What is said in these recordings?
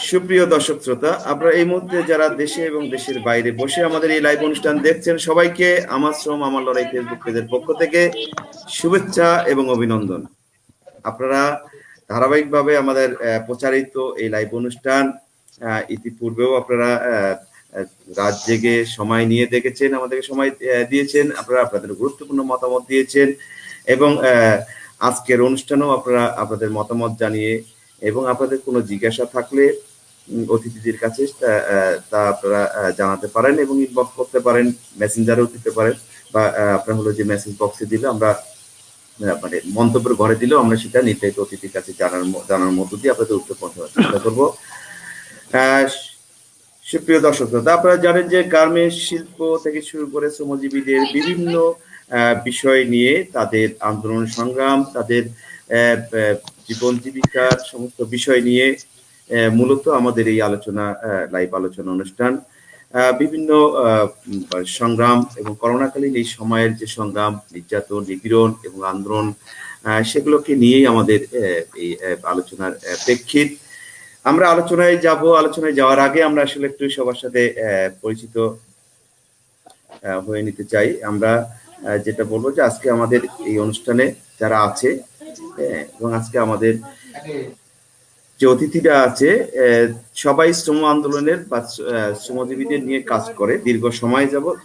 সুপ্রিয় দর্শক শ্রোতা, আপনারা এই মুহূর্তে যারা দেশে এবং দেশের বাইরে বসে আমাদের এই লাইভ অনুষ্ঠান দেখছেন, সবাইকে আমার শ্রম আমার লড়াই ফেসবুক পেজের পক্ষ থেকে শুভেচ্ছা এবং অভিনন্দন। আপনারা ধারাবাহিকভাবে আমাদের প্রচারিত এই লাইভ অনুষ্ঠান ইতিপূর্বেও আপনারা রাত জেগে সময় নিয়ে দেখেছেন, আমাদেরকে সময় দিয়েছেন, আপনারা আপনাদের গুরুত্বপূর্ণ মতামত দিয়েছেন এবং আজকের অনুষ্ঠানেও আপনারা আপনাদের মতামত জানিয়ে এবং আপনাদের কোনো জিজ্ঞাসা থাকলে অতিথিদের কাছে তা আপনারা জানাতে পারেন এবং ইনবক্স করতে পারেন, মেসেঞ্জারেও দিতে পারেন, বা আপনার হলো যে মেসেজ বক্সে দিলে আমরা মানে মন্তব্যের ঘরে দিলেও আমরা সেটা নির্ধারিত অতিথির কাছে জানার মধ্য দিয়ে আপনাদের উত্তর পৌঁছানোর চেষ্টা করবো। সুপ্রিয় দর্শক, আপনারা জানেন যে গার্মেন্টস শিল্প থেকে শুরু করে শ্রমজীবীদের বিভিন্ন বিষয় নিয়ে তাদের আন্দোলন সংগ্রাম, তাদের জীবন জীবিকার সমস্ত বিষয় নিয়ে মূলত আমাদের এই আলোচনা লাইভ আলোচনা অনুষ্ঠান বিভিন্ন সংগ্রাম এবং করোনাকালীন এই সময়ের যে সংগ্রাম, নির্যাতন, নিপীড়ন এবং আন্দোলন, সেগুলোকে নিয়েই আমাদের এই আলোচনার প্রেক্ষিত। আমরা আলোচনায় যাওয়ার আগে আমরা আসলে একটু সবার সাথে পরিচিত হয়ে নিতে চাই। আমরা যেটা বলবো যে আজকে আমাদের এই অনুষ্ঠানে যারা আছে এবং আজকে আমাদের যে অতিথিরা আছে সবাই শ্রম আন্দোলনের বা শ্রমজীবীদের নিয়ে কাজ করে, দীর্ঘ সময় যাবৎ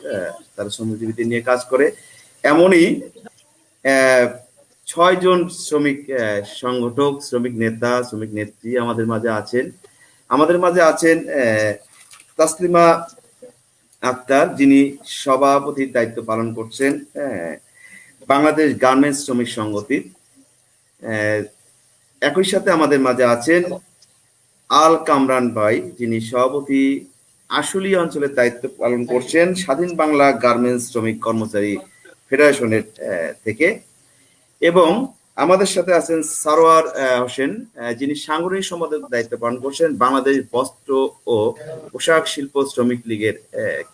তারা শ্রমজীবীদের নিয়ে কাজ করে। এমনই 6 জন শ্রমিক সংগঠক, শ্রমিক নেতা, শ্রমিক নেত্রী আমাদের মাঝে আছেন তাসলিমা আক্তার, যিনি সভাপতির দায়িত্ব পালন করছেন বাংলাদেশ গার্মেন্টস শ্রমিক সংগঠিত। একই সাথে আমাদের মাঝে আছেন আল কামরান ভাই, যিনি সভাপতি আশুলিয়া অঞ্চলের দায়িত্ব পালন করছেন স্বাধীন বাংলা গার্মেন্টস শ্রমিক কর্মচারী ফেডারেশনের থেকে। এবং আমাদের সাথে আছেন সারোয়ার হোসেন, যিনি সাংগঠনিক সম্পাদকের দায়িত্ব পালন করছেন বাংলাদেশ বস্ত্র ও পোশাক শিল্প শ্রমিক লীগের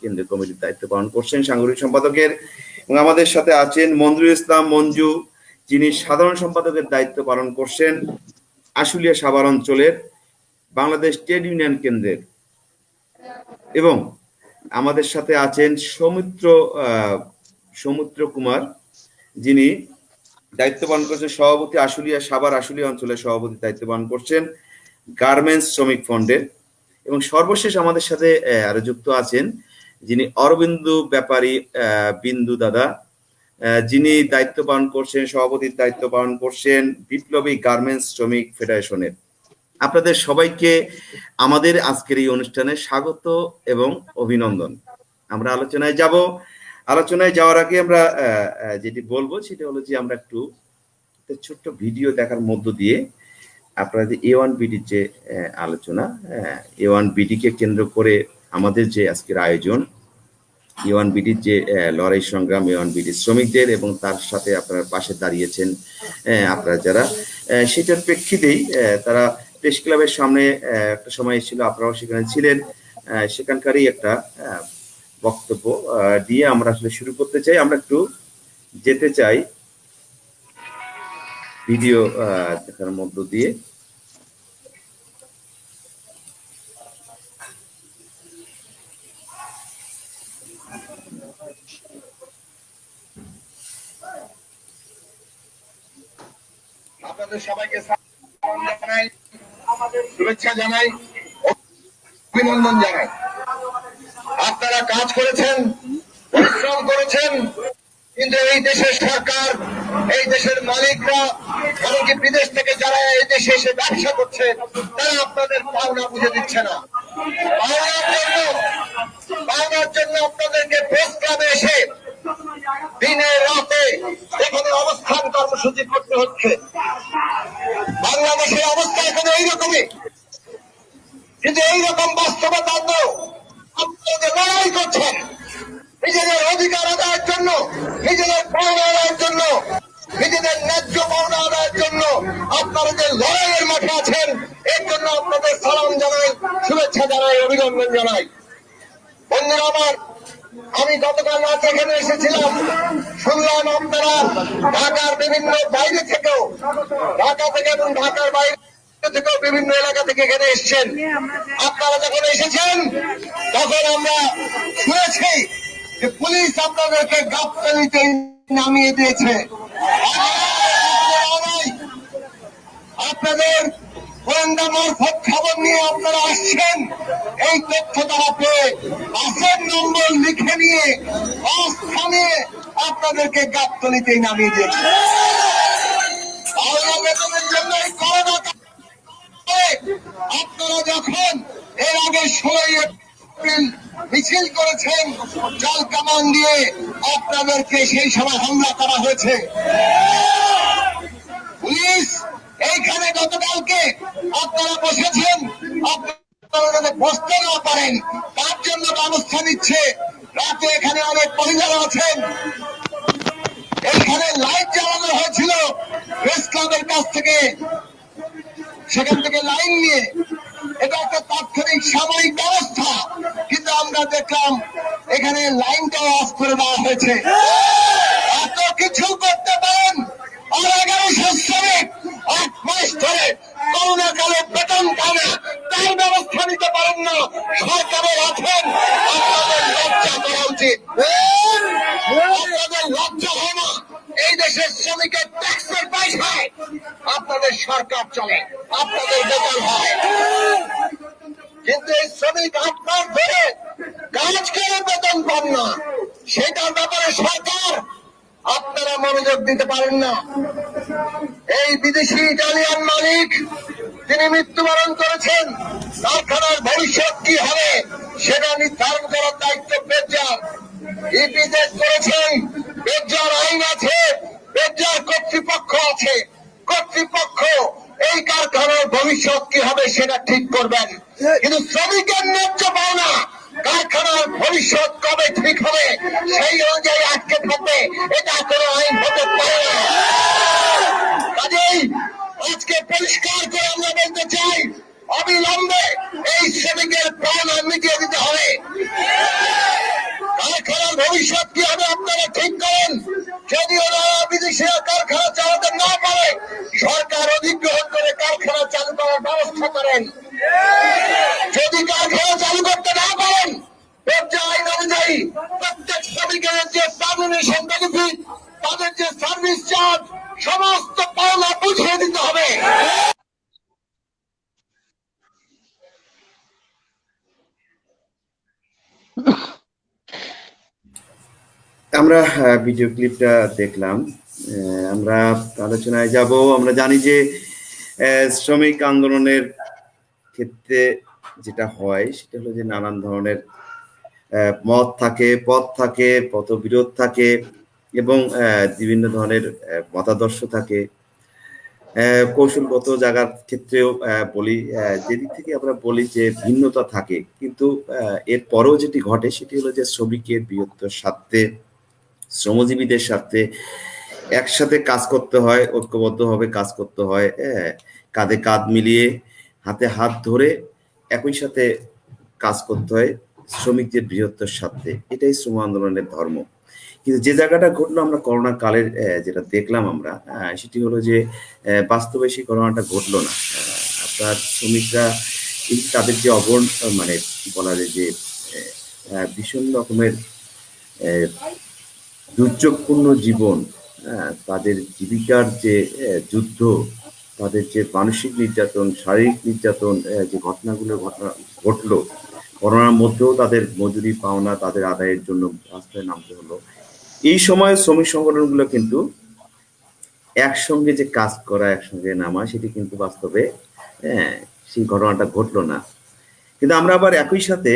কেন্দ্রীয় কমিটির দায়িত্ব পালন করছেন সাংগঠনিক সম্পাদকের। এবং আমাদের সাথে আছেন মঞ্জুরুল ইসলাম মঞ্জু, যিনি সাধারণ সম্পাদকের দায়িত্ব পালন করছেন আশুলিয়া সাভার অঞ্চলের বাংলাদেশ ট্রেড ইউনিয়ন কেন্দ্রের। এবং আমাদের সাথে আছেন সৌমিত্র কুমার, যিনি দায়িত্ব পালন করছেন সভাপতি আশুলিয়া অঞ্চলের সভাপতি দায়িত্ব পালন করছেন গার্মেন্টস শ্রমিক ফন্ডের। এবং সর্বশেষ আমাদের সাথে আরো যুক্ত আছেন যিনি অরবিন্দু ব্যাপারী বিন্দু দাদা, যিনি দায়িত্ব পালন করছেন সভাপতির দায়িত্ব পালন করছেন বিপ্লবী গার্মেন্টস শ্রমিক ফেডারেশনের। আপনাদের সবাইকে আমাদের আজকের এই অনুষ্ঠানে স্বাগত এবং অভিনন্দন। আমরা আলোচনায় যাওয়ার আগে আমরা যেটি বলবো সেটা হলো যে আমরা একটু ছোট্ট ভিডিও দেখার মধ্য দিয়ে আপনারা যে A1BD যে আলোচনা, A1BD কে কেন্দ্র করে আমাদের যে আজকের আয়োজন, A1BD যে লড়াই সংগ্রাম, A1BD শ্রমিকদের এবং তার সাথে আপনারা পাশে দাঁড়িয়েছেন আপনারা যারা, সেটার প্রেক্ষিতেই তারা প্রেস ক্লাবের সামনে একটা সময় ছিল, আপনারাও সেখানে ছিলেন, সেখানকারই একটা বক্তব্য দিয়ে আমরা আসলে শুরু করতে চাই। আমরা একটু যেতে চাই ভিডিও দেখার মধ্য দিয়ে। আপনাদের সবাইকে শুভেচ্ছা জানাই, অভিনন্দন জানাই। আপনারা কাজ করেছেন, পরিশ্রম করেছেন, কিন্তু এই দেশের সরকার, এই দেশের মালিকরা, এমনকি বিদেশ থেকে যারা এই দেশে এসে ব্যবসা করছে, তারা আপনাদের পাওনা বুঝে দিচ্ছে না। পাওনার জন্য আপনাদেরকে প্রেস ক্লাবে এসে দিনে রাতে এখানে অবস্থান কর্মসূচি করতে হচ্ছে। বাংলাদেশের অবস্থা এখানে এইরকমই, কিন্তু এইরকম বাস্তবতা আপনাদের লড়াই করছেন নিজেদের অধিকার আদায়ের জন্য, নিজেদের পাওনা আদায়ের জন্য, নিজেদের ন্যায্য পাওনা আদায়ের জন্য আপনারা যে লড়াইয়ের মাঠে আছেন, এর জন্য আপনাদের সালাম জানাই, শুভেচ্ছা জানাই, অভিনন্দন জানাই। বন্ধুরা আমার, আমি গতকাল রাত এখানে এসেছিলাম, শুনলাম আপনারা ঢাকার বিভিন্ন বাইরে থেকেও, ঢাকা থেকে এবং ঢাকার বাইরে থেকেও বিভিন্ন এলাকা থেকে এখানে এসেছেন। আপনারা যখন এসেছেন তখন আমরা শুনেছি যে পুলিশ আপনাদেরকে গাবতলীতে নামিয়ে দিয়েছে। আপনাদের গোয়েন্দা মারফত খবর নিয়ে আপনারা আসছেন, এই তথ্য তারা পেয়ে বাসের নম্বর লিখে নিয়ে বাস থামিয়ে আপনাদেরকে গাবতলীতেই নামিয়ে দিয়েছে। পাওনা বেতনের জন্য এই করোনা আপনারা যখন এর আগে 16 এপ্রিল মিছিল করেছেন জল কামান দিয়ে, আপনাদেরকে সেই সময় হামলা করা হয়েছে। পুলিশ এইখানে গতকালকে আপনারা বসেছেন, আপনারা যাতে বসতে না পারেন তার জন্য ব্যবস্থা নিচ্ছে। রাতে এখানে অনেক মহিলারা আছেন, এইখানে লাইট জ্বালানো হয়েছিল প্রেস ক্লাবের কাছ থেকে, সেখান থেকে লাইন নিয়ে। এটা একটা তাৎক্ষণিক সাময়িক ব্যবস্থা, কিন্তু আমরা দেখলাম এখানে লাইনটাও অফ করে দেওয়া হয়েছে। এত কিছু করতে পারেন আর 1100 শ্রমিক 8 মাস ধরে করোনা কালে বেতন পায় না, তার ব্যবস্থা নিতে পারেন না। সরকারের আছেন, আপনাদের লজ্জা করা উচিত। আপনাদের লজ্জা হয় না? এই দেশের শ্রমিকের ট্যাক্সের পয়সায় আপনাদের সরকার চলে, আপনাদের বেতন হয়, কিন্তু এই শ্রমিক 8 মাস ধরে কাজ করে বেতন পান না। সেটার ব্যাপারে সরকার আপনারা মনোযোগ দিতে পারেন না। এই বিদেশি ইটালিয়ান মালিক তিনি মৃত্যুবরণ করেছেন, কারখানার ভবিষ্যৎ কি হবে সেটা নির্ধারণ করার দায়িত্ব পেজার। ইপিজেড করেছেন, পেজার আইন আছে, পেজার কর্তৃপক্ষ আছে। কর্তৃপক্ষ এই কারখানার ভবিষ্যৎ কি হবে সেটা ঠিক করবেন, কিন্তু শ্রমিকের ন্যায্য পাওনা, কারখানার ভবিষ্যৎ কবে ঠিক হবে সেই অনুযায়ী আটকে থাকবে, এটা কোনো আইন হতে পারে না। কাজেই আজকে পরিষ্কার করে আমরা বলতে চাই, অবিলম্বে এই শ্রমিকের পাওনা মিটিয়ে দিতে হবে। কারখানার ভবিষ্যৎ কি হবে আপনারা ঠিক করেন। যদি ওনারা বিদেশিরা কারখানা চালাতে না পারে, সরকার অধিগ্রহণ করে কারখানা চালু করার ব্যবস্থা করেন। যদি কারখানা চালু করতে না পারেন, আইন অনুযায়ী প্রত্যেক শ্রমিকের যে টার্মিনেশন বেনিফিট, তাদের যে সার্ভিস চার্জ, সমস্ত পাওনা বুঝিয়ে দিতে হবে। আমরা ভিডিও ক্লিপটা দেখলাম। আমরা আলোচনায় যাব। আমরা জানি যে শ্রমিক আন্দোলনের ক্ষেত্রে যেটা হয় সেটা হলো যে নানান ধরনের মত থাকে, পথ থাকে, পথবিরোধ থাকে এবং বিভিন্ন ধরনের মতাদর্শ থাকে। কৌশলগত জায়গার ক্ষেত্রেও বলি, যেদিক থেকে আমরা বলি যে ভিন্নতা থাকে, কিন্তু এর পরেও যেটি ঘটে সেটি হলো যে শ্রমিকের বৃহত্তর স্বার্থে, শ্রমজীবীদের স্বার্থে একসাথে কাজ করতে হয়, ঐক্যবদ্ধভাবে কাজ করতে হয়, কাঁধে কাঁধ মিলিয়ে, হাতে হাত ধরে একই সাথে কাজ করতে হয় শ্রমিকদের বৃহত্তর স্বার্থে। এটাই শ্রম আন্দোলনের ধর্ম। কিন্তু যে জায়গাটা ঘটলো আমরা করোনা কালের যেটা দেখলাম আমরা, সেটি হলো যে বাস্তবে সেই করোনাটা ঘটলো না। আপনার শ্রমিকরা তাদের যে মানে বলা যায় যে ভীষণ রকমের দুর্যোগপূর্ণ জীবন, তাদের জীবিকার যে যুদ্ধ, তাদের যে মানসিক নির্যাতন, শারীরিক নির্যাতন, যে ঘটনা ঘটলো, করোনার মধ্যেও তাদের মজুরি পাওনা, তাদের আদায়ের জন্য রাস্তায় নামতে হলো। এই সময় শ্রমিক সংগঠনগুলো কিন্তু একসঙ্গে যে কাজ করা, একসঙ্গে নামা, সেটি কিন্তু বাস্তবে সেই ঘটনাটা ঘটলো না। কিন্তু আমরা আবার একই সাথে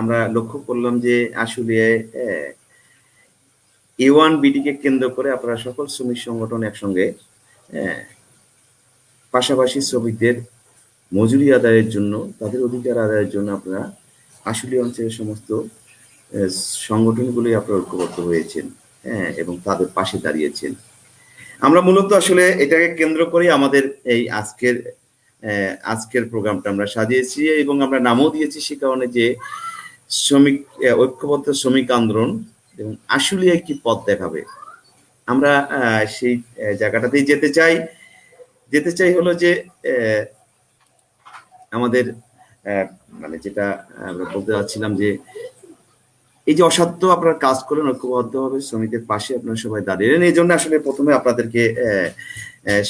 আমরা লক্ষ্য করলাম যে আসলে A1BD কে কেন্দ্র করে আপনারা সকল শ্রমিক সংগঠন একসঙ্গে পাশাপাশি শ্রমিকদের মজুরি আদায়ের জন্য, তাদের অধিকার আদায়ের জন্য আপনারা আশুলিয়া অঞ্চলের সমস্ত সংগঠনগুলি আপনারা ঐক্যবদ্ধ হয়েছেন, এবং তাদের পাশে দাঁড়িয়েছেন। আমরা মূলত আসলে এটাকে কেন্দ্র করে আমাদের এই আজকের প্রোগ্রামটা আমরা সাজিয়েছি এবং আমরা নামও দিয়েছি সে কারণে যে শ্রমিক ঐক্যবদ্ধ শ্রমিক আন্দোলন এবং আশুলিয়া কি পথ দেখাবে। আমরা সেই জায়গাটাতেই যেতে চাই হলো যে আমাদের মানে যেটা আমরা বলতে চাচ্ছিলাম যে এই যে অসাধ্য আপনারা কাজ করলেন ঐক্যবদ্ধভাবে শ্রমিকের পাশে আপনারা সবাই দাঁড়িয়েছেন, এই জন্য আসলে প্রথমে আপনাদেরকে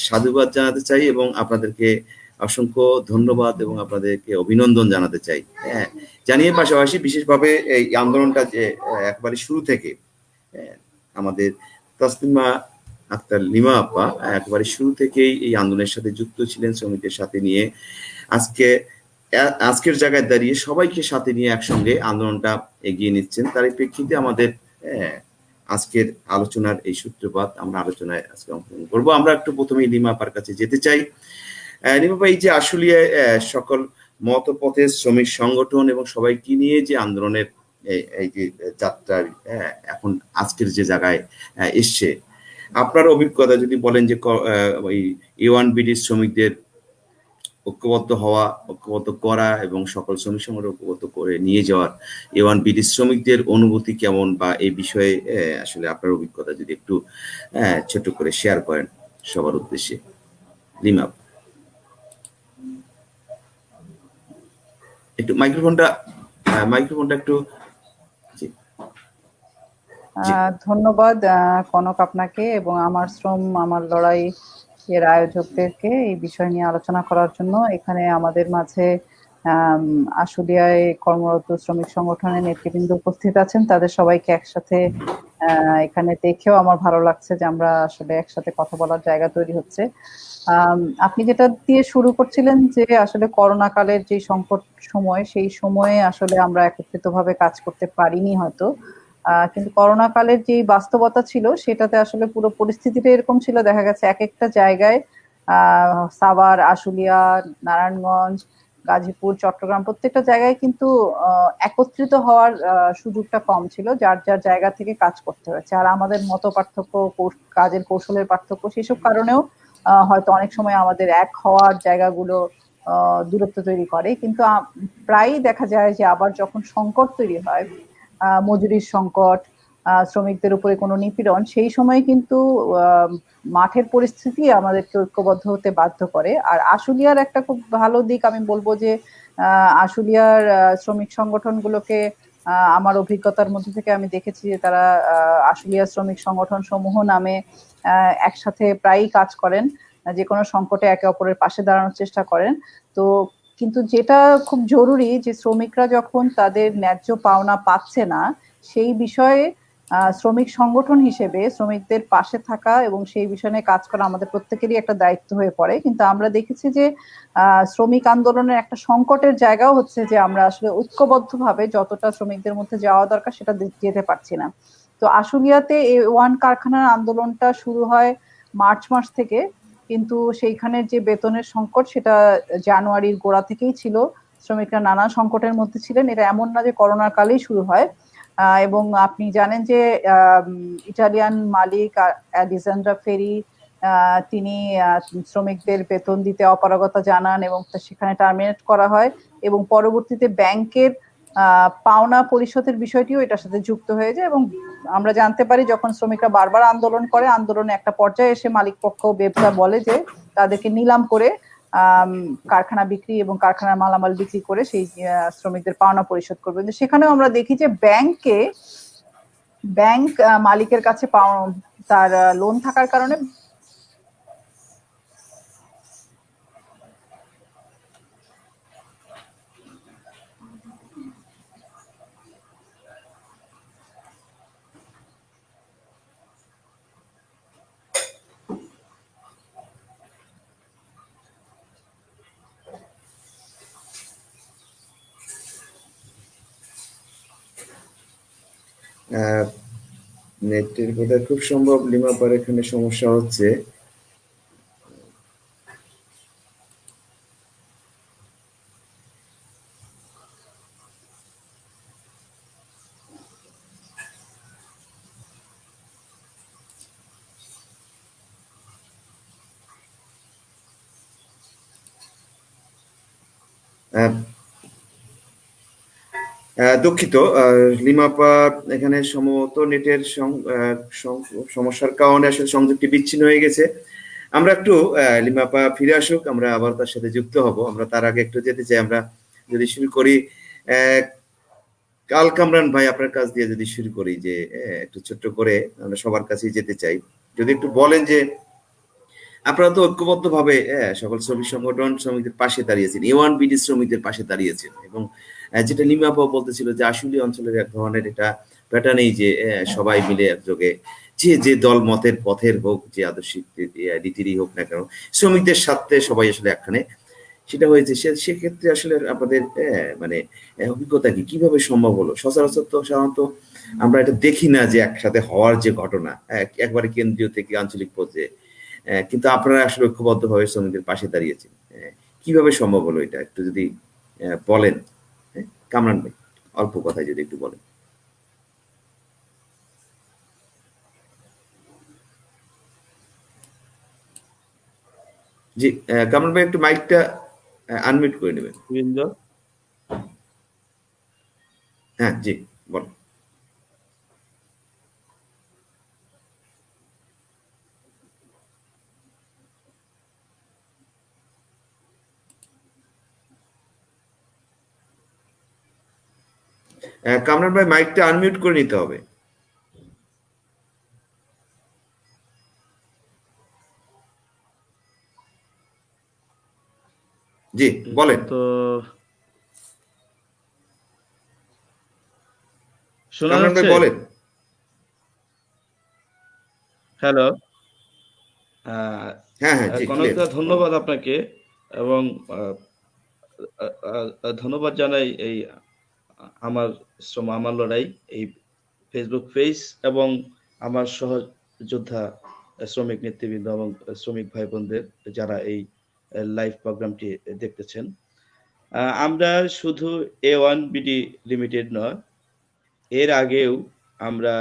সাধুবাদ জানাতে চাই এবং আপনাদেরকে অসংখ্য ধন্যবাদ এবং আপনাদেরকে অভিনন্দন জানাতে চাই। হ্যাঁ, জানিয়ে পাশাপাশি বিশেষভাবে এই আন্দোলনটা যে একবারে শুরু থেকে আমাদের তসলিমা আক্তার লিমা আপা একেবারে শুরু থেকেই এই আন্দোলনের সাথে যুক্ত ছিলেন, শ্রমিকদের সাথে নিয়ে আজকের জায়গায় দাঁড়িয়ে সবাইকে সাথে নিয়ে একসঙ্গে আন্দোলনটা এগিয়ে নিচ্ছেন। তার প্রেক্ষিতে আমাদের আজকের আলোচনার এই সূত্রপাত, আমরা আলোচনায় আজকে অংশগ্রহণ করবো। আমরা একটু প্রথমেই লিমা আপার কাছে যেতে চাই। লিমা আপা, এই যে আশুলিয়ায় সকল মতপথের শ্রমিক সংগঠন এবং সবাইকে নিয়ে যে আন্দোলনের এই যে যাত্রা এখন আজকের যে জায়গায় এসছে, আপনার অভিজ্ঞতা যদি বলেন যে ওই A1BD শ্রমিকদের ঐক্যবদ্ধ হওয়া, ঐক্যবদ্ধ করা এবং সকল শ্রমিক সংগঠন ঐক্যবদ্ধ করে নিয়ে যাওয়ার A1BD শ্রমিকদের অনুভূতি কেমন, বা এই বিষয়ে আসলে আপনার অভিজ্ঞতা যদি একটু ছোট করে শেয়ার করেন সবার উদ্দেশ্যে। লিমা, একটু মাইক্রোফোনটা একটু। ধন্যবাদ কনক আপনাকে এবং আমার শ্রম আমার লড়াই এর আয়োজকদেরকে এই বিষয় নিয়ে আলোচনা করার জন্য। এখানে আমাদের মাঝে আশুলিয়ায় কর্মরত শ্রমিক সংগঠনের নেতৃবৃন্দ উপস্থিত আছেন, তাদের সবাইকে একসাথে এখানে দেখেও আমার ভালো লাগছে যে আমরা আসলে একসাথে কথা বলার জায়গা তৈরি হচ্ছে। আপনি যেটা দিয়ে শুরু করছিলেন যে আসলে করোনা কালের যে সংকট সময়, সেই সময়ে আসলে আমরা একত্রিতভাবে কাজ করতে পারিনি হয়তো, কিন্তু করোনা কালের যে বাস্তবতা ছিল সেটাতে আসলে পুরো পরিস্থিতিটা এরকম ছিল, দেখা গেছে এক একটা জায়গায় সাভার, আশুলিয়া, নারায়ণগঞ্জ, গাজীপুর, চট্টগ্রাম প্রত্যেকটা জায়গায় কিন্তু একত্রিত হওয়ার সুযোগটা কম ছিল, যার যার জায়গা থেকে কাজ করতে হয়েছে। আর আমাদের মত পার্থক্য, কাজের কৌশলের পার্থক্য, সেসব কারণেও হয়তো অনেক সময় আমাদের এক হওয়ার জায়গাগুলো দূরত্ব তৈরি করে। কিন্তু প্রায়ই দেখা যায় যে আবার যখন সংকট তৈরি হয়, মজুরির সংকট, শ্রমিকদের উপরে কোনো নিপীড়ন, সেই সময় কিন্তু মাঠের পরিস্থিতি আমাদেরকে ঐক্যবদ্ধ হতে বাধ্য করে। আর আশুলিয়ার একটা খুব ভালো দিক আমি বলবো যে আশুলিয়ার শ্রমিক সংগঠনগুলোকে আমার অভিজ্ঞতার মধ্যে থেকে আমি দেখেছি যে তারা আশুলিয়া শ্রমিক সংগঠন সমূহ নামে একসাথে প্রায়ই কাজ করেন, যে কোনো সংকটে একে অপরের পাশে দাঁড়ানোর চেষ্টা করেন। তো কিন্তু যেটা খুব জরুরি যে শ্রমিকরা যখন তাদের ন্যায্য পাওনা পাচ্ছে না, সেই বিষয়ে শ্রমিক সংগঠন হিসেবে শ্রমিকদের পাশে থাকা এবং সেই বিষয় নিয়ে কাজ করা আমাদের প্রত্যেকেরই একটা দায়িত্ব হয়ে পড়ে। কিন্তু আমরা দেখেছি যে শ্রমিক আন্দোলনের একটা সংকটের জায়গাও হচ্ছে যে আমরা আসলে ঐক্যবদ্ধভাবে যতটা শ্রমিকদের মধ্যে যাওয়া দরকার সেটা যেতে পারছি না। তো আশুলিয়াতে A1 কারখানার আন্দোলনটা শুরু হয় মার্চ মাস থেকে, কিন্তু সেইখানের যে বেতনের সংকট সেটা জানুয়ারির গোড়া থেকেই ছিল। শ্রমিকরা নানা সংকটের মধ্যে ছিলেন, এটা এমন না যে করোনার কালেই শুরু হয়। এবং আপনি জানেন যে ইটালিয়ান মালিক অ্যালেজান্ড্রা ফেরি, তিনি শ্রমিকদের বেতন দিতে অপারগতা জানান এবং সেখানে টার্মিনেট করা হয়, এবং পরবর্তীতে ব্যাংকের পাওনা পরিশোধের বিষয়টিও এটার সাথে যুক্ত হয়ে যায়। এবং আমরা জানতে পারি যখন শ্রমিকরা বারবার আন্দোলন করে, আন্দোলনে একটা পর্যায়ে এসে মালিক পক্ষ ব্যবসা বলে যে তাদেরকে নিলাম করে কারখানা বিক্রি এবং কারখানার মালামাল বিক্রি করে সেই শ্রমিকদের পাওনা পরিশোধ করবে। কিন্তু সেখানেও আমরা দেখি যে ব্যাংক মালিকের কাছে তার লোন থাকার কারণে নেটের বোধহয় খুব সম্ভব লিমাপার এখানে সমস্যা হচ্ছে। দুঃখিত লিমাপা, এখানে সম্ভবত নেটের সমস্যার কারণে আসলে সংযোগটি বিচ্ছিন্ন হয়ে গেছে। আমরা একটু লিমাপা ফিরে আসুক, আমরা আবার তার সাথে যুক্ত হব। আমরা তার আগে একটু যেতে চাই, আমরা যদি শুরু করি কাল কামরান ভাই, আপনার কাছ দিয়ে যদি শুরু করি, যে একটু ছোট্ট করে আমরা সবার কাছেই যেতে চাই, যদি একটু বলেন যে আপনারা তো ঐক্যবদ্ধ ভাবে সকল শ্রমিক সংগঠন শ্রমিকদের পাশে দাঁড়িয়েছেন, A1BD শ্রমিকদের পাশে দাঁড়িয়েছেন, এবং যেটা লিমাপা বলতেছিল যে আশুলিয়া অঞ্চলের এক ধরনের এটা প্যাটার্নেই যে সবাই মিলে একযোগে যে দল মতের পথের হোক, যে আদর্শিক রীতিরই হোক না কেন, শ্রমিকদের সাথে সবাই আসলে একখানে সেটা হয়েছে। সেক্ষেত্রে আসলে আপনাদের মানে অভিজ্ঞতা কি, কিভাবে সম্ভব হলো? সচরাচর তো সাধারণত আমরা এটা দেখি না যে একসাথে হওয়ার যে ঘটনা একবারে কেন্দ্রীয় থেকে আঞ্চলিক পর্যায়ে, কিন্তু আপনারা আসলে ঐক্যবদ্ধ ভাবে শ্রমিকদের পাশে দাঁড়িয়েছেন। কিভাবে সম্ভব হলো এটা একটু যদি বলেন। কামরান ভাই, অল্প কথায় যদি একটু বলেন। জি, কামরান ভাই একটু মাইকটা আনমিউট করে নেবেন। হ্যাঁ জি, বলেন। কামরান ভাই, মাইকটা আনমিউট করে নিতে হবে। জি বলেন। তো শোনা কামরান ভাই যাচ্ছে? বলেন। হ্যালো, হ্যাঁ হ্যাঁ জি, কনকদা, ক্লিয়ার। ধন্যবাদ আপনাকে, এবং ধন্যবাদ জানাই এই আমার শ্রম আমার লড়াই এই ফেসবুক পেজ এবং আমার সহযোদ্ধা শ্রমিক নেতৃবৃন্দ এবং শ্রমিক ভাই বোনদের যারা এই লাইভ প্রোগ্রামটি দেখতেছেন। আমরা শুধু A1BD লিমিটেড নয়, এর আগেও আমরা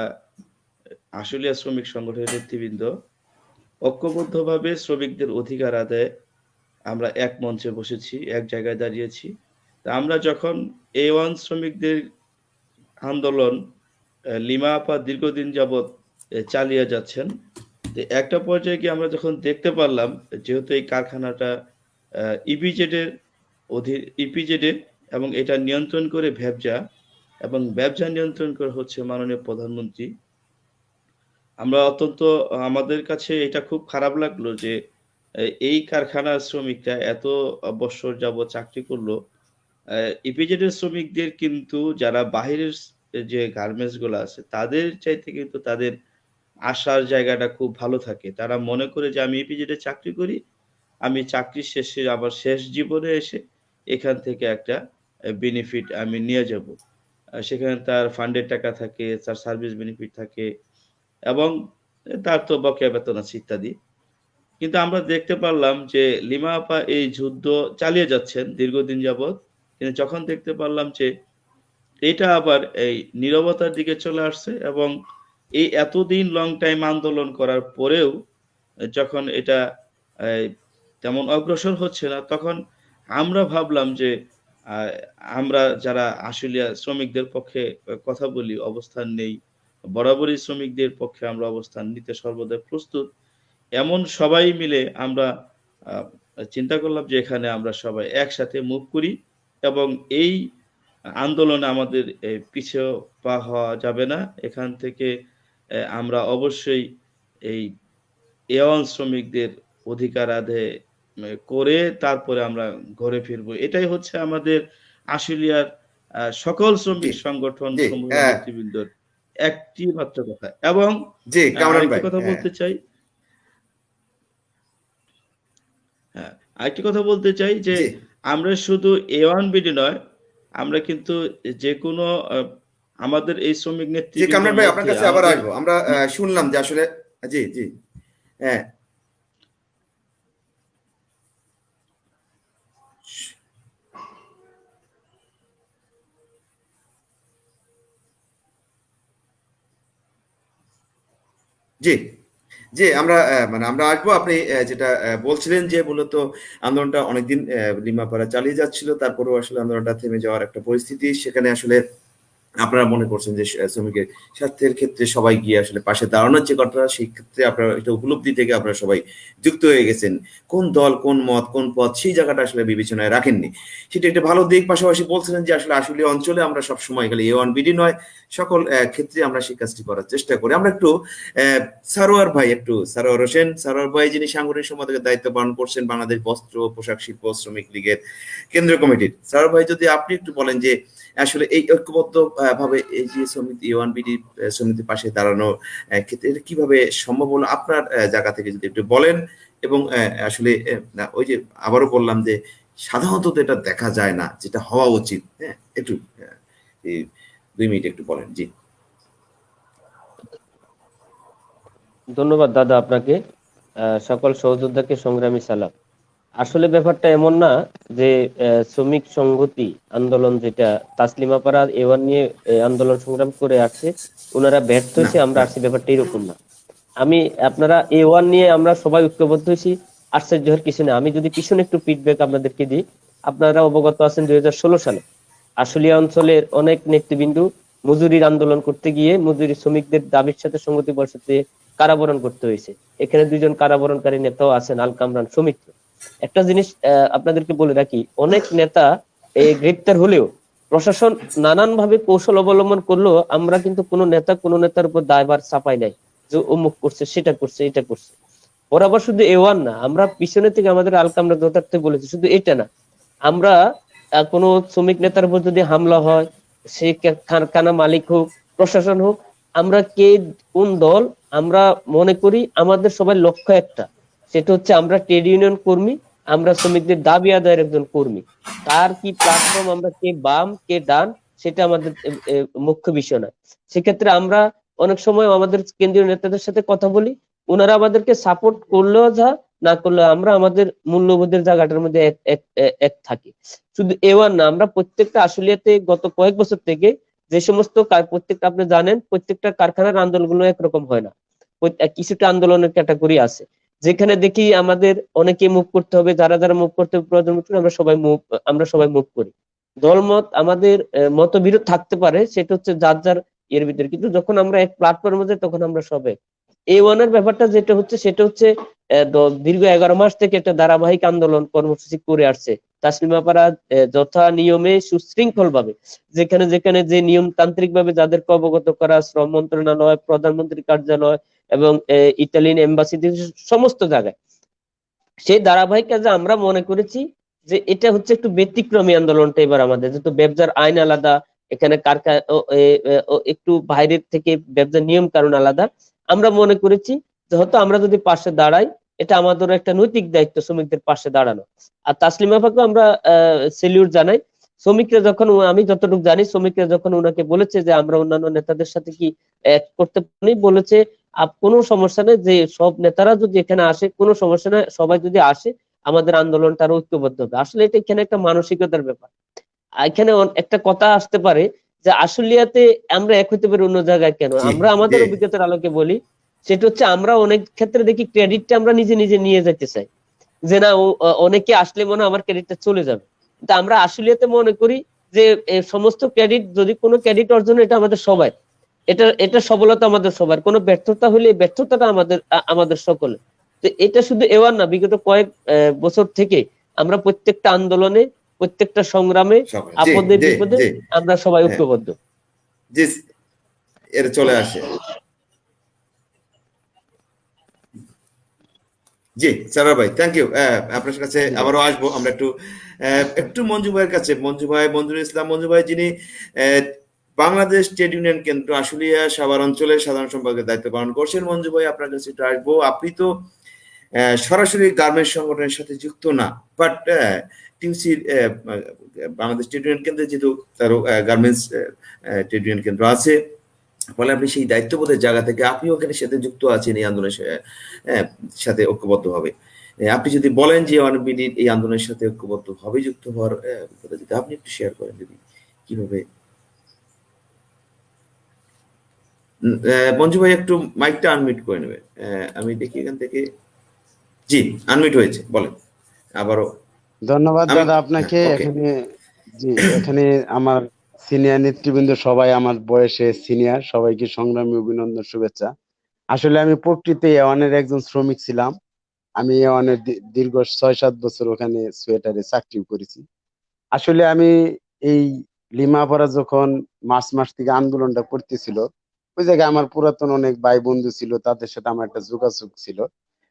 আশুলিয়া শ্রমিক সংগঠনের নেতৃবৃন্দ ঐক্যবদ্ধভাবে শ্রমিকদের অধিকার আদায়ে আমরা এক মঞ্চে বসেছি, এক জায়গায় দাঁড়িয়েছি। তা আমরা যখন A1 শ্রমিকদের আন্দোলন লিমা আপা দীর্ঘদিন যাবৎ চালিয়ে যাচ্ছেন, তো একটা পর্যায়ে গিয়ে আমরা যখন দেখতে পারলাম, যেহেতু এই কারখানাটা ইপিজেডের ইপিজেডে এবং এটা নিয়ন্ত্রণ করে ভ্যাবজা, এবং ব্যবসা নিয়ন্ত্রণ করে হচ্ছে মাননীয় প্রধানমন্ত্রী। আমরা অত্যন্ত আমাদের কাছে এটা খুব খারাপ লাগলো যে এই কারখানার শ্রমিকরা এত বছর যাবৎ চাকরি করলো। ইপিজেডের শ্রমিকদের কিন্তু যারা বাহিরের যে গার্মেন্টস গুলো আছে তাদের চাইতে কিন্তু তাদের আসার জায়গাটা খুব ভালো থাকে। তারা মনে করে যে আমি ইপিজেডে চাকরি করি, আমি চাকরি শেষে আবার শেষ জীবনে এসে এখান থেকে একটা বেনিফিট আমি নিয়ে যাব। সেখানে তার ফান্ডের টাকা থাকে, তার সার্ভিস বেনিফিট থাকে, এবং তার তো বকেয়া বেতন আছে ইত্যাদি। কিন্তু আমরা দেখতে পারলাম যে লিমা আপা এই যুদ্ধ চালিয়ে যাচ্ছেন দীর্ঘদিন যাবৎ, কিন্তু যখন দেখতে পারলাম যে এটা আবার এই নীরবতার দিকে চলে আসছে, এবং এই এতদিন লং টাইম আন্দোলন করার পরেও যখন এটা তেমন অগ্রসর হচ্ছে না, তখন আমরা ভাবলাম যে আমরা যারা আশুলিয়া শ্রমিকদের পক্ষে কথা বলি, অবস্থান নেই, বরাবরই শ্রমিকদের পক্ষে আমরা অবস্থান নিতে সর্বদা প্রস্তুত, এমন সবাই মিলে আমরা চিন্তা করলাম যে এখানে আমরা সবাই একসাথে মুভ করি, এবং এই আন্দোলনে আমাদের পিছিয়ে পা হওয়া যাবে না। এখান থেকে আমরা অবশ্যই এই A1 শ্রমিকদের অধিকার আদায় করে তারপরে আমরা ঘরে ফিরবো। এটাই হচ্ছে আমাদের আশুলিয়ার সকল শ্রমিক সংগঠন সমূহের নেতৃবৃন্দর একটি মাত্র কথা। এবং আরেকটি কথা বলতে চাই, আরেকটি কথা বলতে চাই যে আমরা শুধু A1BD নয়, আমরা কিন্তু যে কোনো আমাদের এই শ্রমিক নেতৃবৃন্দ, কামরান ভাই আপনার কাছে আবার আসবো। আমরা শুনলাম যে আসলে জি জি হ্যাঁ জি জি আমরা মানে আমরা আসবো। আপনি যেটা বলছিলেন যে মূলত আন্দোলনটা অনেকদিন লিমাপাড়া চালিয়ে যাচ্ছিল, তারপরেও আসলে আন্দোলনটা থেমে যাওয়ার একটা পরিস্থিতি, সেখানে আসলে আপনারা মনে করছেন যে শ্রমিকের স্বার্থের ক্ষেত্রে সবাই গিয়ে আসলে পাশে দাঁড়ানোর যে কথাটা, সেই ক্ষেত্রে আপনারা এটা উপলব্ধি থেকে আপনারা সবাই যুক্ত হয়ে গেছেন। কোন দল, কোন মত, কোন পথ, সেই জায়গাটা আসলে বিবেচনায় রাখেননি, সেটা একটা ভালো দিক। পাশাপাশি বলছিলেন যে আসলে আশুলিয়া অঞ্চলে আমরা সব সময় গেলে A1BD নয়, সকল ক্ষেত্রে আমরা সেই কাজটি করার চেষ্টা করি। আমরা একটু সারোয়ার ভাই, সারোয়ার হোসেন, সারোয়ার ভাই যিনি সাংগঠনিক সম্পাদকের দায়িত্ব পালন করছেন বাংলাদেশ বস্ত্র পোশাক শিল্প শ্রমিক লীগের কেন্দ্রীয় কমিটির। সারোয়ার ভাই, যদি আপনি একটু বলেন যে আসলে এই ঐক্যবদ্ধ ভাবে এই যে সমিতি A1BD সমিতির পাশে দাঁড়ানো ক্ষেত্রে এটা কিভাবে সম্ভব হলো আপনার জায়গা থেকে যদি একটু বলেন। এবং আসলে ওই যে আবারও বললাম যে সাধারণত তো এটা দেখা যায় না, যেটা হওয়া উচিত। হ্যাঁ, একটু এই 2 মিনিট একটু বলেন। জি, ধন্যবাদ দাদা আপনাকে। সকল সহযোদ্ধাকে সংগ্রামী সালাম। আসলে ব্যাপারটা এমন না যে শ্রমিক সংহতি আন্দোলন, যেটা তাসলিমা পাড়া A1 নিয়ে আন্দোলন সংগ্রাম করে আসছে, ওনারা ব্যর্থ হয়েছে, আমরা আসছি, ব্যাপারটা এরকম না। আপনারা A1 নিয়ে আমরা সবাই ঐক্যবদ্ধ হয়েছি, আশ্চর্য হওয়ার কিছু না। আমি যদি পিছনে একটু ফিডব্যাক আপনাদেরকে দিই, আপনারা অবগত আছেন 2016 সালে আশুলিয়া অঞ্চলের অনেক নেতৃবৃন্দ মজুরির আন্দোলন করতে গিয়ে মজুরি শ্রমিকদের দাবির সাথে সংগতির সাথে কারাবরণ করতে হয়েছে। এখানে 2জন কারাবরণকারী নেতাও আছেন, আল কামরান সৌমিত্র। একটা জিনিস আপনাদেরকে বলে রাখি, অনেক নেতা গ্রেপ্তার হলেও প্রশাসন নানান ভাবে কৌশল অবলম্বন করলেও আমরা কিন্তু কোনো নেতার উপর দায়ভার চাপাই নাই যে অমুক করছে, সেটা করছে, এটা করছে। ওরা আবার শুধু A1 না, আমরা পিছনে থেকে আমাদের আল কামরান যথার্থে বলেছি, শুধু এটা না, আমরা কোনো শ্রমিক নেতার উপর যদি হামলা হয়, সে কারখানা মালিক হোক, প্রশাসন হোক, আমরা কে কোন দল, আমরা মনে করি আমাদের সবার লক্ষ্য একটা, সেটা হচ্ছে আমরা ট্রেড ইউনিয়ন কর্মী, আমরা শ্রমিকদের দাবি আদায়ের একজন কর্মী। তার কি প্ল্যাটফর্ম, আমরা কে বাম কে ডান, সেটা আমাদের মুখ্য বিষয় নয়। সেক্ষেত্রে আমরা অনেক সময় আমাদের কেন্দ্রীয় নেতাদের সাথে কথা বলি, ওনারা আমাদেরকে সাপোর্ট করলেও যা, না করলে আমরা আমাদের মূল্যবোধের জায়গাটার মধ্যে এক থাকি। শুধু A1 না, আমরা প্রত্যেকটা আশুলিয়াতে গত কয়েক বছর থেকে যে সমস্ত প্রত্যেকটা, আপনি জানেন, প্রত্যেকটা কারখানার আন্দোলনগুলো একরকম হয় না, কিছুটা আন্দোলনের ক্যাটাগরি আছে, যেখানে দেখি আমাদের অনেকে মুভ করতে হবে, যারা যারা মুভ করতে হবে প্রয়োজন, আমরা সবাই মুভ করি। দলমত আমাদের মতবিরোধ থাকতে পারে, সেটা হচ্ছে যার যার এর ভিতরে, কিন্তু যখন আমরা এক প্ল্যাটফর্মে যাই তখন আমরা সবাই A1 এর ব্যাপারটা যেটা হচ্ছে, সেটা হচ্ছে দীর্ঘ 11 মাস থেকে একটা ধারাবাহিক আন্দোলন কর্মসূচি করে আসছে তাসলিমা পাড়া, যথা নিয়মে সুশৃঙ্খল ভাবে, যেখানে যেখানে যে নিয়মতান্ত্রিক ভাবে যাদেরকে অবগত করা, শ্রম মন্ত্রণালয়, প্রধানমন্ত্রী কার্যালয় এবং ইতালিয়ান এম্বাসি, সমস্ত জায়গায় সেই ধারাবাহিক কাজে আমরা মনে করেছি যে এটা হচ্ছে একটু ব্যতিক্রমী আন্দোলনটা এবার আমাদের, যেহেতু ব্যবসার আইন আলাদা, এখানে কারখানা একটু বাইরের থেকে ব্যবসার নিয়ম কারণ আলাদা। আমরা মনে করেছি যে হয়তো আমরা যদি পাশে দাঁড়াই, এটা আমাদের একটা নৈতিক দায়িত্ব শ্রমিকদের পাশে দাঁড়ানো। আর তাসলিমা আপাকে আমরা সেলিউট জানাই। শ্রমিকরা যখন, আমি যতটুকু জানি, শ্রমিকরা যখন ওনাকে বলেছে যে আমরা অন্যান্য নেতাদের সাথে কি করতে পারি, বলেছে কোনো সমস্যা নেই, যে সব নেতারা যদি এখানে আসে কোনো সমস্যা নেই, সবাই যদি আসে আমাদের আন্দোলনটা আরো ঐক্যবদ্ধ হবে। আসলে এটা এখানে একটা মানসিকতার ব্যাপার। এখানে একটা কথা আসতে পারে যে আশুলিয়াতে আমরা এক হতে পারি, অন্য জায়গায় কেন? আমরা আমাদের অভিজ্ঞতার আলোকে বলি, সেটা হচ্ছে আমরা অনেক ক্ষেত্রে দেখি ক্রেডিটটা আমরা নিজে নিজে নিয়ে যেতে চাই, যে না অনেকে আসলে মনে হয় আমার ক্রেডিটটা চলে যাবে। কিন্তু আমরা আশুলিয়াতে মনে করি যে সমস্ত ক্রেডিট, যদি কোনো ক্রেডিট অর্জন, এটা আমাদের সবাই, এটা সফলতা আমাদের সবার, কোনো ব্যর্থতা হলে ব্যর্থতাটা আমাদের সকলে। তো এটা শুধু A1 না, বিগত কয়েক বছর থেকে আমরা প্রত্যেকটা আন্দোলনে, প্রত্যেকটা সংগ্রামে, আপদে বিপদে আমরা সবাই ঐক্যবদ্ধ। জি, এর চলে আসে। জি সারোয়ার ভাই, থ্যাংক ইউ। আপনার কাছে আবারও আসবো আমরা একটু মঞ্জু ভাইয়ের কাছে। মঞ্জুর ইসলাম মঞ্জু ভাই, যিনি বাংলাদেশ ট্রেড ইউনিয়ন কেন্দ্র আশুলিয়া সাভার অঞ্চলের সাধারণ সম্পাদকের দায়িত্ব পালন করছেন। মঞ্জু ভাই, আপনার কাছে একটু আসবো। আপনি তো সরাসরি গার্মেন্টস সংগঠনের সাথে যুক্ত না, বাট টিউসির বাংলাদেশ ট্রেড ইউনিয়ন কেন্দ্রে যেহেতু তারও গার্মেন্টস ট্রেড ইউনিয়ন কেন্দ্র আছে, ফলে আপনি সেই দায়িত্ববোধের জায়গা থেকে আপনি ওখানে সাথে যুক্ত আছেন এই আন্দোলনের সাথে ঐক্যবদ্ধ হবে। আপনি যদি বলেন যে A1BD এই আন্দোলনের সাথে ঐক্যবদ্ধ হবে, যুক্ত হওয়ার কথা যদি আপনি একটু শেয়ার করেন, যদি কিভাবে। মঞ্জু ভাই একটু মাইকটা আনমিউট করে নেবে, আমি দেখি এখান থেকে। জি, আনমিউট হয়েছে, বলেন আবারও। ধন্যবাদ দাদা আপনাকে। এখানে জি, এখানে আমার সিনিয়র নেতৃবৃন্দ সবাই আমার বয়সে সিনিয়র, সবাইকে সংগ্রামী অভিনন্দন, শুভেচ্ছা। আসলে আমি প্রকৃতি এওয়ানের একজন শ্রমিক ছিলাম। আমি এওয়ানের দীর্ঘ 6-7 বছর ওখানে সোয়েটারে চাকরি করেছি। আসলে আমি এই লিমাপাড়া যখন মার্চ মাস থেকে আন্দোলনটা করতেছিল, ওই জায়গায় আমার পুরাতন অনেক ভাই বন্ধু ছিল, তাদের সাথে আমার একটা যোগাযোগ ছিল।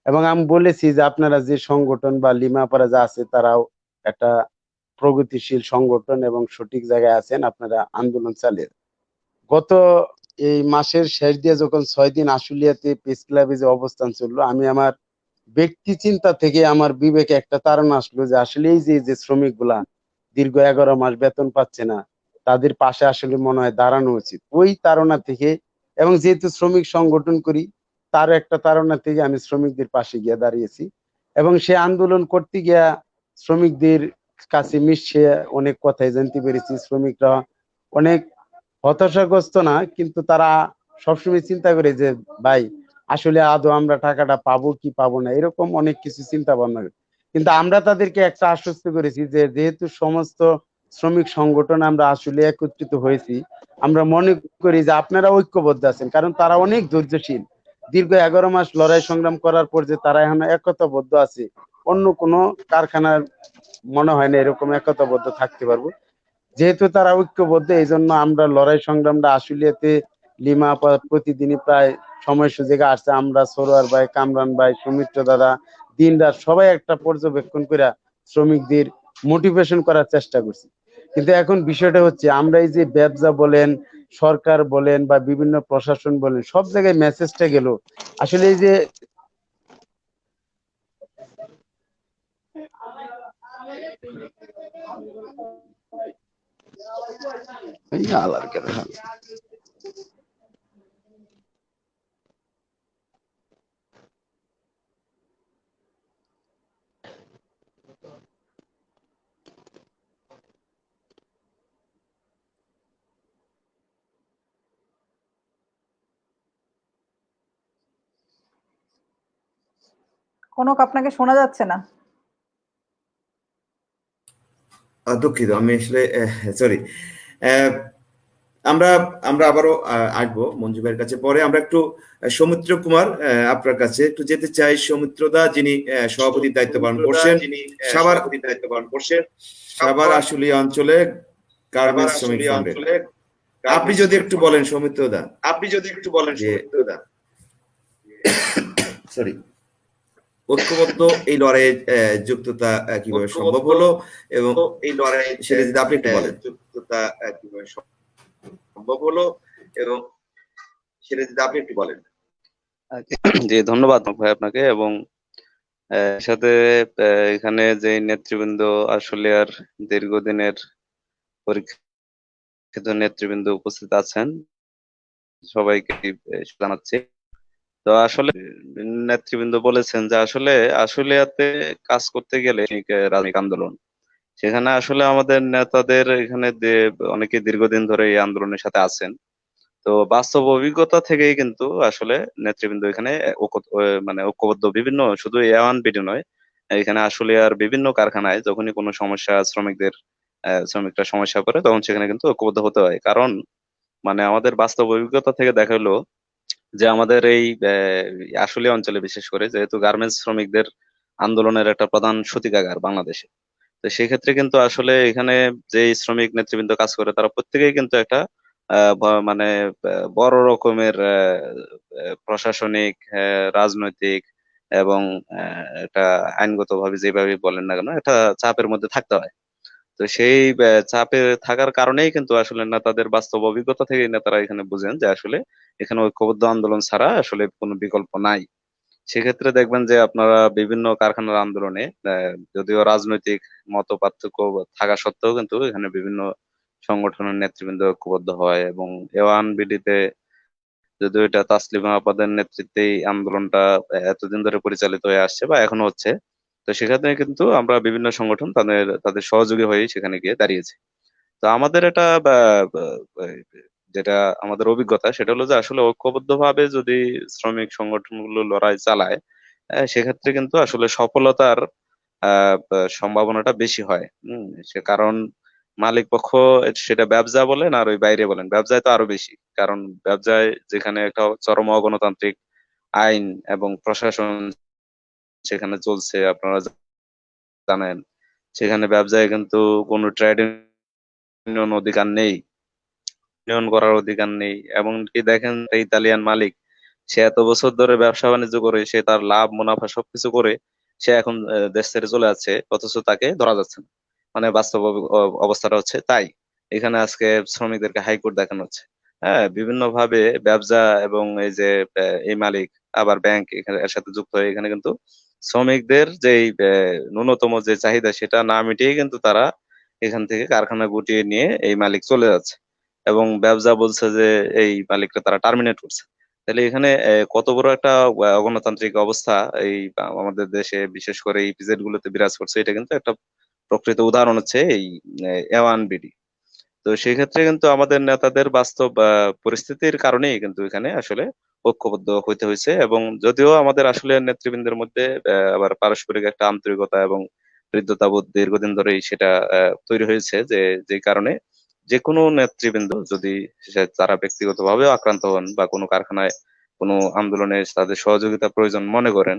এবং আমি বলেছি যে আপনারা যে সংগঠন বা লিমাপাড়া যা আছে তারাও একটা প্রগতিশীল সংগঠন এবং সঠিক জায়গায় আছেন, আপনারা আন্দোলন চালিয়ে যান। গত এই মাসের শেষ দিয়ে যখন 6 দিন আশুলিয়াতে প্রেস ক্লাবে যে অবস্থান চললো, আমি আমার ব্যক্তি চিন্তা থেকে আমার বিবেকে একটা তাড়না আসলো যে আসলে এই যে শ্রমিক গুলা দীর্ঘ 11 মাস বেতন পাচ্ছে না, তাদের পাশে আসলে মনে হয় দাঁড়ানো উচিত। ওই তাড়না থেকে, এবং যেহেতু শ্রমিক সংগঠন করি, তার একটা তাড়না থেকে আমি শ্রমিকদের পাশে গিয়ে দাঁড়িয়েছি। এবং সে আন্দোলন করতে গিয়া শ্রমিকদের কাছে মিশে অনেক কথাই জানতে পেরেছি। শ্রমিকরা অনেক হতাশাগ্রস্ত না, কিন্তু তারা সবসময় চিন্তা করে যে ভাই আসলে আদৌ আমরা টাকাটা পাবো কি পাবো না, এরকম অনেক কিছু চিন্তা ভাবনা করে। কিন্তু আমরা তাদেরকে একটা আশ্বস্ত করেছি যে যেহেতু সমস্ত শ্রমিক সংগঠন আমরা আসলে একত্রিত হয়েছি, আমরা মনে করি যে আপনারা ঐক্যবদ্ধ আছেন, কারণ তারা অনেক ধৈর্যশীল। দীর্ঘ 11 মাস লড়াই সংগ্রাম করার পর যে তারা এখন একতাবদ্ধ আছে, অন্য কোনো কারখানার মনে হয় না এরকম একতাবদ্ধ থাকতে পারবো। যেহেতু তারা ঐক্যবদ্ধ, এই জন্য আমরা লড়াই সংগ্রামটা আশুলিয়াতে লিমা আপা প্রতিদিনই প্রায় সময় সুযোগে আসছে। আমরা সরোয়ার ভাই, কামরান ভাই, সৌমিত্র দাদা দিন রাত সবাই একটা পর্যবেক্ষণ করে শ্রমিকদের মোটিভেশন করার চেষ্টা করছি। কিন্তু এখন বিষয়টা হচ্ছে আমরা এই যে ব্যবসা বলেন, সরকার বলেন বা বিভিন্ন প্রশাসন বলেন, সব জায়গায় মেসেজটা গেল আসলে এই যে কনক, আপনাকে শোনা যাচ্ছে না। দুঃখিত, আমি আসলে সরি। আমরা আমরা আবারও আসবো মঞ্জু ভাইয়ের কাছে পরে। আমরা একটু সৌমিত্র কুমার আপনার কাছে একটু যেতে চাই। সৌমিত্র দা, যিনি সভাপতির দায়িত্ব পালন করছেন সাভার আশুলিয়া অঞ্চলে গার্মেন্টস শ্রমিক ফ্রন্টের। আপনি যদি একটু বলেন সৌমিত্র দা, সরি, ঐক্যবদ্ধ এই লড়াইয়ে যুক্ততা কিভাবে সম্ভব হলো, এবং সেটা যদি আপনি একটু বলেন। জি, ধন্যবাদ ভাই আপনাকে। এবং সাথে এখানে যে নেতৃবৃন্দ আসলে আর দীর্ঘদিনের পরীক্ষিত নেতৃবৃন্দ উপস্থিত আছেন, সবাইকে জানাচ্ছি। তো আসলে নেতৃবৃন্দ বলেছেন যে আসলে আশুলিয়াতে কাজ করতে গেলে রাজনৈতিক আন্দোলন, সেখানে আসলে আমাদের নেতাদের এখানে অনেকে দীর্ঘদিন ধরে এই আন্দোলনের সাথে আছেন। তো বাস্তব অভিজ্ঞতা থেকেই কিন্তু আসলে নেতৃবৃন্দ এখানে মানে ঐক্যবদ্ধ, বিভিন্ন শুধু এ1 বিডি নয়, এখানে আসলে আর বিভিন্ন কারখানায় যখনই কোনো সমস্যা শ্রমিকরা সমস্যা করে, তখন সেখানে কিন্তু ঐক্যবদ্ধ হতে হয়। কারণ মানে আমাদের বাস্তব অভিজ্ঞতা থেকে দেখা হলো যে আমাদের এই আশুলিয়া অঞ্চলে বিশেষ করে, যেহেতু গার্মেন্টস শ্রমিকদের আন্দোলনের একটা প্রধান সূতিকাগার বাংলাদেশে, তো সেই ক্ষেত্রে কিন্তু আসলে এখানে যে শ্রমিক নেতৃবৃন্দ কাজ করে তারা প্রত্যেকেই কিন্তু একটা মানে বড় রকমের প্রশাসনিক, রাজনৈতিক এবং একটা আইনগতভাবে যেভাবে বলেন না কেন, একটা চাপের মধ্যে থাকতে হয়। তো সেই চাপে থাকার কারণেই কিন্তু আসলে নেতাদের বাস্তব অভিজ্ঞতা থেকে নেতারা এখানে বুঝেন যে আসলে এখানে ঐক্যবদ্ধ আন্দোলন ছাড়া আসলে কোনো বিকল্প নাই। সেক্ষেত্রে দেখবেন যে আপনারা বিভিন্ন কারখানার আন্দোলনে যদিও রাজনৈতিক মত পার্থক্য থাকা সত্ত্বেও কিন্তু এখানে বিভিন্ন সংগঠনের নেতৃবৃন্দ ঐক্যবদ্ধ হয়। এবং এ1 বিডিতে যদিও এটা তাসলিমা আপাদের নেতৃত্বেই আন্দোলনটা এতদিন ধরে পরিচালিত হয়ে আসছে বা এখনো হচ্ছে, তো সেখানে কিন্তু আমরা বিভিন্ন সংগঠন তাদের সহযোগী হয়ে সেখানে গিয়ে দাঁড়িয়েছি। তো আমাদের এটা যেটা আমাদের অভিজ্ঞতা, সেটা হলো যে আসলে ঐক্যবদ্ধভাবে যদি শ্রমিক সংগঠনগুলো লড়াই চালায়, সেক্ষেত্রে কিন্তু আসলে সফলতার সম্ভাবনাটা বেশি হয়। সে কারণ মালিক পক্ষ সেটা ব্যবসা বলেন আর ওই বাইরে বলেন, ব্যবসায় তো আরো বেশি, কারণ ব্যবসায় যেখানে একটা চরম অগণতান্ত্রিক আইন এবং প্রশাসন সেখানে চলছে আপনারা জানেন, সেখানে ব্যবসায় কিন্তু কোনো ট্রেড ইউনিয়ন অধিকার নেই, ইউনিয়ন করার অধিকার নেই। এমনকি দেখেন এই ইতালিয়ান মালিক, সে এত বছর ধরে ব্যবসা বাণিজ্য করে, সে তার লাভ মুনাফা সবকিছু করে সে এখন দেশ ছেড়ে চলে যাচ্ছে, অথচ তাকে ধরা যাচ্ছে না। মানে বাস্তব অবস্থাটা হচ্ছে তাই। এখানে আজকে শ্রমিকদেরকে হাইকোর্ট দেখানো হচ্ছে। হ্যাঁ, বিভিন্ন ভাবে ব্যবসা এবং এই যে এই মালিক আবার ব্যাংক এখানে এর সাথে যুক্ত হয়ে এখানে কিন্তু শ্রমিকদের যে ন্যূনতম যে চাহিদা সেটা না মিটিয়ে কিন্তু তারা এখান থেকে কারখানা গুটিয়ে নিয়ে এই মালিক চলে যাচ্ছে, এবং ব্যবসা বলছে যে এই মালিকরা তারা টার্মিনেট করছে। তাহলে এখানে কত বড় একটা অগণতান্ত্রিক অবস্থা এই আমাদের দেশে বিশেষ করে এই পিজেড গুলোতে বিরাজ করছে, এটা কিন্তু একটা প্রকৃত উদাহরণ হচ্ছে এই A1BD। তো সেই ক্ষেত্রে কিন্তু আমাদের নেতাদের বাস্তব পরিস্থিতির কারণেই কিন্তু এখানে আসলে ঐক্যবদ্ধ হইতে হয়েছে, এবং যদিও আমাদের আসলে নেতৃবৃন্দের মধ্যে আবার পারস্পরিক একটা আন্তরিকতা এবং হৃদ্যতাবোধ দীর্ঘদিন ধরেই সেটা তৈরি হয়েছে, যে কারণে যে কোনো নেতৃবৃন্দ যদি তারা ব্যক্তিগতভাবেও আক্রান্ত হন বা কোনো কারখানায় কোনো আন্দোলনে তাদের সহযোগিতা প্রয়োজন মনে করেন,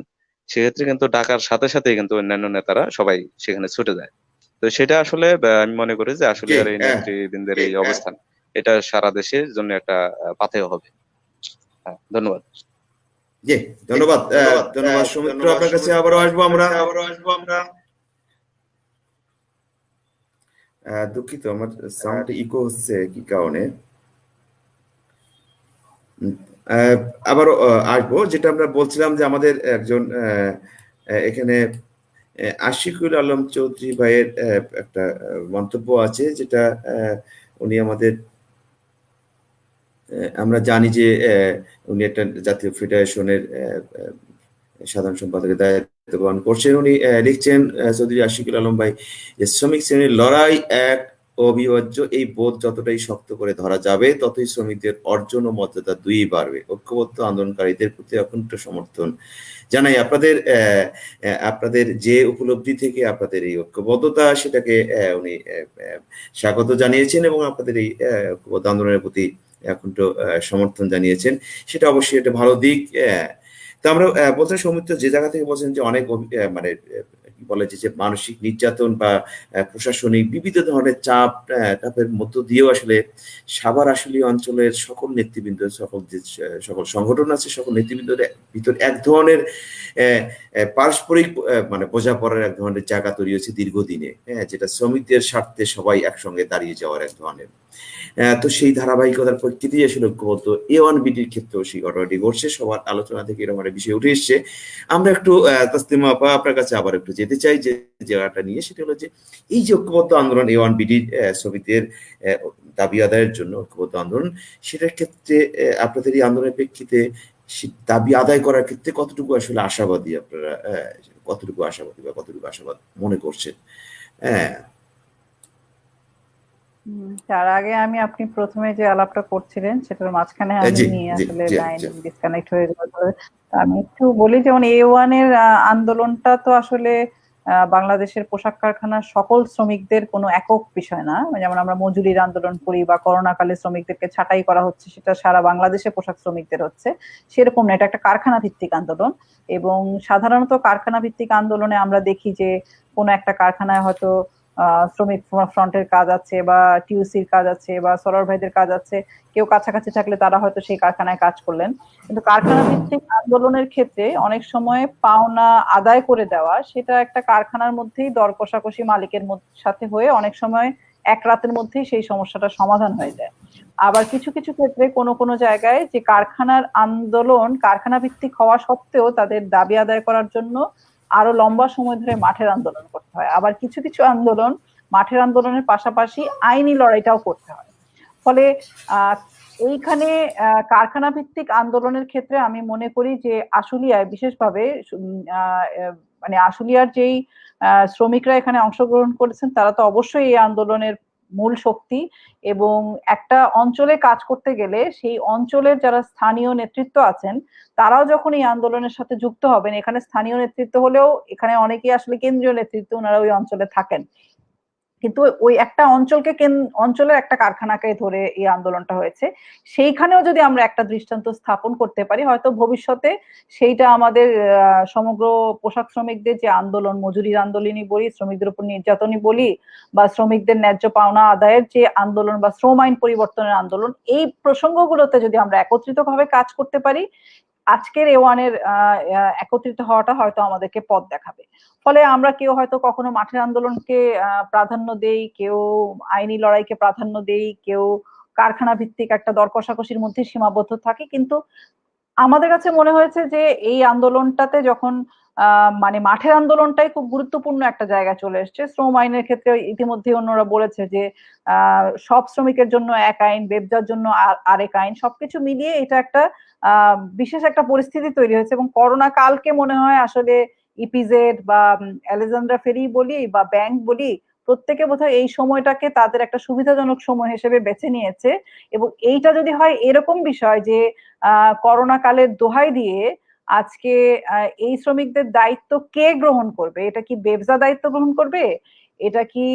সেক্ষেত্রে কিন্তু ডাকার সাথে সাথেই কিন্তু অন্যান্য নেতারা সবাই সেখানে ছুটে যায়। তো সেটা আসলে আমি মনে করি যে আসলে জি, আর এই নেতৃবৃন্দের এই অবস্থান এটা সারা দেশের জন্য একটা পাথেয় হবে। হ্যাঁ, ধন্যবাদ। জি, ধন্যবাদ। ধন্যবাদ সৌমিত্র, আপনার কাছে আবারও আসবো আমরা। দুঃখিত, আমার সাউন্ড ইকো হচ্ছে কি কারণে। আবারও আসবো, যেটা আমরা বলছিলাম যে আমাদের একজন এখানে আশিকুল আলম চৌধুরী ভাইয়ের একটা মন্তব্য আছে, যেটা উনি আমাদের আমরা জানি যে উনি একটা জাতীয় ফেডারেশনের সাধারণ সম্পাদকের দায়িত্ব পালন করছেন। উনি লিখছেন, চৌধুরী আশিকুল আলম ভাই, যে শ্রমিক শ্রেণীর লড়াই এক অবিভাজ্য, এই বোধ যতটাই শক্ত করে ধরা যাবে ততই শ্রমিকদের অর্জন ও মর্যাদা দুই বাড়বে। ঐক্যবদ্ধ আন্দোলনকারীদের প্রতি অকুণ্ঠ সমর্থন জানাই। আপনাদের যে উপলব্ধি থেকে আপনাদের এই ঐক্যবদ্ধতা, সেটাকে উনি স্বাগত জানিয়েছেন এবং আপনাদের এই ঐক্যবদ্ধ আন্দোলনের প্রতি অকুণ্ঠ সমর্থন জানিয়েছেন। সেটা অবশ্যই একটা ভালো দিক। তো আমরা বলছেন সৌমিত্র, যে জায়গা থেকে বলছেন যে অনেক মানে কি বলে যে মানসিক নির্যাতন বা প্রশাসনিক বিবিধ ধরনের চাপের মধ্য দিয়েও আসলে সাভার আশুলিয়া অঞ্চলের সকল নেতৃবৃন্দ, সকল সংগঠন আছে, সকল নেতৃবৃন্দের ভিতর এক ধরনের পারস্পরিক মানে বোঝাপড়ার এক ধরনের জায়গা তৈরি হয়েছে দীর্ঘদিনে, যেটা শ্রমিকদের স্বার্থে সবাই একসঙ্গে দাঁড়িয়ে যাওয়ার এক ধরনের। তো সেই ধারাবাহিকতার প্রকৃতি আসলে ঐক্যবদ্ধ A1BDর ক্ষেত্রেও সেই ঘটনাটি ঘটছে। সবার আলোচনা থেকে এরকম একটা বিষয় উঠে এসছে। আমরা একটু তাসলিমা আপা আপনার কাছে আবার একটু যেতে চাই, যে জায়গাটা নিয়ে, সেটা হলো যে এই যে ঐক্যবদ্ধ আন্দোলন A1BD শ্রমিকদের দাবি আদায়ের জন্য ঐক্যবদ্ধ আন্দোলন, সেটার ক্ষেত্রে আপনাদের এই আন্দোলনের প্রেক্ষিতে দাবি আদায় করার ক্ষেত্রে কতটুকু আসলে আশাবাদী আপনারা, কতটুকু আশাবাদী বা কতটুকু আশাবাদ মনে করছেন? হ্যাঁ, তার আগে আপনি প্রথমে যে আলাপটা করছিলেন সেটার মাঝখানে আমি আসলে লাইন ডিসকানেক্ট হয়ে গেল। আমি একটু বলি, যেমন A1 এর আন্দোলনটা তো আসলে বাংলাদেশের পোশাক কারখানার সকল শ্রমিকদের কোনো একক বিষয় না। যেমন আমরা মজুরির আন্দোলন করি বা করোনাকালে শ্রমিকদেরকে ছাঁটাই করা হচ্ছে, সেটা সারা বাংলাদেশে পোশাক শ্রমিকদের হচ্ছে, সেরকম না, এটা একটা কারখানা ভিত্তিক আন্দোলন। এবং সাধারণত কারখানা ভিত্তিক আন্দোলনে আমরা দেখি যে কোনো একটা কারখানায় হয়তো শ্রমিক ফ্রন্টের কাজ আছে বা টিউসির কাজ আছে বা সরোয়ার ভাইদের কাজ আছে, কেউ কাছাকাছি থাকলে তারা হয়তো সেই কারখানায় কাজ করলেন। কিন্তু কারখানা ভিত্তিক আন্দোলনের ক্ষেত্রে অনেক সময় পাওনা আদায় করে দেওয়া, সেটা একটা কারখানার মধ্যেই দর কষাকষি মালিকের সাথে হয়ে অনেক সময় এক রাতের মধ্যেই সেই সমস্যাটা সমাধান হয়ে যায়। আবার কিছু কিছু ক্ষেত্রে কোনো কোনো জায়গায় যে কারখানার আন্দোলন কারখানা ভিত্তিক হওয়া সত্ত্বেও তাদের দাবি আদায় করার জন্য আরো লম্বা সময় ধরে মাঠের আন্দোলন করতে হয়। আবার কিছু কিছু আন্দোলন মাঠের আন্দোলনের পাশাপাশি আইনি লড়াইটাও করতে হয়। ফলে এইখানে কারখানা ভিত্তিক আন্দোলনের ক্ষেত্রে আমি মনে করি যে আশুলিয়ায় বিশেষভাবে মানে আশুলিয়ার যেই শ্রমিকরা এখানে অংশগ্রহণ করেছেন তারা তো অবশ্যই এই আন্দোলনের মূল শক্তি, এবং একটা অঞ্চলে কাজ করতে গেলে সেই অঞ্চলের যারা স্থানীয় নেতৃত্ব আছেন তারাও যখন এই আন্দোলনের সাথে যুক্ত হবেন, এখানে স্থানীয় নেতৃত্ব হলেও এখানে অনেকেই আসলে কেন্দ্রীয় নেতৃত্ব, ওনারা ওই অঞ্চলে থাকেন, কিন্তু ওই একটা অঞ্চলকে অঞ্চলের একটা কারখানাকে ধরে এই আন্দোলনটা হয়েছে। সেইখানেও যদি আমরা একটা দৃষ্টান্ত স্থাপন করতে পারি, হয়তো ভবিষ্যতে সেইটা আমাদের সমগ্র পোশাক শ্রমিকদের যে আন্দোলন, মজুরির আন্দোলনই বলি, শ্রমিকদের উপর নির্যাতনই বলি, বা শ্রমিকদের ন্যায্য পাওনা আদায়ের যে আন্দোলন বা শ্রম আইন পরিবর্তনের আন্দোলন, এই প্রসঙ্গগুলোতে যদি আমরা একত্রিতভাবে কাজ করতে পারি, আজকের এওয়ানের একত্রিত হওয়াটা হয়তো আমাদেরকে পথ দেখাবে। ফলে আমরা কেউ হয়তো কখনো মাঠের আন্দোলনকে প্রাধান্য দেই, কেউ আইনি লড়াইকে প্রাধান্য দেই, কেউ কারখানা ভিত্তিক একটা দর কষাকষির মধ্যে সীমাবদ্ধ থাকে। কিন্তু আমাদের কাছে মনে হয়েছে যে এই আন্দোলনটাতে যখন মানে মাঠের আন্দোলনটাই খুব গুরুত্বপূর্ণ একটা জায়গায় চলে এসছে। শ্রম আইনের ক্ষেত্রে ইতিমধ্যে অন্যরা বলেছে যে সব শ্রমিকের জন্য এক আইন, বেবজার জন্য আরেক আইন, সবকিছু মিলিয়ে এটা একটা বিশেষ একটা পরিস্থিতি তৈরি হয়েছে। এবং করোনা কালকে মনে হয় আসলে ইপিজেড বা আলেকজান্দ্রা ফেরি বলি বা ব্যাংক বলি, প্রত্যেকে বোধহয় এই সময়টাকে তাদের একটা সুবিধাজনক সময় হিসেবে বেছে নিয়েছে। এবং এইটা যদি হয় এরকম বিষয় যে করোনা কালের দোহাই দিয়ে আজকে এই শ্রমিকদের দায়িত্ব কে গ্রহণ করবে? এটা কি বেবজা দায়িত্ব গ্রহণ করবে? এটা কি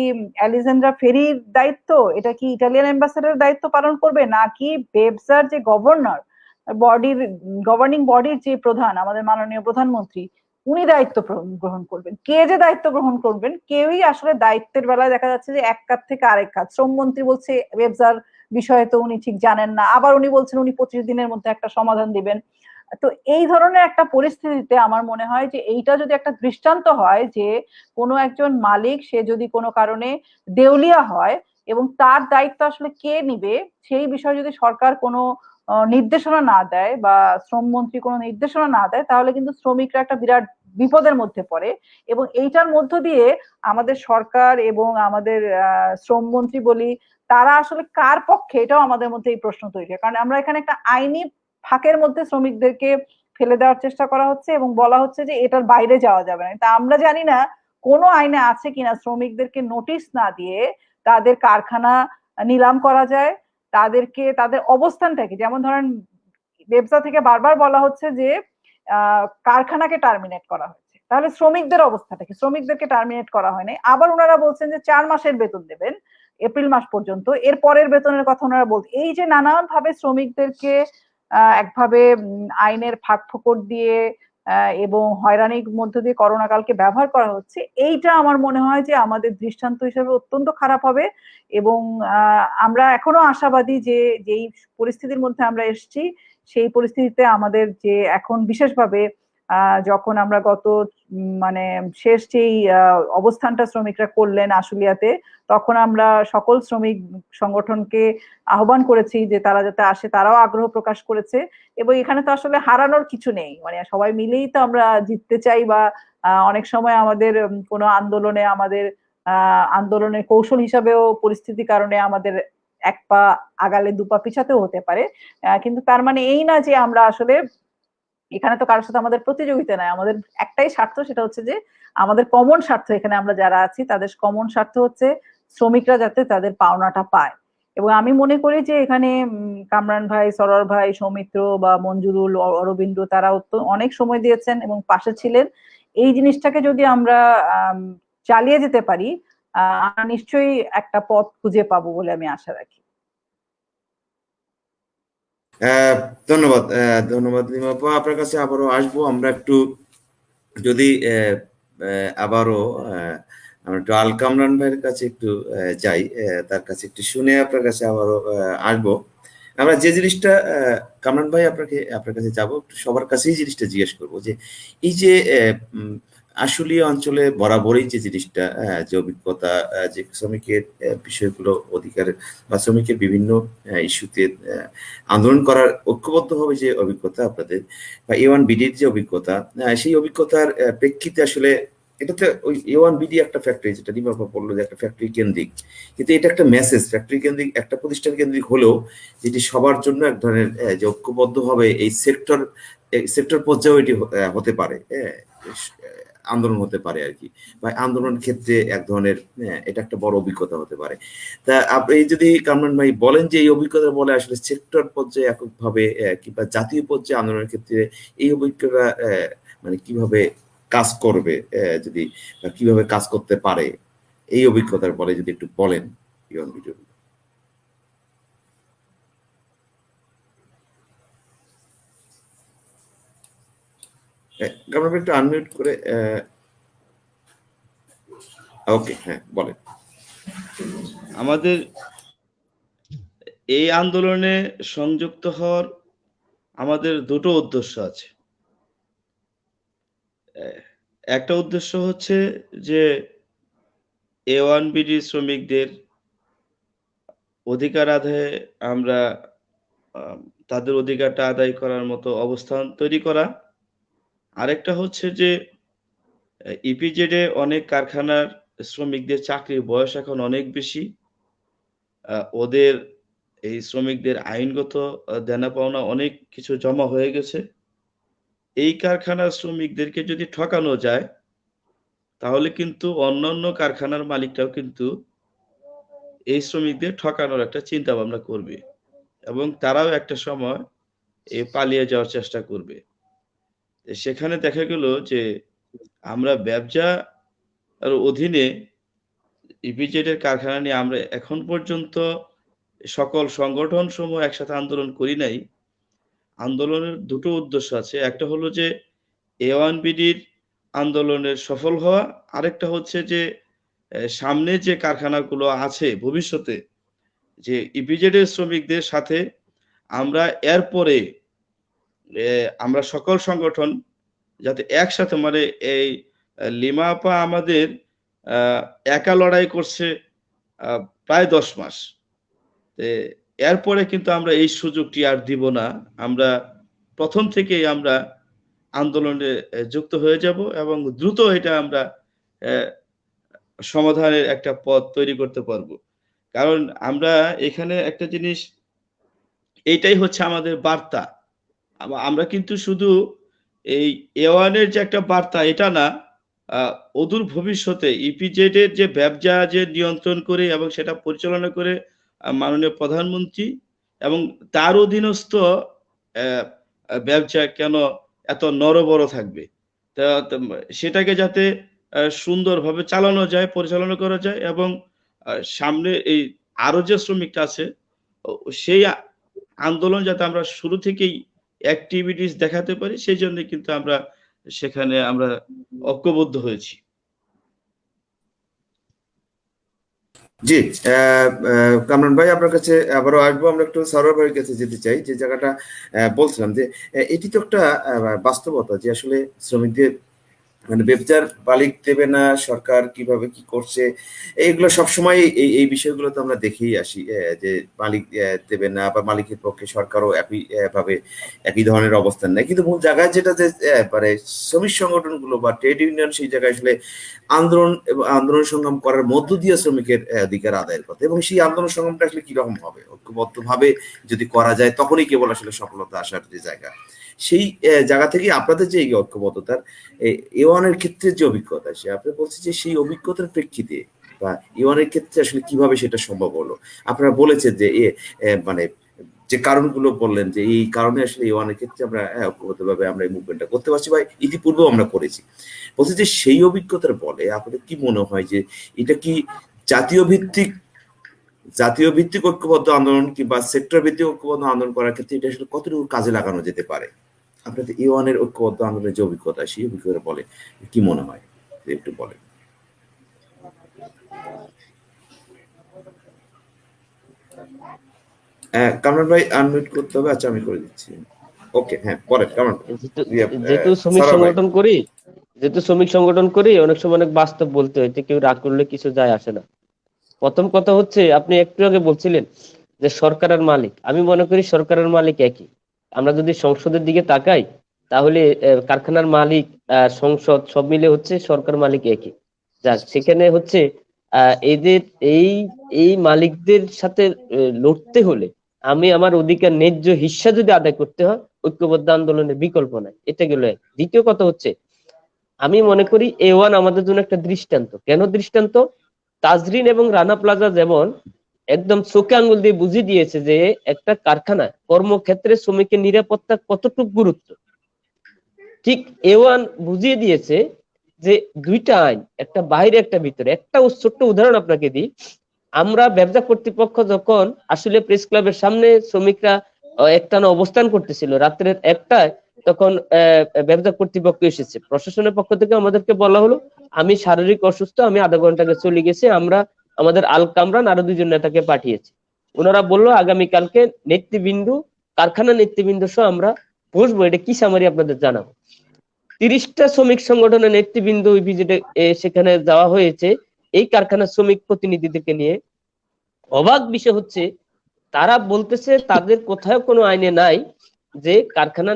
আলেকজান্দ্রা ফেরির দায়িত্ব? এটা কি ইটালিয়ান অ্যাম্বাসেডার দায়িত্ব পালন করবে? নাকি বেবজার যে গভর্নিং বডির যে প্রধান, আমাদের মাননীয় প্রধানমন্ত্রী, উনি দায়িত্ব গ্রহণ করবেন? কে যে দায়িত্ব গ্রহণ করবেন, কেউই আসলে দায়িত্বের বেলায় দেখা যাচ্ছে যে এক কাজ থেকে আরেক কাজ। শ্রমমন্ত্রী বলছে বেবজার বিষয়ে তো উনি ঠিক জানেন না, আবার উনি বলছেন উনি 25 দিনের মধ্যে একটা সমাধান দিবেন। তো এই ধরনের একটা পরিস্থিতিতে আমার মনে হয় যে এইটা যদি একটা দৃষ্টান্ত হয় যে কোনো একজন মালিক সে যদি কোনো কারণে দেউলিয়া হয় এবং তার দায়িত্ব আসলে কে নিবে, সেই বিষয়ে যদি সরকার কোনো নির্দেশনা না দেয় বা শ্রমমন্ত্রী কোনো নির্দেশনা না দেয়, তাহলে কিন্তু শ্রমিকরা একটা বিরাট বিপদের মধ্যে পড়ে। এবং এইটার মধ্য দিয়ে আমাদের সরকার এবং আমাদের শ্রমমন্ত্রী বলি, তারা আসলে কার পক্ষে, এটাও আমাদের মধ্যে এই প্রশ্ন তৈরি হয়। কারণ আমরা এখানে একটা আইনি ফাঁকের মধ্যে শ্রমিকদেরকে ফেলে দেওয়ার চেষ্টা করা হচ্ছে এবং বলা হচ্ছে যে এটার বাইরে যাওয়া যাবে না। তা আমরা জানি না কোনো আইনে আছে কিনা শ্রমিকদেরকে নোটিশ না দিয়ে তাদের কারখানা নিলাম করা যায়, তাদেরকে তাদের অবস্থানটা কি। যেমন ধরেন বেবসা থেকে বারবার বলা হচ্ছে যে কারখানাকে টার্মিনেট করা হয়েছে, তাহলে শ্রমিকদের অবস্থাটা কি? শ্রমিকদেরকে টার্মিনেট করা হয়নি। আবার ওনারা বলছেন যে 4 মাসের বেতন দেবেন, এপ্রিল মাস পর্যন্ত, এর পরের বেতনের কথা ওনারা বলছেন। এই যে নানান ভাবে শ্রমিকদেরকে একভাবে আইনের ফাঁক ফোকর দিয়ে এবং হয়রানির মধ্য দিয়ে করোনা কালকে ব্যবহার করা হচ্ছে, এইটা আমার মনে হয় যে আমাদের দৃষ্টান্ত হিসেবে অত্যন্ত খারাপ হবে। এবং আমরা এখনো আশাবাদী যে যেই পরিস্থিতির মধ্যে আমরা এসেছি, সেই পরিস্থিতিতে আমাদের যে এখন বিশেষভাবে যখন আমরা গত মানে শেষ যেই অবস্থানটা শ্রমিকরা করলেন আশুলিয়াতে, তখন আমরা সকল শ্রমিক সংগঠনকে আহ্বান করেছি যে তারা যাতে আসে, তারাও আগ্রহ প্রকাশ করেছে। এবং এখানে তো আসলে হারানোর কিছু নেই, মানে সবাই মিলেই তো আমরা জিততে চাই। বা অনেক সময় আমাদের কোনো আন্দোলনে আমাদের আন্দোলনের কৌশল হিসাবেও পরিস্থিতির কারণে আমাদের এক পা আগালে দু পা পিছাতেও হতে পারে। কিন্তু তার মানে এই না যে আমরা আসলে এখানে তো কারোর সাথে আমাদের প্রতিযোগিতা নাই, আমাদের একটাই স্বার্থ, সেটা হচ্ছে যে আমাদের কমন স্বার্থ, এখানে আমরা যারা আছি তাদের কমন স্বার্থ হচ্ছে শ্রমিকরা যাতে তাদের পাওনাটা পায়। এবং আমি মনে করি যে এখানে কামরান ভাই, সরোয়ার ভাই, সৌমিত্র বা মঞ্জুরুল, অরবিন্দ, তারা অনেক সময় দিয়েছেন এবং পাশে ছিলেন। এই জিনিসটাকে যদি আমরা চালিয়ে যেতে পারি, আমরা নিশ্চয়ই একটা পথ খুঁজে পাবো বলে আমি আশা রাখি। ধন্যবাদ। ধন্যবাদ লিমা আপা, আপনার কাছে আবারও আসবো। আমরা একটু যদি আবারও আমরা একটু আল কামরান ভাইয়ের কাছে একটু যাই, তার কাছে একটু শুনে আপনার কাছে আবারও আসবো। আমরা যে জিনিসটা কামরান ভাই আপনার কাছে যাবো, সবার কাছেই জিনিসটা জিজ্ঞেস করবো যে এই যে আশুলিয়া অঞ্চলে বরাবরই যে জিনিসটা, যে অভিজ্ঞতা, যে শ্রমিকের বিষয়গুলো অধিকার বা শ্রমিকের বিভিন্ন ইস্যুতে আন্দোলন করার ঐক্যবদ্ধভাবে যে অভিজ্ঞতা আপনাদের, বা A1 বিডির যে অভিজ্ঞতা, সেই অভিজ্ঞতার প্রেক্ষিতে আসলে এটাতে ওই A1 বিডি একটা ফ্যাক্টরি, যেটা নিমাপা বললো যে একটা ফ্যাক্টরি কেন্দ্রিক, কিন্তু এটা একটা মেসেজ, ফ্যাক্টরি কেন্দ্রিক, একটা প্রতিষ্ঠান কেন্দ্রিক হলেও যেটি সবার জন্য এক ধরনের যে ঐক্যবদ্ধভাবে এই সেক্টর পর্যায়েও এটি হতে পারে, আন্দোলন হতে পারে আর কি, বা আন্দোলন ক্ষেত্রে এক ধরনের এটা একটা বড় অভিজ্ঞতা হতে পারে। তা আপনি যদি কামরান ভাই বলেন যে এই অভিজ্ঞতা বলে আসলে সেক্টর পর্যায়ে এককভাবে কিংবা জাতীয় পর্যায়ে আন্দোলনের ক্ষেত্রে এই অভিজ্ঞতা মানে কিভাবে কাজ করবে, যদি কিভাবে কাজ করতে পারে, এই অভিজ্ঞতার বলে যদি একটু বলেন ইওয়ান ভিডিও। আপনারা একটু আনমিউট করে, ওকে, হ্যাঁ বলেন। আমাদের এই আন্দোলনে সংযুক্ত হওয়ার আমাদের দুটো উদ্দেশ্য আছে। একটা উদ্দেশ্য হচ্ছে যে A1BD শ্রমিকদের অধিকার আদায়ে আমরা তাদের অধিকারটা আদায় করার মতো অবস্থান তৈরি করা। আরেকটা হচ্ছে যে ইপিজেডে অনেক কারখানার শ্রমিকদের চাকরির বয়স এখন অনেক বেশি, ওদের এই শ্রমিকদের আইনগত দেনা পাওনা অনেক কিছু জমা হয়ে গেছে। এই কারখানার শ্রমিকদেরকে যদি ঠকানো যায় তাহলে কিন্তু অন্যান্য কারখানার মালিকরাও কিন্তু এই শ্রমিকদের ঠকানোর একটা চিন্তা ভাবনা করবে এবং তারাও একটা সময় পালিয়ে যাওয়ার চেষ্টা করবে। সেখানে দেখা গেল যে আমরা ব্যবসার অধীনে ইপিজেডের কারখানা নিয়ে আমরা এখন পর্যন্ত সকল সংগঠন সমূহ একসাথে আন্দোলন করি নাই। আন্দোলনের দুটো উদ্দেশ্য আছে, একটা হলো যে A1BDর আন্দোলনের সফল হওয়া, আরেকটা হচ্ছে যে সামনে যে কারখানাগুলো আছে ভবিষ্যতে যে ইপিজেডের শ্রমিকদের সাথে আমরা এরপরে আমরা সকল সংগঠন যাতে একসাথে, মানে এই লিমা আপা আমাদের একা লড়াই করছে প্রায় 10 মাস, এরপরে কিন্তু আমরা এই সুযোগটি আর দিব না। আমরা প্রথম থেকেই আমরা আন্দোলনে যুক্ত হয়ে যাব এবং দ্রুত এটা আমরা সমাধানের একটা পথ তৈরি করতে পারবো। কারণ আমরা এখানে একটা জিনিস, এইটাই হচ্ছে আমাদের বার্তা। আমরা কিন্তু শুধু এই A1-এর যে একটা বার্তা এটা না, অদূর ভবিষ্যতে ইপিজেড এর যে ব্যবসা যে নিয়ন্ত্রণ করে এবং সেটা পরিচালনা করে মাননীয় প্রধানমন্ত্রী এবং তার অধীনস্থ ব্যবসা কেন এত নরবড় থাকবে, সেটাকে যাতে সুন্দরভাবে চালানো যায়, পরিচালনা করা যায় এবং সামনে এই আরো যে শ্রমিকটা আছে সেই আন্দোলন যাতে আমরা শুরু থেকেই অ্যাক্টিভিটিস দেখাতে পারি, সেই জন্য কিন্তু আমরা সেখানে আমরা ঐক্যবদ্ধ হয়েছি। জি, কামরান ভাই আপনার কাছে আবারও আসবো। আমরা একটু সরোয়ার ভাইয়ের কাছে যেতে চাই, যে জায়গাটা বলছিলাম যে এটি তো একটা বাস্তবতা যে আসলে শ্রমিকদের মানে ব্যবসার মালিক দেবে না, সরকার কিভাবে কি করছে, এইগুলো সবসময় এই বিষয়গুলো তো আমরা দেখেই আসি, যে মালিক দেবে না বা মালিকের পক্ষে সরকারও একই ভাবে একই ধরনের অবস্থান নেয়। কিন্তু মূল জায়গায় যেটা যে মানে শ্রমিক সংগঠনগুলো বা ট্রেড ইউনিয়ন সেই জায়গায় আসলে আন্দোলন সংগ্রাম করার মধ্য দিয়ে শ্রমিকের অধিকার আদায়ের কথা, এবং সেই আন্দোলন সংগ্রামটা আসলে কিরকম হবে, ঐক্যবদ্ধভাবে যদি করা যায় তখনই কেবল আসলে সফলতা আসার যে জায়গা, সেই জায়গা থেকে আপনাদের যে এই ঐক্যবদ্ধতার A1-এর ক্ষেত্রে যে অভিজ্ঞতা, সে আপনি বলছেন যে সেই অভিজ্ঞতার প্রেক্ষিতে বা A1-এর ক্ষেত্রে আসলে কিভাবে সেটা সম্ভব হলো। আপনারা বলেছেন যে মানে যে কারণগুলো বললেন যে এই কারণে আসলে A1-এর ক্ষেত্রে আমরা ঐক্যবদ্ধভাবে আমরা এই মুভমেন্টটা করতে পারছি বা ইতিপূর্বেও আমরা করেছি। বলছি যে সেই অভিজ্ঞতার বলে আপনাদের কি মনে হয় যে এটা কি জাতীয় ভিত্তিক ঐক্যবদ্ধ আন্দোলন কিংবা সেক্টর ভিত্তিক ঐক্যবদ্ধ আন্দোলন করার ক্ষেত্রে এটা আসলে কতটুকু কাজে লাগানো যেতে পারে? আপনাদের A1-এর ঐক্যবদ্ধ আন্দোলনের যে অভিজ্ঞতা, সেই অভিজ্ঞতা বলে কি মনে হয় একটু বলেন। কামরান ভাই আনমিউট করতে হবে। আচ্ছা আমি করে দিচ্ছি। ওকে, হ্যাঁ বলেন কামরান। যেহেতু শ্রমিক সংগঠন করি অনেক সময় অনেক বাস্তব বলতে হয়, কেউ রাগ করলে কিছু যায় আসে না। প্রথম কথা হচ্ছে, আপনি একটু আগে বলছিলেন যে সরকারের মালিক, আমি মনে করি সরকারের মালিক একই। আমরা যদি সংসদের দিকে তাকাই তাহলে কারখানার মালিক, সংসদ সব মিলে হচ্ছে সরকার মালিক একই। যাক, সেখানে হচ্ছে এদের এই মালিকদের সাথে লড়তে হলে আমি আমার অধিকার ন্যায্য হিস্সা যদি আদায় করতে হয়, ঐক্যবদ্ধ আন্দোলনের বিকল্প নাই। এটা গেল এক। দ্বিতীয় কথা হচ্ছে, আমি মনে করি A1 আমাদের জন্য একটা দৃষ্টান্ত। কেন দৃষ্টান্ত? তাজরিন এবং রানা প্লাজা যেমন একদম চোখে আঙ্গুল দিয়ে বুঝিয়ে দিয়েছে যে একটা কারখানায় কর্মক্ষেত্রে শ্রমিকের নিরাপত্তা কতটুকু গুরুত্ব, ঠিক A1 বুঝিয়ে দিয়েছে যে দুইটা আইন, একটা বাইরে একটা ভিতরে। একটা ছোট্ট উদাহরণ আপনাকে দিই। আমরা ব্যবসা কর্তৃপক্ষ যখন আসলে প্রেস ক্লাবের সামনে শ্রমিকরা একটানা অবস্থান করতেছিল রাত্রের 1টায়, তখন ব্যবসা কর্তৃপক্ষ এসেছে। প্রশাসনের পক্ষ থেকে আমাদেরকে বলা হলো আমি শারীরিক অসুস্থ, আমি আধা ঘন্টা আগে চলে গেছি, আমরা আমাদের আল কামরান আরো 2জন নেতাকে পাঠিয়েছি। ওনারা বললো আগামীকালকে নেতৃবৃন্দ, কারখানা নেতৃবৃন্দ সহ আমরা বসবো, এটা কি সামারি আপনাদের জানাবো। 30টা শ্রমিক সংগঠনের নেতৃবৃন্দ ওই ভিজিটে সেখানে যাওয়া হয়েছে এই কারখানার শ্রমিক প্রতিনিধিদেরকে নিয়ে। অবাক বিষয় হচ্ছে তারা বলতেছে তাদের কোথাও কোনো আইনে নাই যে কারখানা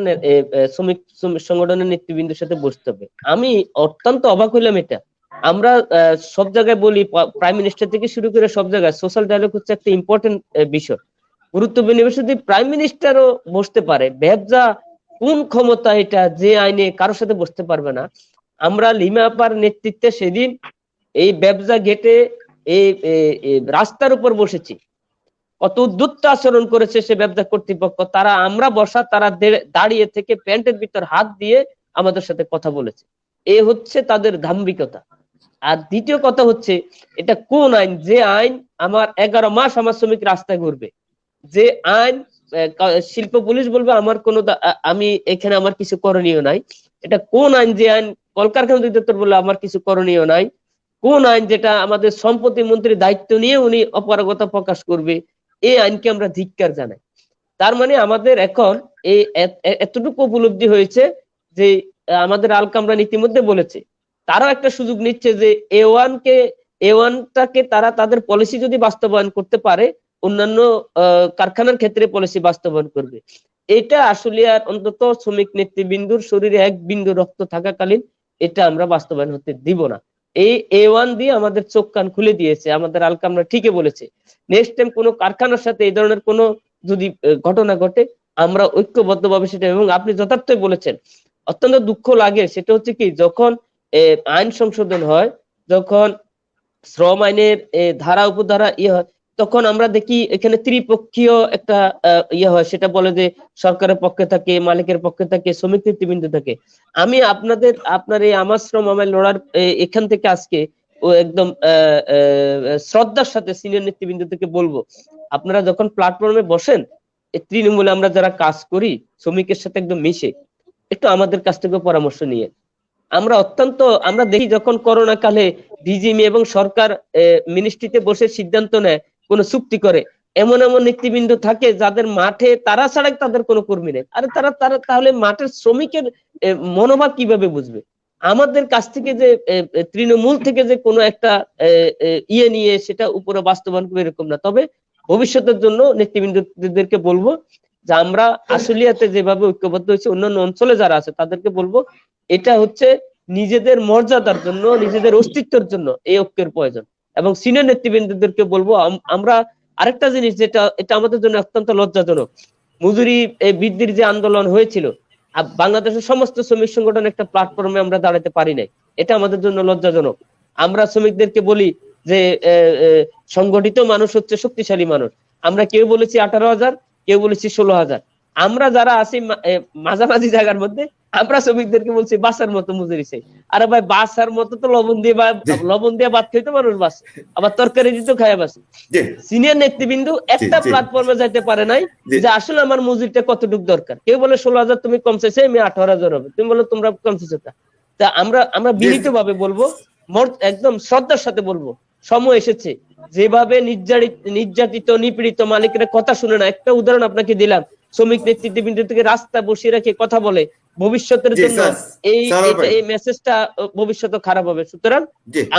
শ্রমিক সংগঠনের নেতৃবৃন্দের সাথে বসতে হবে। আমি অত্যন্ত অবাক হইলাম এটা। আমরা সব জায়গায় বলি, প্রাইম মিনিস্টার থেকে শুরু করে সব জায়গায় সোশ্যাল ডায়ালগ হচ্ছে একটা ইম্পর্টেন্ট বিষয়, গুরুত্বপূর্ণ বিষয়। যদি প্রাইম মিনিস্টারও বসতে পারে, ব্যবসা কোন ক্ষমতা এটা যে আইনে কারোর সাথে বসতে পারবে না? আমরা লিমা আপার নেতৃত্বে সেদিন এই ব্যবসা গেটে এই রাস্তার উপর বসেছি। কত উদ্ধত্ত আচরণ করেছে সে ব্যবসা কর্তৃপক্ষ। তারা আমরা বসা, তারা দাঁড়িয়ে থেকে প্যান্টের ভিতর হাত দিয়ে আমাদের সাথে কথা বলেছে। এ হচ্ছে তাদের দাম্ভিকতা। আর দ্বিতীয় কথা হচ্ছে, এটা কোন আইন? যে আইন আমার 11 মাস আমার শ্রমিক রাস্তায় ঘুরবে, যে আইন শিল্প পুলিশ বলবে আমার কোনো আমি এখানে আমার কিছু করণীয় নাই। এটা কোন আইন? যে আইন কলকারখানা অধিদপ্তর বলে আমার কিছু করণীয় নাই। কোন আইন যেটা আমাদের সম্পত্তি মন্ত্রীর দায়িত্ব নিয়ে উনি অপারগতা প্রকাশ করবে? এই আইনকে আমরা ধিক্কার জানাই। তার মানে আমাদের এখন এই এতটুকু উপলব্ধি হয়েছে যে আমাদের আল কামরান ইতিমধ্যে বলেছে তারাও একটা সুযোগ নিচ্ছে যে এ1টাকে তারা তাদের পলিসি যদি বাস্তবায়ন করতে পারে, অন্যান্য কারখানার ক্ষেত্রে পলিসি বাস্তবায়ন করবে। এটা আসলে আর অন্তত শ্রমিক নেতৃবৃন্দুর শরীরে 1 বিন্দু রক্ত থাকাকালীন এটা আমরা বাস্তবায়ন হতে দিব না। এই এ1 দিয়ে আমাদের চোখ কান খুলে দিয়েছে। আমাদের আল কামরান ঠিকই বলেছে, নেক্সট টাইম কোনো কারখানার সাথে এই ধরনের কোনো যদি ঘটনা ঘটে আমরা ঐক্যবদ্ধভাবে সেটা, এবং আপনি যথার্থই বলেছেন, অত্যন্ত দুঃখ লাগে সেটা হচ্ছে কি, যখন আইন সংশোধন হয়, যখন শ্রম আইনের ধারা উপধারা হয়, তখন আমরা দেখি এখানে ত্রিপক্ষীয় একটা হয়, সেটা বলে যে সরকারের পক্ষে থাকে, মালিকের পক্ষে থাকে, শ্রমিক নেতৃবৃন্দ থাকে। আমি আপনার এই আমার শ্রম আমার লড়ার এখান থেকে আজকে ও একদম শ্রদ্ধার সাথে সিনিয়র নেতৃবৃন্দ থেকে বলবো, আপনারা যখন প্ল্যাটফর্মে বসেন, তৃণমূলে আমরা যারা কাজ করি শ্রমিকের সাথে একদম মিশে একটু আমাদের কাছ থেকে পরামর্শ নিয়ে। আমরা দেখি যখন করোনা কালে ডিজিএম এবং সরকার মিনিস্ট্রিতে বসে সিদ্ধান্ত নেয়, কোন চুক্তি করে, এমন এমন নেতৃবৃন্দ থাকে যাদের মাঠে তারা ছাড়া তাদের কোনো কর্মী নেই। আরে তারা তাহলে মাঠের শ্রমিকের মনোভাব কিভাবে বুঝবে? আমাদের কাছ থেকে যে তৃণমূল থেকে যে কোনো একটা ইয়ে নিয়ে সেটা উপরে বাস্তবায়ন করবে এরকম না। তবে ভবিষ্যতের জন্য নেতৃবৃন্দদেরকে বলবো যে আমরা আশুলিয়াতে যেভাবে ঐক্যবদ্ধ হয়েছে, অন্যান্য অঞ্চলে যারা আছে তাদেরকে বলবো এটা হচ্ছে নিজেদের মর্যাদার জন্য, নিজেদের অস্তিত্বের জন্য এই ঐক্যের প্রয়োজন। এবং সিনিয়র নেতৃবৃন্দদেরকে বলবো আমরা আরেকটা জিনিস, যেটা এটা আমাদের জন্য অত্যন্ত লজ্জাজনক, মজুরি বৃদ্ধির যে আন্দোলন হয়েছিল, বাংলাদেশের সমস্ত শ্রমিক সংগঠন একটা প্ল্যাটফর্মে আমরা দাঁড়াতে পারি নাই, এটা আমাদের জন্য লজ্জাজনক। আমরা শ্রমিকদেরকে বলি যে সংগঠিত মানুষ হচ্ছে শক্তিশালী মানুষ। আমরা কেউ বলেছি 18,000, কেউ বলেছি 16,000। আমরা যারা আছি মাঝামাঝি জায়গার মধ্যে, আমরা শ্রমিকদেরকে বলছি বাসার মতো মজুরি চাই। আরে ভাই, বাসার মতো তো লবণ দিয়ে ভাত খাইতো মানুষ, বাস আবার তরকারি দিত খায় বাস। সিনিয়র নেতৃবৃন্দ একটা প্ল্যাটফর্মে যাইতে পারে নাই যে আসলে আমার মজুরিটা কতটুকু দরকার। কেউ বলে 16,000 তুমি কম চাইছে, আমি 18,000 হবে, তুমি বলো তোমরা কম চাইছো। তা আমরা বিনীত ভাবে বলবো, একদম শ্রদ্ধার সাথে বলবো, সময় এসেছে যেভাবে নির্যাতিত নিপীড়িত মালিকের কথা শুনে না। একটা উদাহরণ আপনাকে দিলাম, শ্রমিক নেতৃবৃন্দ থেকে রাস্তা বসিয়ে রেখে কথা বলে, ভবিষ্যতের জন্য এই মেসেজটা ভবিষ্যতে খারাপ হবে। সুতরাং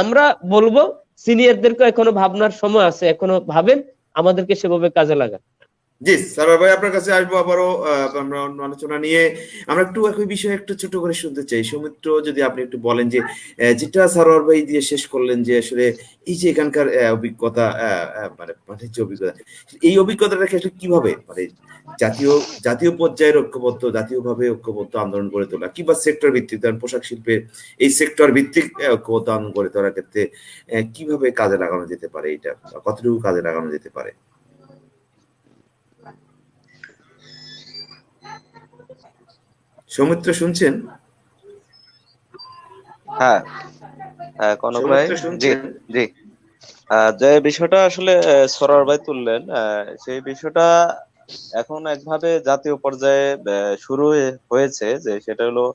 আমরা বলবো সিনিয়রদেরকে এখনো ভাবনার সময় আছে, এখনো ভাবেন, আমাদেরকে সেভাবে কাজে লাগান। জি সারোয়ার ভাই, আপনার কাছে আসবো আবারও। আমরা অন্য আলোচনা নিয়ে আমরা একটু একই বিষয়ে একটু ছোট করে শুনতে চাই। সৌমিত্র, যদি আপনি একটু বলেন যে যেটা সারোয়ার ভাই দিয়ে শেষ করলেন, যে আসলে এই যে এখানকার অভিজ্ঞতা, মানে বাণিজ্য অভিজ্ঞতা, এই অভিজ্ঞতাটাকে আসলে কিভাবে মানে জাতীয় পর্যায়ের ঐক্যবদ্ধ, জাতীয়ভাবে ঐক্যবদ্ধ আন্দোলন গড়ে তোলা, কিংবা সেক্টর ভিত্তিক, কারণ পোশাক শিল্পের এই সেক্টর ভিত্তিক ঐক্যবদ্ধ আন্দোলন গড়ে তোলার ক্ষেত্রে কিভাবে কাজে লাগানো যেতে পারে, এটা কতটুকু কাজে লাগানো যেতে পারে? সৌমিত্র শুনছেন? হ্যাঁ, কনক ভাই, সৌমিত্র জি শুনছেন? জি। যে বিষয়টা আসলে সরার ভাই তুললেন, সেই বিষয়টা এখন একভাবে জাতীয় পর্যায়ে শুরু হয়েছে, যে সেটা হলো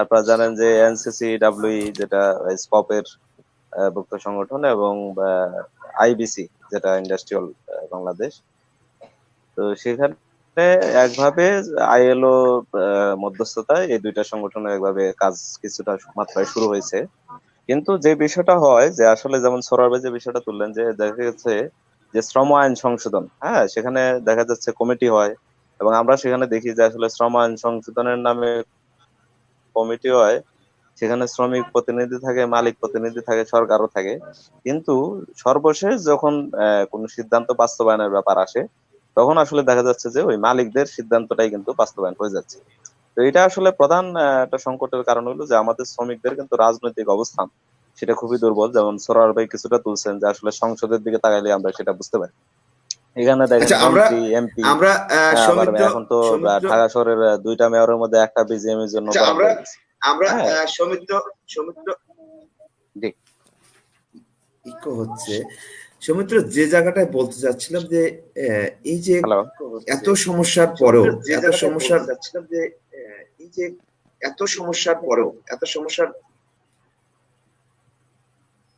আপনারা জানেন যে এনসিসি ডাব্লিউই, যেটা স্কপের ভুক্ত সংগঠন, এবং আইবিসি, যেটা ইন্ডাস্ট্রিয়াল বাংলাদেশ। তো সেখানে একভাবে আইএলও মধ্যস্থতায় এই দুইটা সংগঠনের একভাবে কাজ কিছুটা মাত্রায় শুরু হয়েছে। কিন্তু যে বিষয়টা হয় যে আসলে যেমন সরার ভাই যে বিষয়টা তুললেন, যে দেখা যাচ্ছে যে শ্রম আইন সংশোধন, হ্যাঁ, সেখানে দেখা যাচ্ছে কমিটি হয়, এবং আমরা সেখানে দেখি যে আসলে শ্রম আইন সংশোধনের নামে কমিটি হয়, সেখানে শ্রমিক প্রতিনিধি থাকে, মালিক প্রতিনিধি থাকে, সরকারও থাকে। কিন্তু সর্বশেষ যখন কোনো সিদ্ধান্ত বাস্তবায়নের ব্যাপার আসে, তখন আসলে দেখা যাচ্ছে যে ওই মালিকদের সিদ্ধান্তটাই কিন্তু বাস্তবায়ন হয়ে যাচ্ছে। তো এটা আসলে প্রধান একটা সংকটের কারণ হলো যে আমাদের শ্রমিকদের কিন্তু রাজনৈতিক অবস্থান সেটা খুবই দুর্বল। যেমন সরার ভাই কিছুটা তুলছেন যে আসলে সংসদের দিকে তাকাইলে আমরা সেটা বুঝতে পারি। এখানে দেখেন আচ্ছা, আমরা মন্ত্রী, এমপি, আমরা আবার সৌমিত্র এখন তো সৌমিত্র ঢাকা শহরের দুইটা মেয়রের মধ্যে একটা বিজিএম এর জন্য আচ্ছা, বরাদ্দ আমরা হয়ে গেছে। আমরা হ্যাঁ, সৌমিত্র সৌমিত্র জি, ইকো হচ্ছে। সৌমিত্র, যে জায়গাটায় বলতে চাচ্ছিলাম যে এই যে হ্যালো, এত সমস্যার পরেও এত সমস্যার চাচ্ছিলাম যে এই যে এত সমস্যার পরেও এত সমস্যার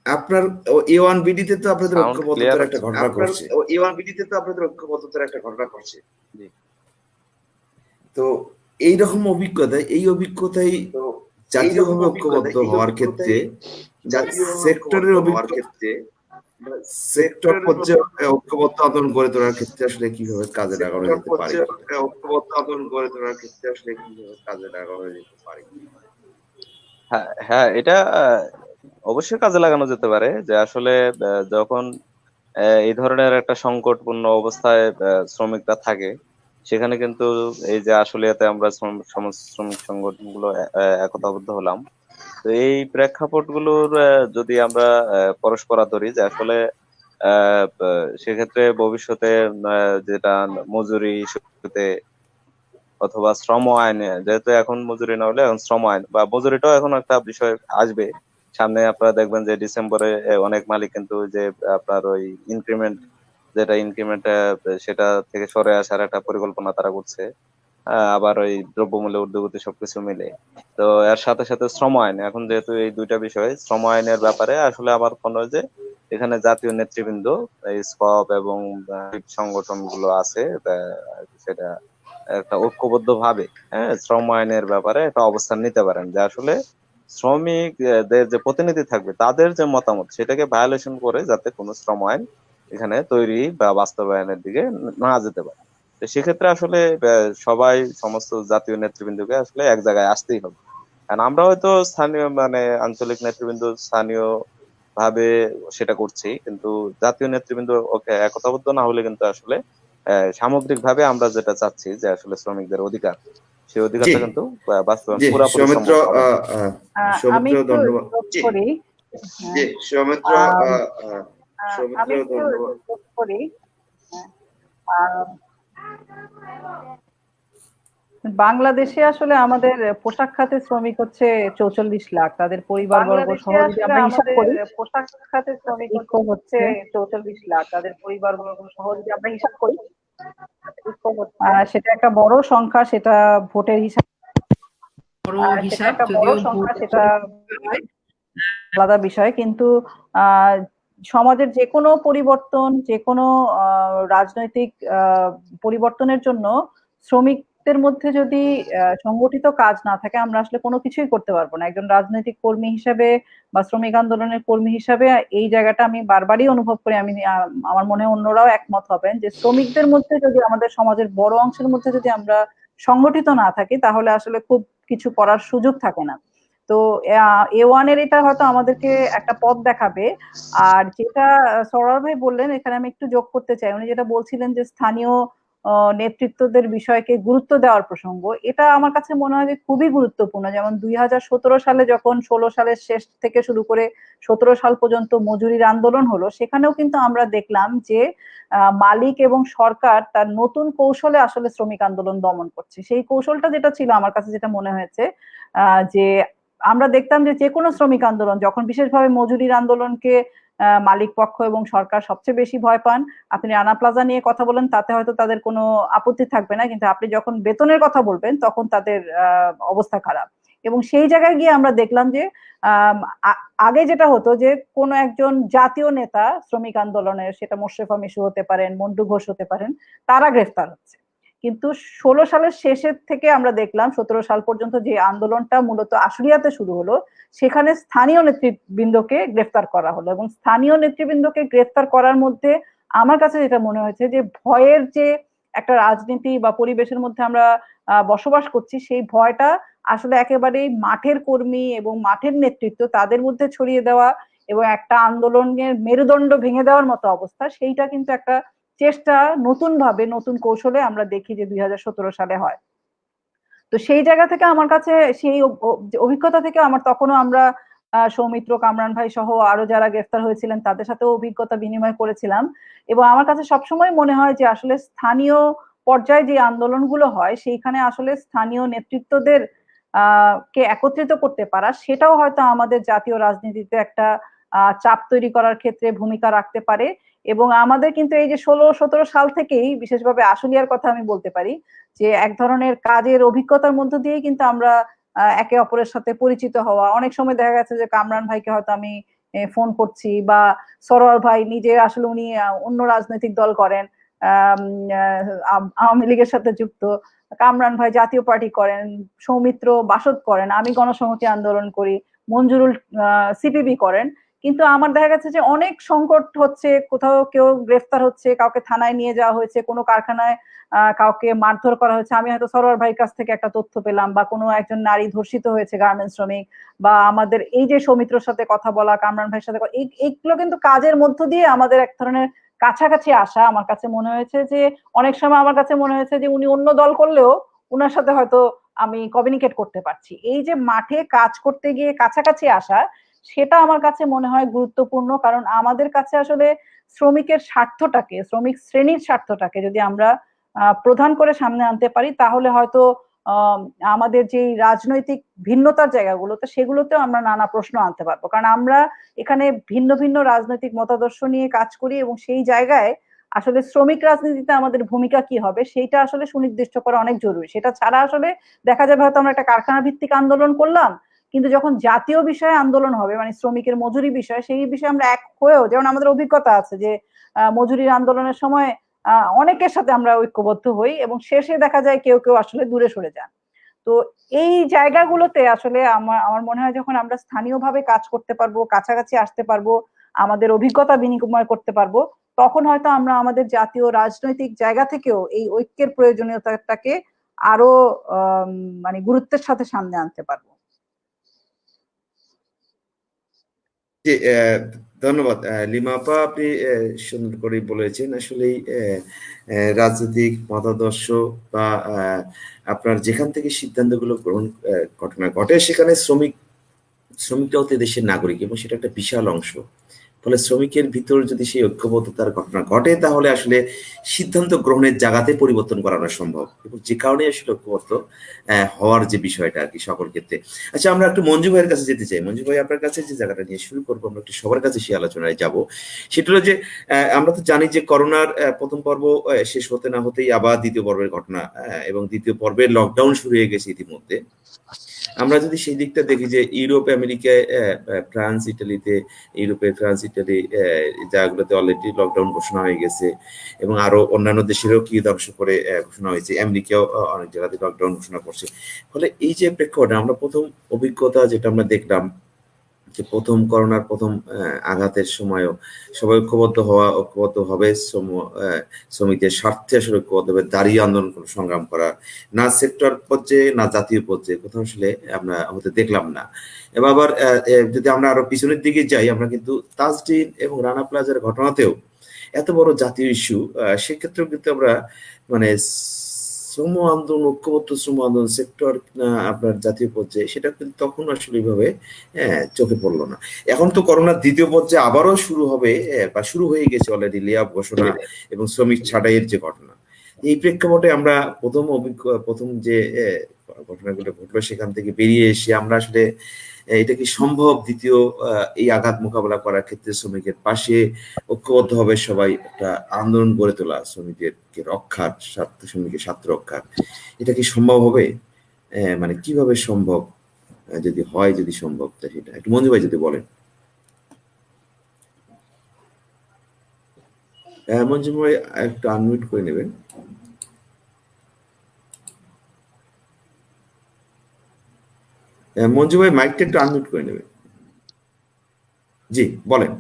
আপনার A1BD-তে তো আপনাদের সাউন্ড ক্লিয়ার ঐক্যবদ্ধতার একটা হচ্ছে? ঘটনা ঘটছে। A1BD-তে তো আপনাদের ঐক্যবদ্ধতার একটা ঘটনা ঘটছে। জি। তো এইরকম অভিজ্ঞতায় জাতীয়ভাবে ঐক্যবদ্ধ হওয়ার ক্ষেত্রে সেক্টরের অভিজ্ঞতা সেক্টর পর্যায়ে ঐক্যবদ্ধ আন্দোলন গড়ে তোলার ক্ষেত্রে আসলে কিভাবে কাজে লাগানো যেতে পারে? ঐক্যবদ্ধ আন্দোলন গড়ে তোলার ক্ষেত্রে আসলে কিভাবে কাজে লাগানো যেতে পারে? হ্যাঁ হ্যাঁ, এটা অবশ্যই কাজে লাগানো যেতে পারে, যে আসলে যখন এই ধরনের একটা সংকটপূর্ণ অবস্থায় শ্রমিকরা থাকে, সেখানে কিন্তু এই যে আশুলিয়াতে আমরা শ্রমিক সংগঠনগুলো একতাবদ্ধ হলাম। তো এই প্রেক্ষাপটগুলোর যদি আমরা পরস্পর ধরি, যে আসলে সেক্ষেত্রে ভবিষ্যতে যেটা মজুরি ইস্যুতে অথবা শ্রম আইনে, যেহেতু এখন মজুরি না হলে এখন শ্রম আইন বা মজুরিটাও এখন একটা বিষয় আসবে সামনে। আপনারা দেখবেন যে ডিসেম্বরে অনেক মালিক কিন্তু যে আপনার ওই ইনক্রিমেন্ট, যেটা ইনক্রিমেন্ট সেটা থেকে সরে আসার একটা পরিকল্পনা তারা করছে। আবার ওই দ্রব্যমূল্য ঊর্ধ্বগতি সবকিছু মিলে। তো এর সাথে সাথে শ্রম আইন, এখন যেহেতু এই দুইটা বিষয়, শ্রম আইনের ব্যাপারে আসলে আমার মনে হয় যে এখানে জাতীয় নেতৃবৃন্দ, এই স্কপ এবং সংগঠন গুলো আছে, সেটা একটা ঐক্যবদ্ধ ভাবে, হ্যাঁ, শ্রম আইনের ব্যাপারে একটা অবস্থান নিতে পারেন, যে আসলে শ্রমিকদের যে প্রতিনিধি থাকবে তাদের যে মতামত সেটাকে ভায়োলেশন করে যাতে কোনো শ্রম আইন এখানে তৈরি বা বাস্তবায়নের দিকে না যেতে পারে। তো সেক্ষেত্রে আসলে সবাই, সমস্ত জাতীয় নেতৃবৃন্দকে আসলে এক জায়গায় আসতেই হবে। কারণ আমরা হয়তো স্থানীয় মানে আঞ্চলিক নেতৃবৃন্দ স্থানীয় ভাবে সেটা করছি, কিন্তু জাতীয় নেতৃবৃন্দ ওকে একতাবদ্ধ না হলে কিন্তু আসলে সামগ্রিক ভাবে আমরা যেটা চাচ্ছি যে আসলে শ্রমিকদের অধিকার, সেই জি অধিকারটা কিন্তু বাস্তবায়ন জি পুরোপুরি সৌমিত্র, সম্ভব হবে না। আমি সৌমিত্র একটু ধন্যবাদ। যোগ জি করি। জি সৌমিত্র, আম, সৌমিত্র আমি একটু ধন্যবাদ। যোগ করি। আহ, বাংলাদেশে আসলে আমাদের পোশাক খাতে শ্রমিক হচ্ছে 44 লাখ, তাদের পরিবারবর্গ সহ যদি আমরা হিসাব করি পোশাক খাতে শ্রমিক ইকো হচ্ছে হচ্ছে 44 লাখ, তাদের পরিবারবর্গ সহ যদি আমরা হিসাব করি সেটা একটা বড় সংখ্যা, সেটা ভোটের হিসাব সেটা একটা বড় সংখ্যা, সেটা আলাদা বিষয়, কিন্তু আহ, সমাজের যে কোনো পরিবর্তন, যে কোনো রাজনৈতিক পরিবর্তনের জন্য শ্রমিকদের মধ্যে যদি সংগঠিত কাজ না থাকে, আমরা আসলে কোনো কিছুই করতে পারবো না। একজন রাজনৈতিক কর্মী হিসাবে বা শ্রমিক আন্দোলনের কর্মী হিসাবে এই জায়গাটা আমি বারবারই অনুভব করি। আমি আমার মনে হয় অন্যরাও একমত হবেন যে শ্রমিকদের মধ্যে যদি, আমাদের সমাজের বড় অংশের মধ্যে যদি আমরা সংগঠিত না থাকি, তাহলে আসলে খুব কিছু করার সুযোগ থাকে না। তো A1 এর এটা হয়তো আমাদেরকে একটা পথ দেখাবে। আর যেটা সরোয়ার ভাই বললেন, এখানে আমি একটু যোগ করতে চাই। উনি যেটা বলছিলেন যে স্থানীয় নেতৃত্বদের বিষয়কে গুরুত্ব দেওয়ার প্রসঙ্গ, এটা আমার কাছে মনে হয় যে খুবই গুরুত্বপূর্ণ। যেমন 2017 সালে যখন 16 সালের শেষ থেকে শুরু করে 17 সাল পর্যন্ত মজুরির আন্দোলন হলো, সেখানেও কিন্তু আমরা দেখলাম যে মালিক এবং সরকার তার নতুন কৌশলে আসলে শ্রমিক আন্দোলন দমন করছে। সেই কৌশলটা যেটা ছিল, আমার কাছে যেটা মনে হয়েছে যে আমরা দেখতাম যে কোনো শ্রমিক আন্দোলন যখন বিশেষভাবে মজুরির আন্দোলনকে মালিক পক্ষ এবং সরকার সবচেয়ে বেশি ভয় পান। আপনি রানা প্লাজা নিয়ে কথা বলেন, তাতে হয়তো তাদের কোনো আপত্তি থাকবে না, কিন্তু আপনি যখন বেতনের কথা বলবেন তখন তাদের অবস্থা খারাপ। এবং সেই জায়গায় গিয়ে আমরা দেখলাম যে আগে যেটা হতো যে কোনো একজন জাতীয় নেতা শ্রমিক আন্দোলনের, সেটা মোশরেফা মিশু হতে পারেন, মন্টু ঘোষ হতে পারেন, তারা গ্রেফতার হচ্ছে। কিন্তু 16 সালের শেষের থেকে আমরা দেখলাম 17 সাল পর্যন্ত যে আন্দোলনটা মূলত আশুলিয়াতে শুরু হলো, সেখানে স্থানীয় নেতৃবৃন্দকে গ্রেফতার করা হলো। এবং স্থানীয় নেতৃবৃন্দকে গ্রেফতার করার মধ্যে আমার কাছে যেটা মনে হয়েছে যে ভয়ের যে একটা রাজনীতি বা পরিবেশের মধ্যে আমরা বসবাস করছি, সেই ভয়টা আসলে একেবারেই মাঠের কর্মী এবং মাঠের নেতৃত্ব তাদের মধ্যে ছড়িয়ে দেওয়া এবং একটা আন্দোলনের মেরুদণ্ড ভেঙে দেওয়ার মতো অবস্থা, সেইটা কিন্তু একটা চেষ্টা নতুন ভাবে নতুন কৌশলে আমরা দেখি যে 2017 সালে হয়। তো সেই জায়গা থেকে আমার কাছে সেই অভিজ্ঞতা থেকে আমার তখনও আমরা সৌমিত্র, কামরান ভাই সহ আরো যারা গ্রেফতার হয়েছিলেন তাদের সাথেও অভিজ্ঞতা বিনিময় করেছিলাম। এবং আমার কাছে সবসময় মনে হয় যে আসলে স্থানীয় পর্যায়ে যে আন্দোলনগুলো হয় সেইখানে আসলে স্থানীয় নেতৃত্বদের কে একত্রিত করতে পারা, সেটাও হয়তো আমাদের জাতীয় রাজনীতিতে একটা চাপ তৈরি করার ক্ষেত্রে ভূমিকা রাখতে পারে। এবং আমাদের কিন্তু এই যে 16-17 সাল থেকেই বিশেষভাবে আশুলিয়ার কথা আমি বলতে পারি যে এক ধরনের কাজের অভিজ্ঞতার মধ্য দিয়েই কিন্তু আমরা একে অপরের সাথে পরিচিত হওয়া। অনেক সময় দেখা গেছে যে কামরান ভাইকে হয়তো আমি ফোন করছি, বা সরোয়ার ভাই নিজে আসলে উনি অন্য রাজনৈতিক দল করেন, আওয়ামী লীগের সাথে যুক্ত, কামরান ভাই জাতীয় পার্টি করেন, সৌমিত্র বাসদ করেন, আমি গণসংহতি আন্দোলন করি, মঞ্জুরুল সিপিবি করেন। কিন্তু আমার দেখা গেছে যে অনেক সংকট হচ্ছে, কোথাও কেউ গ্রেফতার হচ্ছে, কাউকে থানায় নিয়ে যাওয়া হয়েছে, কোনো কারখানায় কাউকে মারধর করা হয়েছে। আমি হয়তো সরোয়ার ভাইয়ের কাছ থেকে একটা তথ্য পেলাম, বা কোনো একজন নারী ধর্ষিত হয়েছে গার্মেন্টস শ্রমিক, বা আমাদের এই যে সৌমিত্রর সাথে কথা বলা, কামরান ভাইয়ের সাথে এইগুলো কিন্তু কাজের মধ্য দিয়ে আমাদের এক ধরনের কাছাকাছি আসা। আমার কাছে মনে হয়েছে যে অনেক সময় আমার কাছে মনে হয়েছে যে উনি অন্য দল করলেও উনার সাথে হয়তো আমি কমিউনিকেট করতে পারছি। এই যে মাঠে কাজ করতে গিয়ে কাছাকাছি আসা, সেটা আমার কাছে মনে হয় গুরুত্বপূর্ণ। কারণ আমাদের কাছে আসলে শ্রমিকের স্বার্থটাকে, শ্রমিক শ্রেণীর স্বার্থটাকে যদি আমরা প্রধান করে সামনে আনতে পারি, তাহলে হয়তো আমাদের যে রাজনৈতিক ভিন্নতার জায়গাগুলোতে, সেগুলোতেও আমরা নানা প্রশ্ন আনতে পারবো। কারণ আমরা এখানে ভিন্ন ভিন্ন রাজনৈতিক মতাদর্শ নিয়ে কাজ করি, এবং সেই জায়গায় আসলে শ্রমিক রাজনীতিতে আমাদের ভূমিকা কি হবে সেইটা আসলে সুনির্দিষ্ট করা অনেক জরুরি। সেটা ছাড়া আসলে দেখা যাবে হয়তো আমরা একটা কারখানা ভিত্তিক আন্দোলন করলাম, কিন্তু যখন জাতীয় বিষয়ে আন্দোলন হবে, মানে শ্রমিকের মজুরি বিষয়, সেই বিষয়ে আমরা এক হয়েও, যেমন আমাদের অভিজ্ঞতা আছে যে মজুরির আন্দোলনের সময় অনেকের সাথে আমরা ঐক্যবদ্ধ হই এবং শেষে দেখা যায় কেউ কেউ আসলে দূরে সরে যান। তো এই জায়গাগুলোতে আসলে আমার মনে হয় যখন আমরা স্থানীয়ভাবে কাজ করতে পারবো, কাছাকাছি আসতে পারবো, আমাদের অভিজ্ঞতা বিনিময় করতে পারবো, তখন হয়তো আমরা আমাদের জাতীয় রাজনৈতিক জায়গা থেকেও এই ঐক্যের প্রয়োজনীয়তাটাকে আরো মানে গুরুত্বের সাথে সামনে আনতে পারবো। জি, ধন্যবাদ লিমা আপা, আপনি সুন্দর করে বলেছেন। আসলে রাজনৈতিক মতাদর্শ বা আপনার যেখান থেকে সিদ্ধান্তগুলো গ্রহণ ঘটনা ঘটে, সেখানে শ্রমিকরাও তো দেশের নাগরিক, এবং সেটা একটা বিশাল অংশ। ফলে শ্রমিকের ভিতর যদি সেই ঐক্যবদ্ধতার ঘটনা ঘটে, তাহলে আসলে সিদ্ধান্ত গ্রহণের জায়গাতে পরিবর্তন করানো সম্ভব, এবং যে কারণে আসলে ঐক্যবদ্ধ হওয়ার যে বিষয়টা আর কি সকল ক্ষেত্রে। আচ্ছা, আমরা একটু মঞ্জু ভাইয়ের কাছে যেতে চাই। মঞ্জু ভাই, আপনার কাছে যে জায়গাটা নিয়ে শুরু করবো, আমরা একটু সবার কাছে সেই আলোচনায় যাব। সেটা হলো যে আমরা তো জানি যে করোনার প্রথম পর্ব শেষ হতে না হতেই আবার দ্বিতীয় পর্বের ঘটনা, এবং দ্বিতীয় পর্বের লকডাউন শুরু হয়ে গেছে ইতিমধ্যে। আমরা যদি সেই দিকটা দেখি যে ইউরোপ, আমেরিকায়, ফ্রান্স, ইটালিতে, ফ্রান্স, ইটালি জায়গাগুলোতে অলরেডি লকডাউন ঘোষণা হয়ে গেছে, এবং আরো অন্যান্য দেশেরও কি ধ্বংস করে ঘোষণা হয়েছে। আমেরিকাও অনেক জায়গাতে লকডাউন ঘোষণা করছে। ফলে এই যে প্রেক্ষাপটে আমরা প্রথম অভিজ্ঞতা যেটা আমরা দেখলাম, যে প্রথম করোনার প্রথম আঘাতের সময়ও সবাই ঐক্যবদ্ধ হবে, শ্রমিকদের স্বার্থে আসলে ঐক্যবদ্ধ হবে, দাঁড়িয়ে আন্দোলন সংগ্রাম করা, না সেক্টর পর্যায়ে না জাতীয় পর্যায়ে কোথাও আসলে আমরা হতে দেখলাম না। এবার আবার যদি আমরা আরো পিছনের দিকে যাই, আমরা কিন্তু তাজডিন এবং রানা প্লাজার ঘটনাতেও এত বড় জাতীয় ইস্যু, সেক্ষেত্রেও কিন্তু আমরা মানে শ্রম আন্দোলন, ঐক্যবদ্ধ শ্রম আন্দোলন সেক্টর আপনার জাতীয় পর্যায়ে, সেটা কিন্তু তখন আসলে এইভাবে চোখে পড়লো না। এখন তো করোনার দ্বিতীয় পর্যায়ে আবারও শুরু হবে, বা শুরু হয়ে গেছে অলরেডি, লে অফ ঘোষণা এবং শ্রমিক ছাঁটাইয়ের যে ঘটনা। এই প্রেক্ষাপটে আমরা প্রথম যে ঘটনাগুলো ঘটলো সেখান থেকে বেরিয়ে এসে আমরা আসলে এটা কি সম্ভব দ্বিতীয় এই আঘাত মোকাবেলা করার ক্ষেত্রে শ্রমিকের পাশে ঐক্যবদ্ধভাবে সবাই একটা আন্দোলন গড়ে তোলা শ্রমিকের রক্ষার স্বার্থ, শ্রমিকের স্বার্থ রক্ষার, এটা কি সম্ভব হবে? মানে কিভাবে সম্ভব, যদি হয়, যদি সম্ভব, তা সেটা একটু মঞ্জু ভাই যদি বলেন। মঞ্জু ভাই একটু আনমিউট করে নেবেন। মঞ্জু ভাই মাইকটা একটু আনমিউট করে নেবেন। জি বলেন।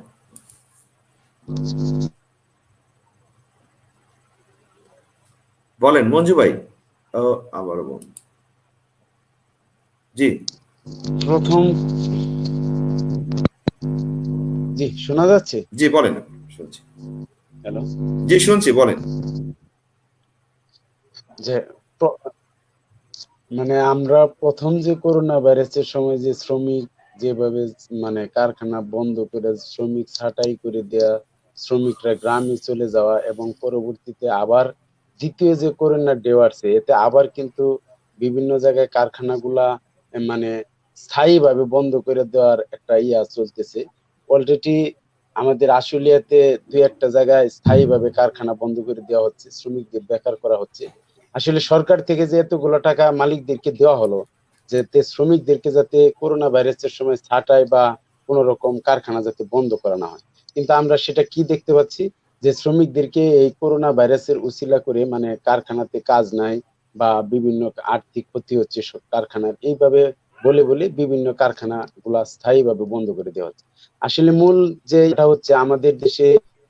বলেন মঞ্জু ভাই। আবারও বলুন। জি প্রথম, জি শোনা যাচ্ছে? জি বলেন, শুনছি। হ্যালো, জি শুনছি, বলেন। যে মানে আমরা প্রথম যে করোনা ভাইরাসের সময় যে শ্রমিক যেভাবে মানে কারখানা বন্ধ করে শ্রমিক ছাঁটাই করে দেয়া, শ্রমিকরা গ্রামে চলে যাওয়া, এবং পরবর্তীতে আবার দ্বিতীয় যে করোনা ঢেউ আসছে, এতে আবার কিন্তু বিভিন্ন জায়গায় কারখানাগুলা মানে স্থায়ীভাবে বন্ধ করে দেওয়ার একটা চলতেছে। অলরেডি আমাদের আশুলিয়াতে দুই একটা জায়গায় স্থায়ীভাবে কারখানা বন্ধ করে দেওয়া হচ্ছে, শ্রমিকদের বেকার করা হচ্ছে। আসলে সরকার থেকে যে এতগুলো টাকা মালিকদেরকে দেওয়া হলো, যাতে শ্রমিকদেরকে যাতে করোনা ভাইরাসের সময় ছাঁটাই বা কোন রকম কারখানা যাতে বন্ধ করা না হয়, কিন্তু আমরা সেটা কি দেখতে পাচ্ছি, যে শ্রমিকদেরকে এই করোনা ভাইরাসের উছিলা করে মানে কারখানাতে কাজ নাই বা বিভিন্ন আর্থিক ক্ষতি হচ্ছে কারখানার, এইভাবে বলে বলে বিভিন্ন কারখানা গুলা স্থায়ীভাবে বন্ধ করে দেওয়া হচ্ছে। আসলে মূল যে এটা হচ্ছে আমাদের দেশে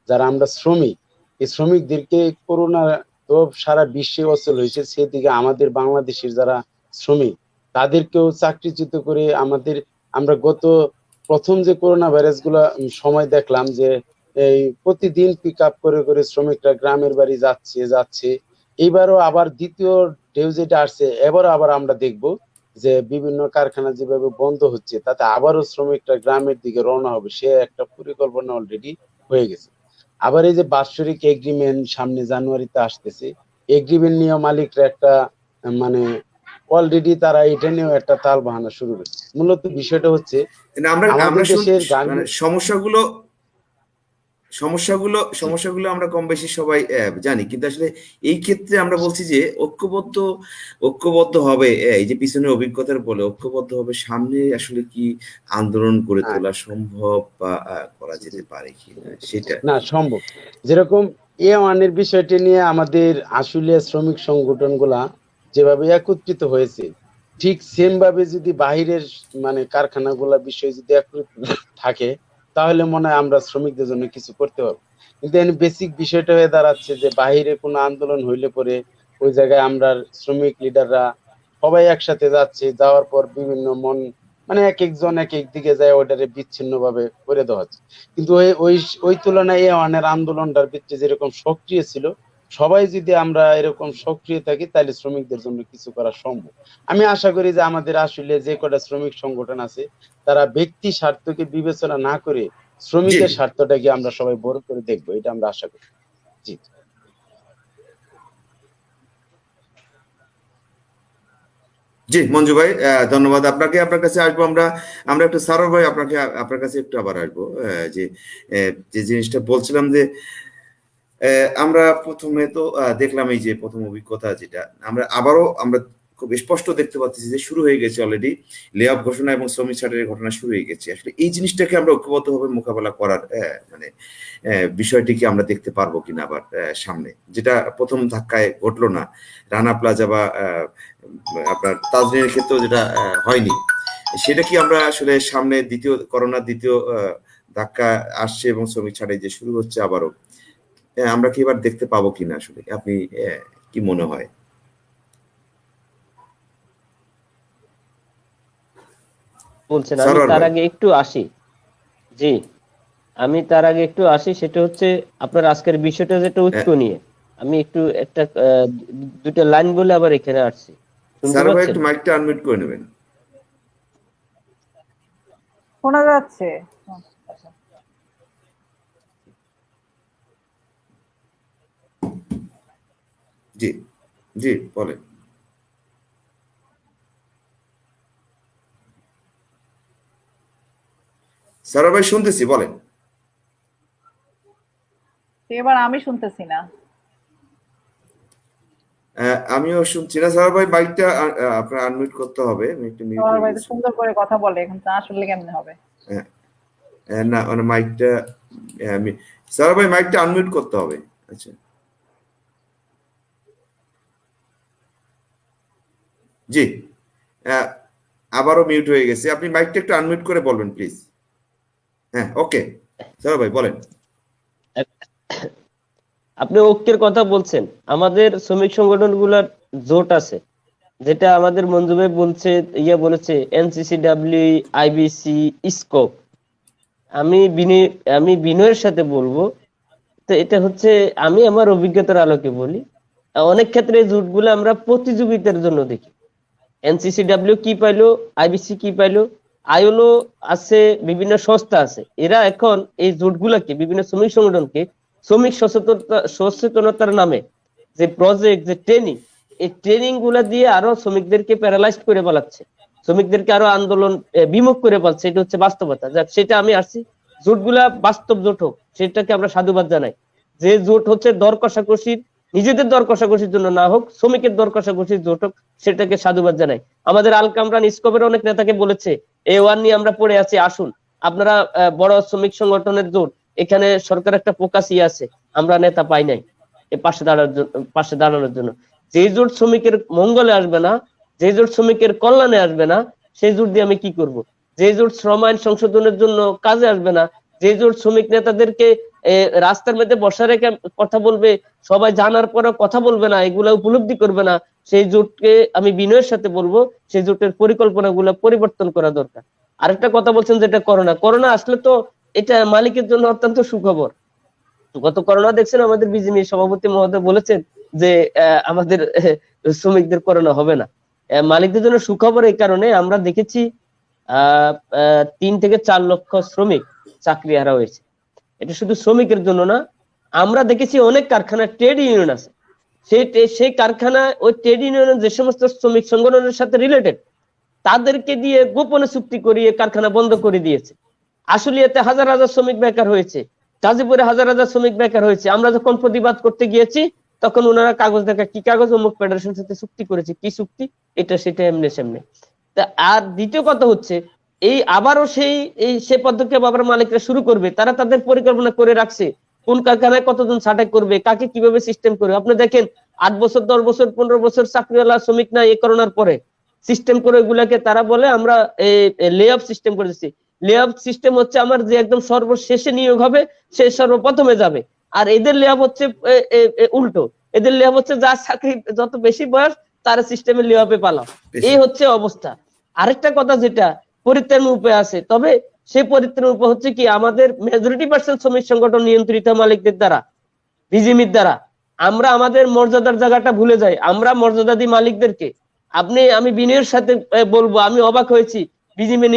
যারা আমরা শ্রমিক, এই শ্রমিকদেরকে করোনা তো সারা বিশ্বে অচল হয়েছে, সেদিকে আমাদের বাংলাদেশের যারা শ্রমিক তাদেরকেও চাকরিচ্যুত করে আমাদের, আমরা গত প্রথম যে করোনা ভাইরাস গুলা সময় দেখলাম যে এই প্রতিদিন পিক আপ করে করে শ্রমিকরা গ্রামের বাড়ি যাচ্ছে। এইবারও আবার দ্বিতীয় ঢেউ যেটা আসছে, এবারও আবার আমরা দেখব যে বিভিন্ন কারখানা যেভাবে বন্ধ হচ্ছে, তাতে আবারও শ্রমিকরা গ্রামের দিকে রওনা হবে, সে একটা পরিকল্পনা অলরেডি হয়ে গেছে। আবার এই যে বাৎসরিক এগ্রিমেন্ট সামনে জানুয়ারিতে আসতেছে, এগ্রিমেন্ট নিয়ে মালিকরা একটা মানে অলরেডি তারা এটা নিয়েও একটা তাল বাহানা শুরু করেছে। মূলত বিষয়টা হচ্ছে কিন্তু আমরা আমাদের আমরা দেশের মানে সমস্যাগুলো আমরা কম বেশি সবাই জানি, কিন্তু আসলে এই ক্ষেত্রে আমরা বলছি যে ঐক্যবদ্ধ হবে, এই যে পিছনের অভিজ্ঞতার বলে ঐক্যবদ্ধ হবে, সামনে আসলে কি আন্দোলন গড়ে তোলা সম্ভব বা করা যেতে পারে কিনা সেটা। না সম্ভব। যেরকম ওয়ানের বিষয়টি নিয়ে আমাদের আশুলিয়া শ্রমিক সংগঠনগুলা যেভাবে একত্রিত হয়েছে, ঠিক সেম ভাবে যদি বাহিরের মানে কারখানাগুলা বিষয় যদি একত্রিত থাকে, তাহলে মনে হয় আমরা শ্রমিকদের জন্য কিছু করতে পারবো। কিন্তু এখানে বেসিক বিষয়টা হয়ে দাঁড়াচ্ছে যে বাহিরে কোনো আন্দোলন হইলে পরে ওই জায়গায় আমরা শ্রমিক লিডাররা সবাই একসাথে যাচ্ছে, যাওয়ার পর বিভিন্ন মানে এক একজন এক এক দিকে যায়, ওটারে বিচ্ছিন্ন ভাবে করে দেওয়া হচ্ছে। কিন্তু ওই ওই ওই তুলনায় ওয়ানের আন্দোলনটার ভিত্তি যেরকম সক্রিয় ছিল, সবাই যদি আমরা এরকম সক্রিয় থাকি, তাহলে শ্রমিকদের জন্য কিছু করা সম্ভব। আমি আশা করি যে আমাদের আসলে যে কটা শ্রমিক সংগঠন আছে, তারা ব্যক্তি স্বার্থকে বিবেচনা না করে জি শ্রমিকের স্বার্থটাকে আমরা সবাই বড় করে দেখবো, এটা আমরা আশা করি। জি জি মঞ্জু ভাই, ধন্যবাদ আপনাকে। আপনার কাছে আসবো আমরা আমরা একটু সারোর ভাই, আপনার কাছে একটু আবার আসবো। যে যে জিনিসটা বলছিলাম যে আমরা প্রথমে তো দেখলাম এই যে প্রথম অভিজ্ঞতা যেটা আমরা খুব স্পষ্ট দেখতে পাচ্ছি যে শুরু হয়ে গেছে অলরেডি লে অফ ঘোষণা এবং শ্রমিক ছাঁটাইয়ের ঘটনা শুরু হয়ে গেছে। আসলে এই জিনিসটাকে আমরা ঐক্যবদ্ধভাবে মোকাবেলা করার মানে বিষয়টিকে আমরা দেখতে পারবো কিনা আবার সামনে, যেটা প্রথম ধাক্কায় ঘটলো না রানা প্লাজা বা আপনার তাজরিনের ক্ষেত্রেও যেটা হয়নি, সেটা কি আমরা আসলে সামনে করোনার দ্বিতীয় ধাক্কা আসছে এবং শ্রমিক ছাঁটাই যে শুরু হচ্ছে আবারও, আমরা কি এবার দেখতে পাবো কিনা আসলে আপনি কি মনে হয়? বলছেন, আমি সারোয়ার তার ভাই। আগে একটু আসি। জি, আমি তার আগে একটু আসি, সেটা হচ্ছে আপনার আজকের বিষয়টা যেটা ঐক্য নিয়ে, আমি একটু একটা দুটা লাইন বলে আবার এখানে আসছি, শুনতে সারোয়ার ভাই পাচ্ছেন? একটু মাইকটা আনমিউট করে নেবেন। শোনা যাচ্ছে? জি জি বলেন। সারা ভাই শুনতেছি, বলেন। এবার আমি শুনতেছি না। আমিও শুনছি না সারা ভাই, মাইকটা আপনার আনমিউট করতে হবে, আমি একটু মিউট সবার হয়ে ভাই তো গেছি। সুন্দর করে কথা বলে, এখন তা আসলে কেমনে হবে? হ্যাঁ, না মানে মাইকটা আমি সারা ভাই মাইকটা আনমিউট করতে হবে। আচ্ছা জি, আহ, আবারও মিউট হয়ে গেছে, আপনি মাইকটা একটু আনমিউট করে বলবেন প্লিজ। হ্যাঁ ওকে, সারা ভাই বলেন। আপনি ঐক্যের কথা বলছেন, আমাদের শ্রমিক সংগঠনগুলোর জোট আছে, যেটা আমাদের মঞ্জু ভাই বলছে, বলেছে এনসিসিডব্লিউ, আইবিসি, ইসকপ। আমি বিনয়ের সাথে বলবো, তো এটা হচ্ছে, আমি আমার অভিজ্ঞতার আলোকে বলি, অনেক ক্ষেত্রে জোটগুলো আমরা প্রতিযোগিতার জন্য দেখি। এনসিসিডব্লিউ কি পাইলো, আইবিসি কি পাইলো, আইএলও আছে, বিভিন্ন সংস্থা আছে, এরা এখন এই জোটগুলাকে, বিভিন্ন শ্রমিক সংগঠনকে শ্রমিক সচেতনতার নামে যে প্রজেক্ট, যে ট্রেনিং, এই ট্রেনিং গুলা দিয়ে আরো শ্রমিকদেরকে প্যারালাইজ করে পালাচ্ছে, শ্রমিকদেরকে আরো আন্দোলন বিমুখ করে পাচ্ছে। এটা হচ্ছে বাস্তবতা। যাক, সেটা আমি আসছি, জোটগুলা বাস্তব জোট হোক, সেটাকে আমরা সাধুবাদ জানাই। যে জোট হচ্ছে দর কষাকষির, নিজেদের দর কষাকষির জন্য না হোক, শ্রমিকের দর কষাকষির জোট হোক, সেটাকে সাধুবাদ জানাই। আমাদের আল কামরান ইসকপের অনেক নেতাকে বলেছে, A1 নিয়ে আমরা পড়ে আছি, আসুন আপনারা বড় শ্রমিক সংগঠনের জোট, এখানে সরকার একটা ফোকাসই আছে, আমরা নেতা পাই নাই এর পাশে দাঁড়ানোর জন্য। যে জোট শ্রমিকের মঙ্গলে আসবে না, যে জোট শ্রমিকের কল্যাণে আসবে না, সেই জোট দিয়ে আমি কি করব? যে জোট শ্রম আইন সংশোধনের জন্য কাজে আসবে না, যে জোট শ্রমিক নেতাদেরকে রাস্তার মধ্যে বসা রেখে কথা বলবে, সবাই জানার পরে কথা বলবে না, এগুলা উপলব্ধি করবে না, সেই জোটকে আমি বিনয়ের সাথে বলবো, সেই জোটের পরিকল্পনা গুলা পরিবর্তন করা দরকার। আরেকটা কথা বলছেন, যেটা করোনা আসলে তো এটা মালিকের জন্য অত্যন্ত সুখবর। গত করোনা দেখছেন, আমাদের বিজিএমই সভাপতি মহোদয় বলেছেন যে আমাদের শ্রমিকদের করোনা হবে না। মালিকদের জন্য সুখবর এই কারণে, আমরা দেখেছি 3 থেকে 4 লক্ষ শ্রমিক চাকরি হারা হয়েছে। এটা শুধু শ্রমিকের জন্য না, আমরা দেখেছি অনেক কারখানা ট্রেড ইউনিয়ন আছে, সেই কারখানা, ওই ট্রেড ইউনিয়নের যে সমস্ত শ্রমিক সংগঠনের সাথে রিলেটেড, তাদেরকে দিয়ে গোপনে চুক্তি করিয়ে কারখানা বন্ধ করে দিয়েছে। আশুলিয়াতে হাজার হাজার শ্রমিক বেকার হয়েছে, গাজীপুরে হাজার হাজার শ্রমিক বেকার হয়েছে। আমরা যখন প্রতিবাদ করতে গিয়েছি, তখন ওনারা কাগজ দেখা, কি কাগজ, অমুক ফেডারেশনের সাথে চুক্তি করেছে, কি চুক্তি, এটা সেটা এমনি সেমনি। তা আর দ্বিতীয় কথা হচ্ছে, এই আবারও সে পদক্ষেপ আবার মালিকরা শুরু করবে। তারা তাদের পরিকল্পনা করে রাখছে, কোন কারখানায় কতজন ছাঁটাই করবে, কাকে কিভাবে সিস্টেম করবে। আপনি দেখেন 8 বছর, 10 বছর, 15 বছর চাকরিওয়ালা শ্রমিক না, এই করোনার পরে সিস্টেম করে ওইগুলাকে তারা বলে আমরা লে অফ সিস্টেম করেছি। লে অফ সিস্টেম হচ্ছে আমার যে একদম সর্বশেষে নিয়োগ হবে, সে সর্বপ্রথমে যাবে। আর এদের লে অফ হচ্ছে উল্টো, এদের লে অফ হচ্ছে যার চাকরি যত বেশি বয়স, তার সিস্টেমে লে অফে পালাও। এই হচ্ছে অবস্থা। আরেকটা কথা, যেটা পরিত্রাণের উপায় আছে, তবে সেই পরিত্রাণের উপায় হচ্ছে কি, আমাদের মেজরিটি পার্সেন্ট শ্রমিক সংগঠন নিয়ন্ত্রিত মালিকদের দ্বারা, বিজিএমির দ্বারা আমরা আমাদের মর্যাদার জায়গাটা ভুলে যাই। আমরা মর্যাদা দিই মালিকদেরকে। আমি বিনয়ের সাথে বলবো, আমি অবাক হয়েছি, বিজিএমি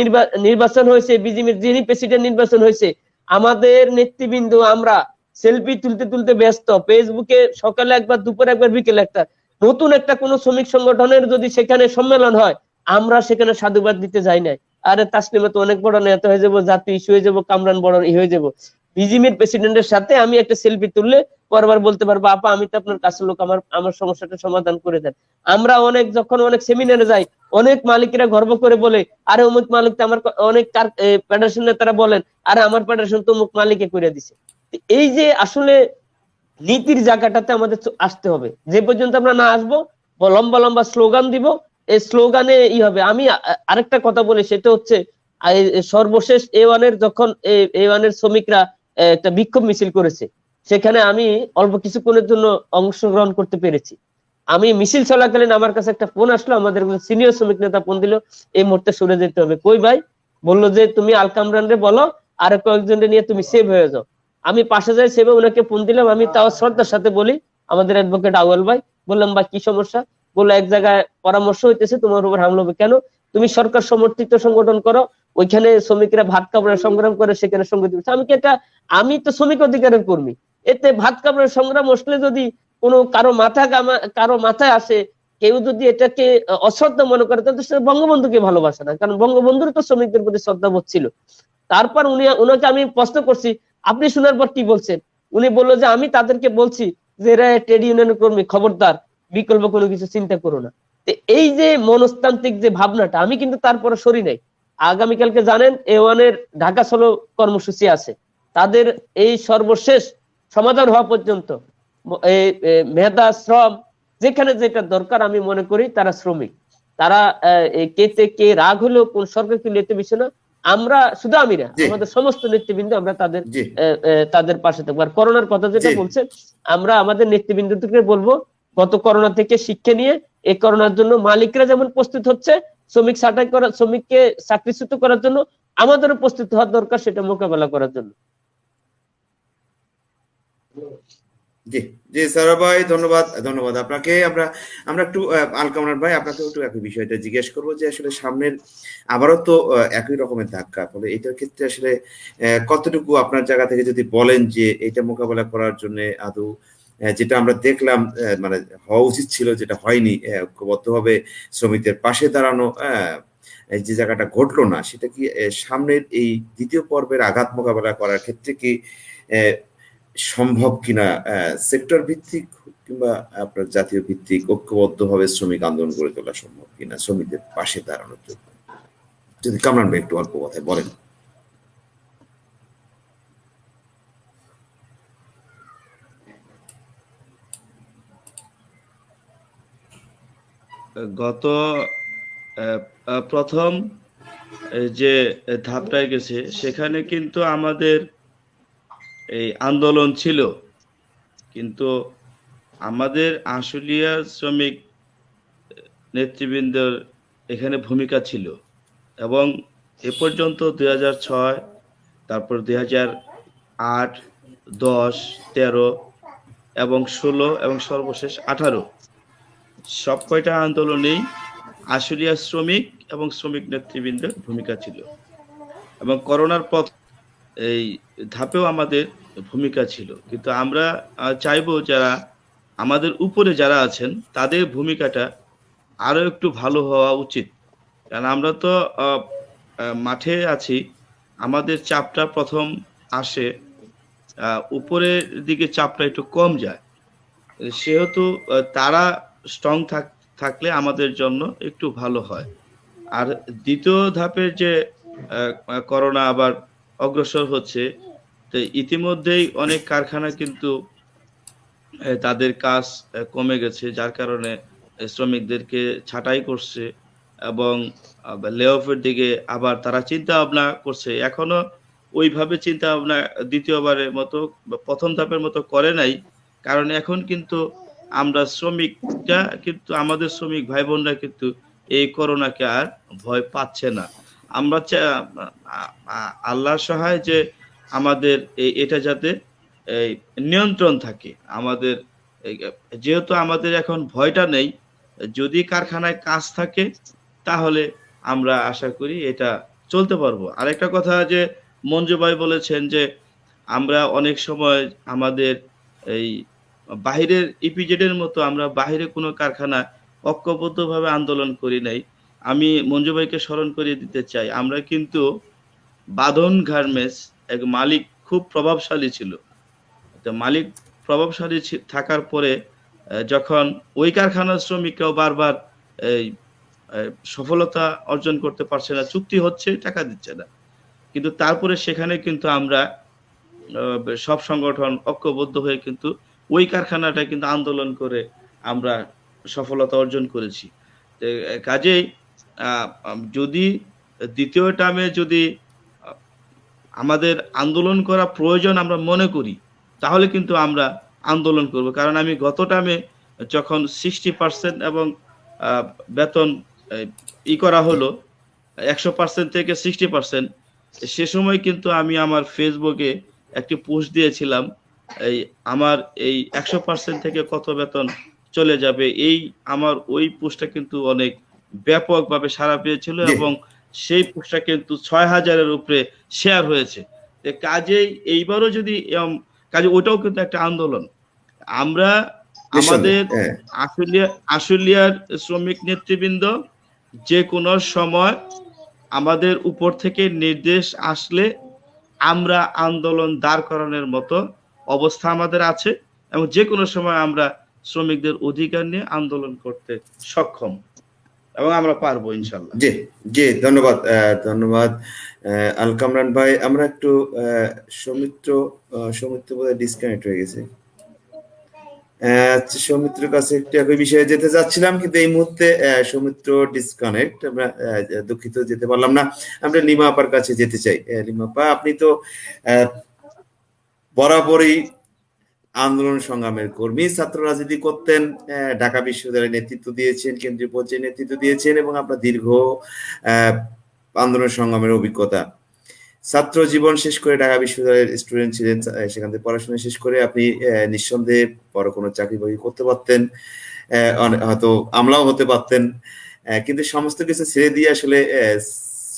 নির্বাচন হয়েছে, বিজিএমির যিনি প্রেসিডেন্ট নির্বাচন হয়েছে, আমাদের নেতৃবৃন্দ আমরা সেলফি তুলতে তুলতে ব্যস্ত, ফেসবুকে সকালে একবার, দুপুরে একবার, বিকেলে একটা। নতুন একটা কোন শ্রমিক সংগঠনের যদি সেখানে সম্মেলন হয়, আমরা সেখানে সাধুবাদ দিতে যাই নাই। আরে তাসলিমা তো অনেক বড় নেতা হয়ে যাবো, জাতীয় ইস্যু হয়ে যাবো, কামরান বড় হয়ে যাবো। বিজিএমির প্রেসিডেন্টের সাথে আমি একটা সেলফি তুললে পরবার বলতে পারবো, আপা আমি তো আপনার কাছের লোক, আমার সমস্যাটা সমাধান করে দেন। আমরা যখন অনেক সেমিনারে যাই, অনেক মালিকেরা গর্ব করে বলে, আরে অমুক মালিক তো আমার, অনেক ফেডারেশন নেতারা বলেন, আরে আমার ফেডারেশন তো অমুক মালিকে করে দিছে। এই যে আসলে নীতির জায়গাটাতে আমাদের আসতে হবে। যে পর্যন্ত আমরা না আসবো, লম্বা লম্বা স্লোগান দিব, এই স্লোগানে হবে। আমি আরেকটা কথা বলি, সেটা হচ্ছে সর্বশেষ A1 এর যখন A1 এর শ্রমিকরা একটা বিক্ষোভ মিছিল করেছে, সেখানে আমি অল্প কিছুক্ষণের জন্য অংশগ্রহণ করতে পেরেছি। আমি মিছিল চলাকালীন আমার কাছে একটা ফোন আসলো, আমাদের সিনিয়র শ্রমিক নেতা ফোন দিল, এই মুহূর্তে সরে যেতে হবে। কই ভাই? বললো যে তুমি আল কামরানরে বলো আর কয়েকজনকে নিয়ে তুমি সেভ হয়ে যাও। আমি পাশে যাই, সেভে ওনাকে ফোন দিলাম। আমি তাও শ্রদ্ধার সাথে বলি, আমাদের অ্যাডভোকেট আউয়াল ভাই, বললাম ভাই কি সমস্যা? বললো এক জায়গায় পরামর্শ হইতেছে, তোমার উপর হামলা হবে। কেন? তুমি সরকার সমর্থিত সংগঠন করো, ওইখানে শ্রমিকরা ভাত কাপড়ের সংগ্রাম করে, সেখানে সঙ্গে দিচ্ছে। আমি তো শ্রমিক অধিকারের কর্মী, এতে ভাত কাপড়ের সংগ্রাম আসলে যদি কোনো কারো মাথায় আসে, কেউ যদি এটাকে অশ্রদ্ধা মনে করে, তাহলে সে বঙ্গবন্ধুকে ভালোবাসে না। কারণ বঙ্গবন্ধুর তো শ্রমিকদের প্রতি শ্রদ্ধা বোধ ছিল। তারপর ওনাকে আমি প্রশ্ন করছি, আপনি শোনার পর কি বলছেন? উনি বললো যে আমি তাদেরকে বলছি যে এরা ট্রেড ইউনিয়নের কর্মী, খবরদার বিকল্প কোনো কিছু চিন্তা করো না। এই যে মনস্তান্ত্রিক যে ভাবনাটা, আমি কিন্তু তারপরে সরি নাই। আগামীকালকে জানেন A1-এর ঢাকা চলো কর্মসূচি আছে, তাদের এই সর্বশেষ সমাধান হওয়া পর্যন্ত এই মেধা শ্রম যেখানে যেটা দরকার, আমি মনে করি তারা শ্রমিক, তারা কে রাগ হলেও কোন সরকারকে নিতে বিষয় না। আমরা শুধু আমি না, আমাদের সমস্ত নেতৃবৃন্দ আমরা তাদের পাশে থাকবো। আর করোনার কথা যেটা বলছেন, আমরা আমাদের নেতৃবৃন্দকে বলবো গত করোনা থেকে শিক্ষা নিয়ে এই করোনার জন্য মালিকরা যেমন প্রস্তুত হচ্ছে, শ্রমিককে চাকরিচ্যুত করার জন্য আমাদেরও প্রস্তুত হওয়ার দরকার, সেটা মোকাবেলা করার জন্য। জি জি সারা ভাই, ধন্যবাদ ধন্যবাদ আপনাকে। আমরা একটু আল কামরান ভাই, আপনাকে একটু একই বিষয়টা জিজ্ঞেস করবো যে আসলে সামনের আবারও তো একই রকমের ধাক্কা, ফলে এটার ক্ষেত্রে আসলে কতটুকু আপনার জায়গা থেকে যদি বলেন যে এটা মোকাবেলা করার জন্য আদৌ যেটা আমরা দেখলাম মানে হওয়া উচিত ছিল, যেটা হয়নি, ঐক্যবদ্ধভাবে শ্রমিকদের পাশে দাঁড়ানো, যে জায়গাটা ঘটলো না, সেটা কি সামনের এই দ্বিতীয় পর্বের আঘাত মোকাবেলা করার ক্ষেত্রে কি সম্ভব কিনা, সেক্টর ভিত্তিক কিংবা আপনার জাতীয় ভিত্তিক ঐক্যবদ্ধভাবে শ্রমিক আন্দোলন গড়ে তোলা সম্ভব কিনা শ্রমিকদের পাশে দাঁড়ানোর জন্য? যদি কামরান ভাই একটু অল্প কথায় বলেন। গত প্রথম যে ধাপটায় গেছে, সেখানে কিন্তু আমাদের এই আন্দোলন ছিল, কিন্তু আমাদের আশুলিয়া শ্রমিক নেতৃবৃন্দের এখানে ভূমিকা ছিল। এবং এ পর্যন্ত 2006, তারপর 2008, 10, 13 এবং 16 এবং সর্বশেষ 18, সব কয়টা আন্দোলনেই আশুলিয়া শ্রমিক এবং শ্রমিক নেতৃবৃন্দের ভূমিকা ছিল। এবং করোনার পর এই ধাপেও আমাদের ভূমিকা ছিল। কিন্তু আমরা চাইবো যারা আমাদের উপরে যারা আছেন, তাদের ভূমিকাটা আরো একটু ভালো হওয়া উচিত। কারণ আমরা তো মাঠে আছি, আমাদের চাপটা প্রথম আসে, উপরের দিকে চাপটা একটু কম যায়, সেহেতু তারা স্ট্রং থাকলে আমাদের জন্য একটু ভালো হয়। আর দ্বিতীয় ধাপের যে করোনা আবার অগ্রসর হচ্ছে, তো ইতিমধ্যেই অনেক কারখানা কিন্তু তাদের কাজ কমে গেছে, যার কারণে শ্রমিকদেরকে ছাঁটাই করছে এবং লে অফের দিকে আবার তারা চিন্তা ভাবনা করছে। এখনো ওইভাবে চিন্তা ভাবনা দ্বিতীয়বারের মতো প্রথম ধাপের মতো করে নাই, কারণ এখন কিন্তু আমরা শ্রমিকরা কিন্তু আমাদের শ্রমিক ভাই বোনরা কিন্তু এই করোনাকে আর ভয় পাচ্ছে না। আমরা আল্লাহর সহায় যে আমাদের এটা যাতে নিয়ন্ত্রণ থাকে, আমাদের যেহেতু আমাদের এখন ভয়টা নেই, যদি কারখানায় কাজ থাকে তাহলে আমরা আশা করি এটা চলতে পারবো। আরেকটা কথা যে মঞ্জু ভাই বলেছেন যে আমরা অনেক সময় আমাদের এই বাহিরের ইপিজেডের মতো আমরা বাহিরে কোনো কারখানা ঐক্যবদ্ধভাবে আন্দোলন করি নাই। আমি মঞ্জু ভাইকে স্মরণ করিয়ে দিতে চাই, আমরা কিন্তু বাঁধন গার্মেন্টস এক মালিক খুব প্রভাবশালী ছিল। মালিক প্রভাবশালী থাকার পরে যখন ওই কারখানার শ্রমিকরাও বারবার এই সফলতা অর্জন করতে পারছে না, চুক্তি হচ্ছে, টাকা দিচ্ছে না, কিন্তু তারপরে সেখানে কিন্তু আমরা সব সংগঠন ঐক্যবদ্ধ হয়ে কিন্তু ওই কারখানাটা কিন্তু আন্দোলন করে আমরা সফলতা অর্জন করেছি। কাজেই যদি দ্বিতীয় টার্মে যদি আমাদের আন্দোলন করা প্রয়োজন আমরা মনে করি, তাহলে কিন্তু আমরা আন্দোলন করব। কারণ আমি গত টার্মে যখন 60% এবং বেতন করা হলো 100% থেকে 60%, সে সময় কিন্তু আমি আমার ফেসবুকে একটি পোস্ট দিয়েছিলাম, এই আমার এই 100% থেকে কত বেতন চলে যাবে, এই আমার ওই পোস্টটা কিন্তু অনেক ব্যাপকভাবে সাড়া পেয়েছিল এবং সেই পোস্টটা কিন্তু 6000-এর উপরে শেয়ার হয়েছে। কাজেই এইবারও যদি কাজে ওটাও কিন্তু একটা আন্দোলন। আমরা আমাদের আশুলিয়ার শ্রমিক নেতৃবৃন্দ যে কোনো সময় আমাদের উপর থেকে নির্দেশ আসলে আমরা আন্দোলন দাঁড় করানোর মতো অবস্থা আমাদের আছে, এবং যে কোনো সময় আমরা শ্রমিকদের অধিকার নিয়ে আন্দোলন করতে সক্ষম, এবং আমরা পারবো ইনশাল্লাহ। জি জি, ধন্যবাদ ধন্যবাদ আল কামরান ভাই। আমরা একটু সৌমিত্র সৌমিত্র বোধহয় ডিসকানেক্ট হয়ে গেছে। আচ্ছা, সৌমিত্রের কাছে একটু একই বিষয়ে যেতে যাচ্ছিলাম, কিন্তু এই মুহূর্তে সৌমিত্র ডিসকানেক্ট, আমরা দুঃখিত যেতে পারলাম না। আমরা লিমা আপার কাছে যেতে চাই। লিমা আপা, আপনি তো বরাবরই আন্দোলন সংগ্রামের কর্মী, ছাত্র রাজনীতি করতেন, ঢাকা বিশ্ববিদ্যালয়ে নেতৃত্ব দিয়েছেন, কেন্দ্রীয় পর্যায়ে নেতৃত্ব দিয়েছেন, এবং আপনার দীর্ঘ আন্দোলন সংগ্রামের অভিজ্ঞতা। ছাত্র জীবন শেষ করে ঢাকা বিশ্ববিদ্যালয়ের স্টুডেন্ট ছিলেন, সেখান থেকে পড়াশোনা শেষ করে আপনি নিঃসন্দেহে বড় কোনো চাকরি বাকরি করতে পারতেন, হয়তো আমলাও হতে পারতেন, কিন্তু সমস্ত কিছু ছেড়ে দিয়ে আসলে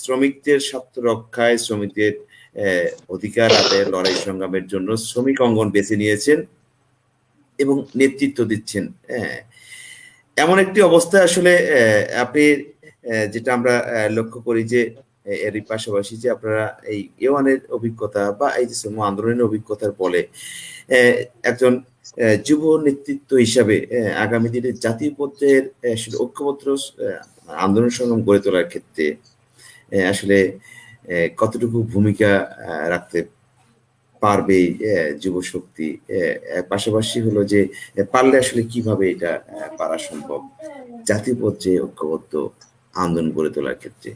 শ্রমিকদের স্বার্থ রক্ষায়, শ্রমিকদের অধিকার আদায়ের লড়াই সংগ্রামের জন্য শ্রমিক অঙ্গন বেছে নিয়েছেন এবং নেতৃত্ব দিচ্ছেন। এমন একটি অবস্থায় আসলে আপনি, যেটা আমরা লক্ষ্য করি যে এরই পাশাপাশি যে আপনারা এই এওয়ানের অভিজ্ঞতা বা এই যে শ্রম আন্দোলনের অভিজ্ঞতার ফলে একজন যুব নেতৃত্ব হিসাবে আগামী দিনে জাতীয় পর্যায়ের ঐক্যবদ্ধ আন্দোলন সংগ্রাম গড়ে তোলার ক্ষেত্রে আসলে কতটুকু ভূমিকা রাখতে পারবে যুব শক্তি, পাশাপাশি হলো যে পারলে আসলে কিভাবে এটা পারা সম্ভব জাতীয় পর্যায়ে ঐক্যবদ্ধ আন্দোলন গড়ে তোলার ক্ষেত্রে?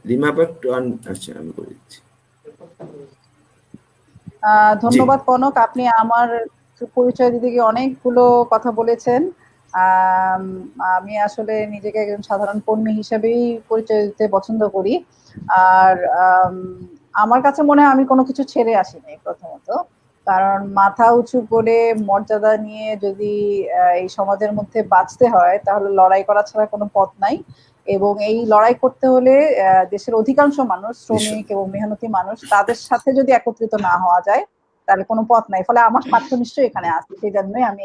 রিমা আপা, আচ্ছা আমি করে দিচ্ছি। ধন্যবাদ কনক, আপনি আমার পরিচয় দিতে গিয়ে অনেকগুলো কথা বলেছেন। আমি আসলে নিজেকে একজন সাধারণ কর্মী হিসেবেই পরিচয় দিতে পছন্দ করি। আর আমার কাছে মনে হয় আমি কোনো কিছু ছেড়ে আসিনি প্রথমত, কারণ মাথা উঁচু করে মর্যাদা নিয়ে যদি এই সমাজের মধ্যে বাঁচতে হয় তাহলে লড়াই করা ছাড়া কোনো পথ নাই। এবং এই লড়াই করতে হলে দেশের অধিকাংশ মানুষ, শ্রমিক এবং মেহনতি মানুষ, তাদের সাথে যদি একত্রিত না হওয়া যায় তাহলে কোনো পথ নাই। ফলে আমার স্বার্থ নিশ্চয়ই এখানে আছে, সেই জন্যই আমি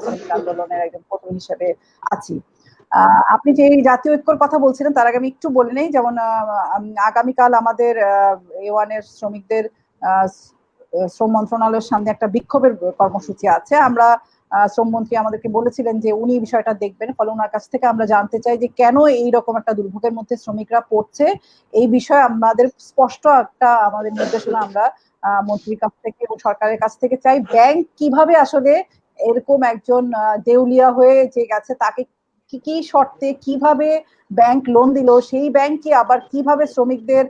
শ্রমিক আন্দোলনের একজন কর্মী হিসেবে আছি। আপনি যে এই জাতীয় ঐক্যর কথা বলছিলেন তার আগে আমি একটু বলে নেই, যেমন আগামীকাল আমাদের এওয়ানের শ্রমিকদের শ্রম মন্ত্রণালয়ের সামনে একটা বিক্ষোভের কর্মসূচি আছে। আমরা শ্রমমন্ত্রী আমাদেরকে বলেছিলেন যে উনি বিষয়টা দেখবেন, ফলে ওনার কাছ থেকে আমরা জানতে চাই যে কেন এইরকম একটা দুর্ভোগের মধ্যে শ্রমিকরা পড়ছে। এই বিষয়ে আমাদের স্পষ্ট একটা আমাদের নির্দেশনা আমরা মন্ত্রীর কাছ থেকে এবং সরকারের কাছ থেকে চাই। ব্যাংক কিভাবে আসলে এরকম একজন দেউলিয়া হয়ে যে গেছে তাকে কি কি শর্তে কিভাবে ব্যাংক লোন দিল, সেই ব্যাংককে আবার কিভাবে শ্রমিকদের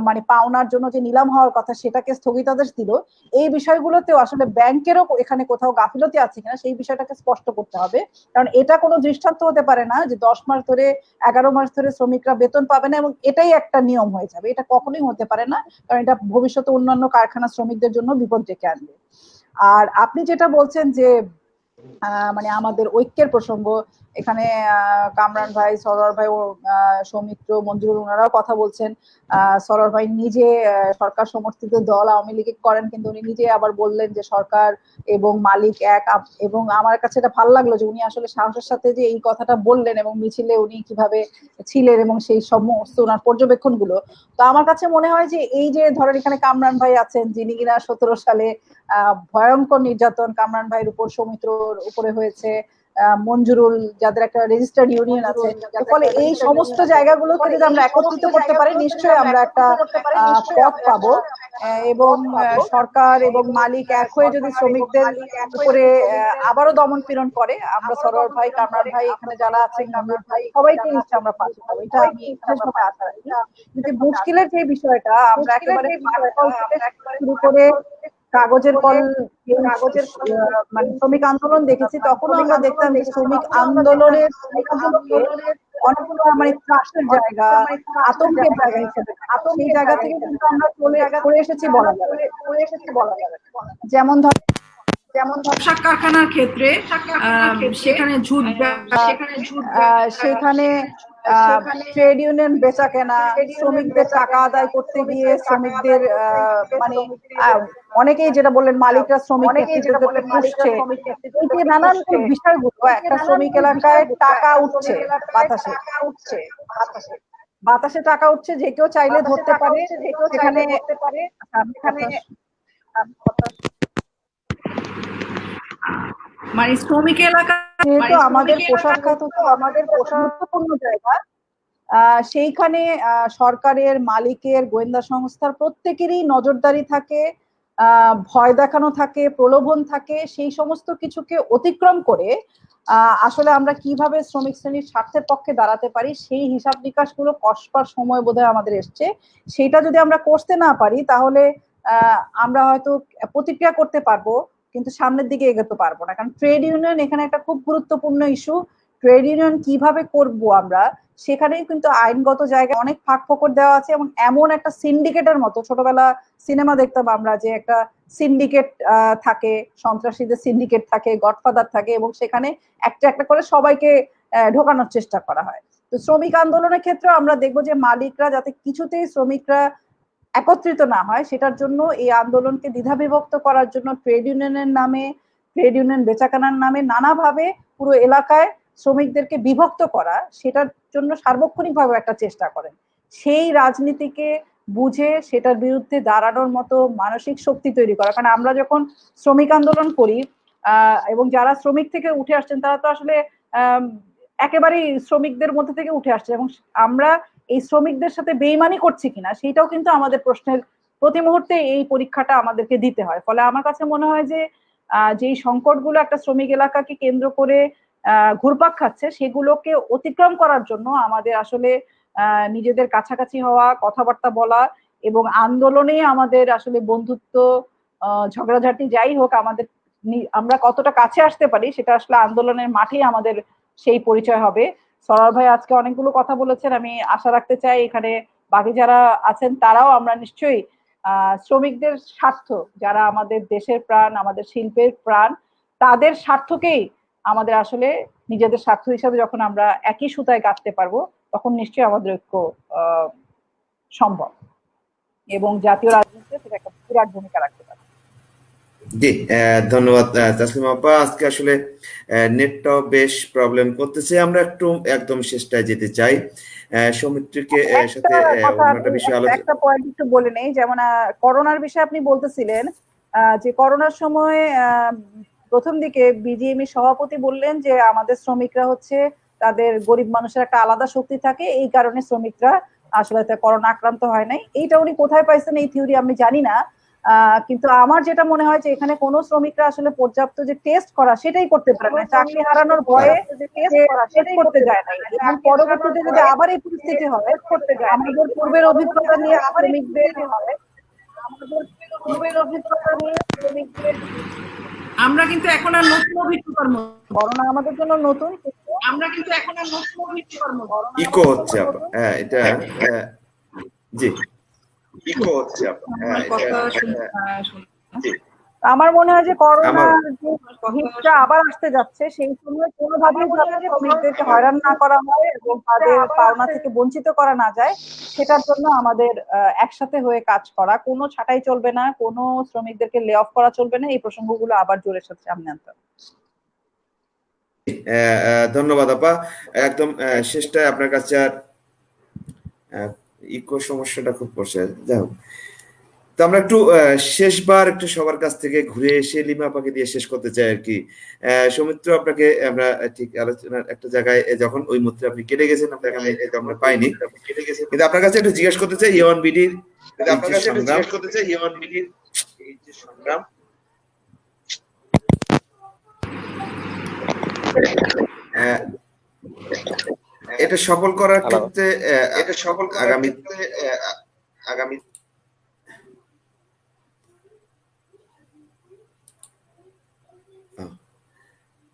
মানে পাওনার জন্য যে নিলাম হওয়ার কথা সেটাকে স্থগিতাদেশ দিল, এই বিষয়গুলোতেও আসলে ব্যাংকেরও এখানে কোথাও গাফিলতি আছে কিনা সেই বিষয়টাকে স্পষ্ট করতে হবে। কারণ এটা কোনো দৃষ্টান্ত হতে পারে না যে 10 মাস ধরে 11 মাস ধরে শ্রমিকরা বেতন পাবে না এবং এটাই একটা নিয়ম হয়ে যাবে। এটা কখনোই হতে পারে না, কারণ এটা ভবিষ্যতে অন্যান্য কারখানা শ্রমিকদের জন্য বিপদ ডেকে আনবে। আর আপনি যেটা বলছেন যে মানে আমাদের ঐক্যের প্রসঙ্গ, এখানে কামরান ভাই, সরোয়ার ভাই ও সৌমিত্র, মঞ্জুরুল ওনারাও কথা বলছেন। সরোয়ার ভাই নিজে সরকার সমর্থিত দল আওয়ামী লীগে করেন, কিন্তু উনি নিজে আবার বললেন যে সরকার এবং মালিক এক। এবং আমার কাছে এটা ভালো লাগলো যে উনি আসলে সাহসের সাথে যে এই কথাটা বললেন এবং মিছিলে উনি কিভাবে ছিলেন এবং সেই সমস্ত ওনার পর্যবেক্ষণগুলো। তো আমার কাছে মনে হয় যে এই যে ধরেন এখানে কামরান ভাই আছেন যিনি কিনা 17 সালে ভয়ঙ্কর নির্যাতন কামরান ভাইয়ের উপর, সৌমিত্রর উপরে হয়েছে, মঞ্জুরুল, যাদের একটা রেজিস্টার্ড ইউনিয়ন আছে। ফলে এই সমস্ত জায়গাগুলোকে যদি আমরা একত্রিত করতে পারি নিশ্চয়ই আমরা একটা পথ পাবো। এবং সরকার এবং মালিক এক হয়ে যদি শ্রমিকদের উপরে আবারও দমন পীড়ন করে, আমরা সরোয়ার ভাই, কামরান ভাই, এখানে যারা আছেন সবাইকে নিশ্চয়ই আমরা পাশে পাবো, এটা আমি বিশেষভাবে আশা রাখি। কিন্তু মুশকিলের যে বিষয়টা, আমরা একেবারে শুরু করে কাগজের কল মানে শ্রমিক আন্দোলন দেখেছি, তখনও আমরা দেখতাম যে শ্রমিক আন্দোলনের অনেকগুলো মানে ত্রাসের জায়গা, আতঙ্কের জায়গা হিসেবে সেই জায়গা থেকে কিন্তু আমরা চলে এসেছি বলা যাবে। যেমন পোশাক কারখানার ক্ষেত্রে সেখানে সেখানে ট্রেড ইউনিয়ন বেচা কেনা, শ্রমিকদের টাকা আদায় করতে গিয়ে শ্রমিকদের মানে অনেকেই যেটা বললেন মালিকরা শ্রমিক নেতৃত্বদেরকে পুষছে, এই যে নানান বিষয়গুলো, একটা শ্রমিক এলাকায় টাকা উঠছে বাতাসে, বাতাসে টাকা উঠছে, যে কেউ চাইলে ধরতে পারে সেখানে। মানে শ্রমিক এলাকা যেহেতু আমাদের পোশাক খাত আমাদের গুরুত্বপূর্ণ জায়গা, সেইখানে সরকারের, মালিকের, গোয়েন্দা সংস্থার প্রত্যেকেরই নজরদারি থাকে, ভয় দেখানো থাকে, প্রলোভন থাকে। সেই সমস্ত কিছুকে অতিক্রম করে আসলে আমরা কিভাবে শ্রমিক শ্রেণীর স্বার্থের পক্ষে দাঁড়াতে পারি সেই হিসাব নিকাশগুলো কষবার সময় বোধহয় আমাদের এসছে। সেটা যদি আমরা করতে না পারি তাহলে আমরা হয়তো প্রতিক্রিয়া করতে পারবো কিন্তু সামনের দিকে এগোতে পারবো না। কারণ ট্রেড ইউনিয়ন এখানে একটা খুব গুরুত্বপূর্ণ ইস্যু। ট্রেড ইউনিয়ন কিভাবে করব আমরা, সেখানেই কিন্তু আইনগত জায়গায় অনেক ফাঁক ফোকর দেওয়া আছে, এবং এমন একটা সিন্ডিকেটের মতো, ছোটবেলা সিনেমা দেখতাম আমরা যে একটা সিন্ডিকেট থাকে, সন্ত্রাসীদের সিন্ডিকেট থাকে, গডফাদার থাকে, এবং সেখানে একটা একটা করে সবাইকে ঢোকানোর চেষ্টা করা হয়। তো শ্রমিক আন্দোলনের ক্ষেত্রে আমরা দেখবো যে মালিকরা যাতে কিছুতেই শ্রমিকরা একত্রিত না হয় সেটার জন্য এই আন্দোলনকে দ্বিধাবিভক্ত করার জন্য ট্রেড ইউনিয়নের নামে, ট্রেড ইউনিয়ন বেচাকেনার নামে নানাভাবে পুরো এলাকায় শ্রমিকদেরকে বিভক্ত করা, সেটার জন্য সার্বক্ষণিকভাবে একটা চেষ্টা করেন। সেই রাজনীতিকে বুঝে সেটার বিরুদ্ধে দাঁড়ানোর মতো মানসিক শক্তি তৈরি করা। কারণ আমরা যখন শ্রমিক আন্দোলন করি এবং যারা শ্রমিক থেকে উঠে আসছেন তারা তো আসলে একেবারেই শ্রমিকদের মধ্যে থেকে উঠে আসছে, এবং আমরা এই শ্রমিকদের সাথে বেইমানি করছি কিনা সেটাও কিন্তু আমাদের প্রশ্নের প্রতি মুহূর্তে এই পরীক্ষাটা আমাদেরকে দিতে হয়। ফলে আমার কাছে মনে হয় যে যেই সংকটগুলো একটা শ্রমিক এলাকাকে কেন্দ্র করে ঘুরপাক খাচ্ছে সেগুলোকে অতিক্রম করার জন্য আমাদের আসলে নিজেদের কাছাকাছি হওয়া, কথাবার্তা বলা, এবং আন্দোলনে আমাদের আসলে বন্ধুত্ব, ঝগড়াঝাটি যাই হোক, আমাদের আমরা কতটা কাছে আসতে পারি সেটা আসলে আন্দোলনের মাঠেই আমাদের সেই পরিচয় হবে। সরার ভাই আজকে অনেকগুলো কথা বলেছেন, আমি আশা রাখতে চাই এখানে বাকি যারা আছেন তারাও আমরা নিশ্চয়ই শ্রমিকদের স্বার্থ, যারা আমাদের দেশের প্রাণ, আমাদের শিল্পের প্রাণ, তাদের স্বার্থকেই আমাদের আসলে নিজেদের স্বার্থ হিসাবে যখন আমরা একই সুতায় গাঁথতে পারবো তখন নিশ্চয়ই আমাদের ঐক্য সম্ভব, এবং জাতীয় রাজনীতিতে সেটা একটা বিরাট ভূমিকা রাখতে পারে। জি, ধন্যবাদ তাসলিমা আপা। আজকে আসলে নেটটাও বেশ প্রবলেম করতেছে, আমরা একটু একদম শেষটায় যেতে চাই। সৌমিত্রীকে সাথে অন্য একটা বিষয় আলোচনা, একটা পয়েন্ট একটু বলে নেই, যেমন করোনার বিষয়ে আপনি বলতেছিলেন যে করোনার সময় প্রথম দিকে বিজিএমই সভাপতি বললেন যে আমাদের শ্রমিকরা হচ্ছে, তাদের গরিব মানুষের একটা আলাদা শক্তি থাকে, এই কারণে শ্রমিকরা আসলে করোনা আক্রান্ত হয় নাই। এইটা উনি কোথায় পাইছেন এই থিওরি আমি জানি না, কিন্তু আমার যেটা মনে হয় যে এখানে কোনো শ্রমিকরা আসলে পর্যাপ্ত যে টেস্ট করা সেটাই করতে পারে না, চাকরি হারানোর ভয়ে টেস্ট করতে যায় না, এবং পরবর্তীতে যদি আবার এই পরিস্থিতি হয়, আমাদের পূর্বের অভিজ্ঞতা নিয়ে শ্রমিকদের আমরা কিন্তু এখন আর নতুন অভিজ্ঞতার মধ্যে, করোনা আমাদের জন্য নতুন, আমরা কিন্তু এখন আর নতুন অভিজ্ঞতার মধ্যে। ইকো হচ্ছে আপা, এটা জি, ইকো হচ্ছে আপা, আমার মনে হয় যে করোনার যে হিটটা আবার আসতে যাচ্ছে, সেই সময় কোনোভাবেই যাতে শ্রমিকদেরকে হয়রান না করা হয় এবং তাদের পাওনা থেকে বঞ্চিত করা না যায়, সেটার জন্য আমাদের একসাথে হয়ে কাজ করা, কোনো ছাঁটাই চলবে না, কোনো শ্রমিকদেরকে লে অফ করা চলবে না, এই প্রসঙ্গগুলো আবার জোরের সাথে সামনে আনতে হবে। ধন্যবাদ আপা। একদম শেষটায় আপনার কাছে আর ইকো সমস্যাটা খুব করছে, যাই হোক। তো আমরা একটু শেষবার একটু সবার কাছ থেকে ঘুরে এসে লিমা আপাকে দিয়ে শেষ করতে চাই আর কি। সৌমিত্র, আপনাকে আমরা ঠিক আলোচনার একটা জায়গায় যখন ওই মুহূর্তে আপনি কেটে গেছেন, আপনাকে আমি আমরা পাইনি, কিন্তু আপনার কাছে একটু জিজ্ঞেস করতে চাই ইওয়ান বিডির সংগ্রাম, এটা সফল করার ক্ষেত্রে আগামী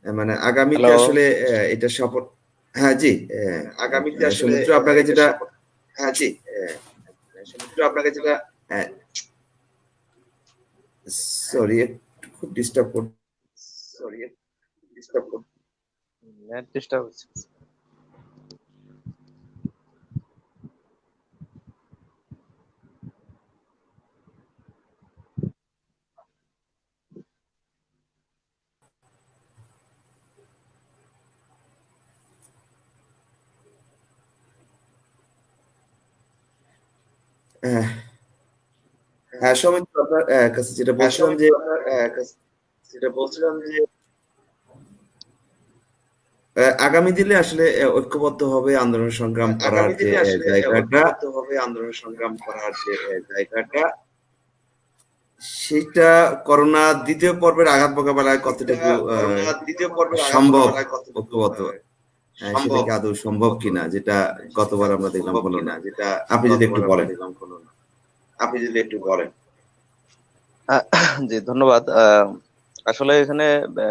মানে আগামীতে আসলে এটা সফল, হ্যাঁ জি, আগামীতে আসলে আপনাকে যেটা, হ্যাঁ জি, আপনাকে যেটা, সরি খুব ডিস্টার্ব নেট ডিস্টার্ব হচ্ছে। হ্যাঁ, হ্যাঁ সৌমিত্র, আপনার কাছে যেটা বলছিলাম যে আগামী দিনে আসলে ঐক্যবদ্ধভাবে আন্দোলন সংগ্রাম করার যে জায়গাটা, সেটা করোনা দ্বিতীয় পর্বের আঘাত মোকাবেলায় কতটুকু সম্ভব ঐক্যবদ্ধ, সেটা কি আদৌ সম্ভব কিনা, যেটা গতবার আমরা দেখলাম হলো না, যেটা আপনি যদি একটু বলেন। জি, ধন্যবাদ। আসলে এখানে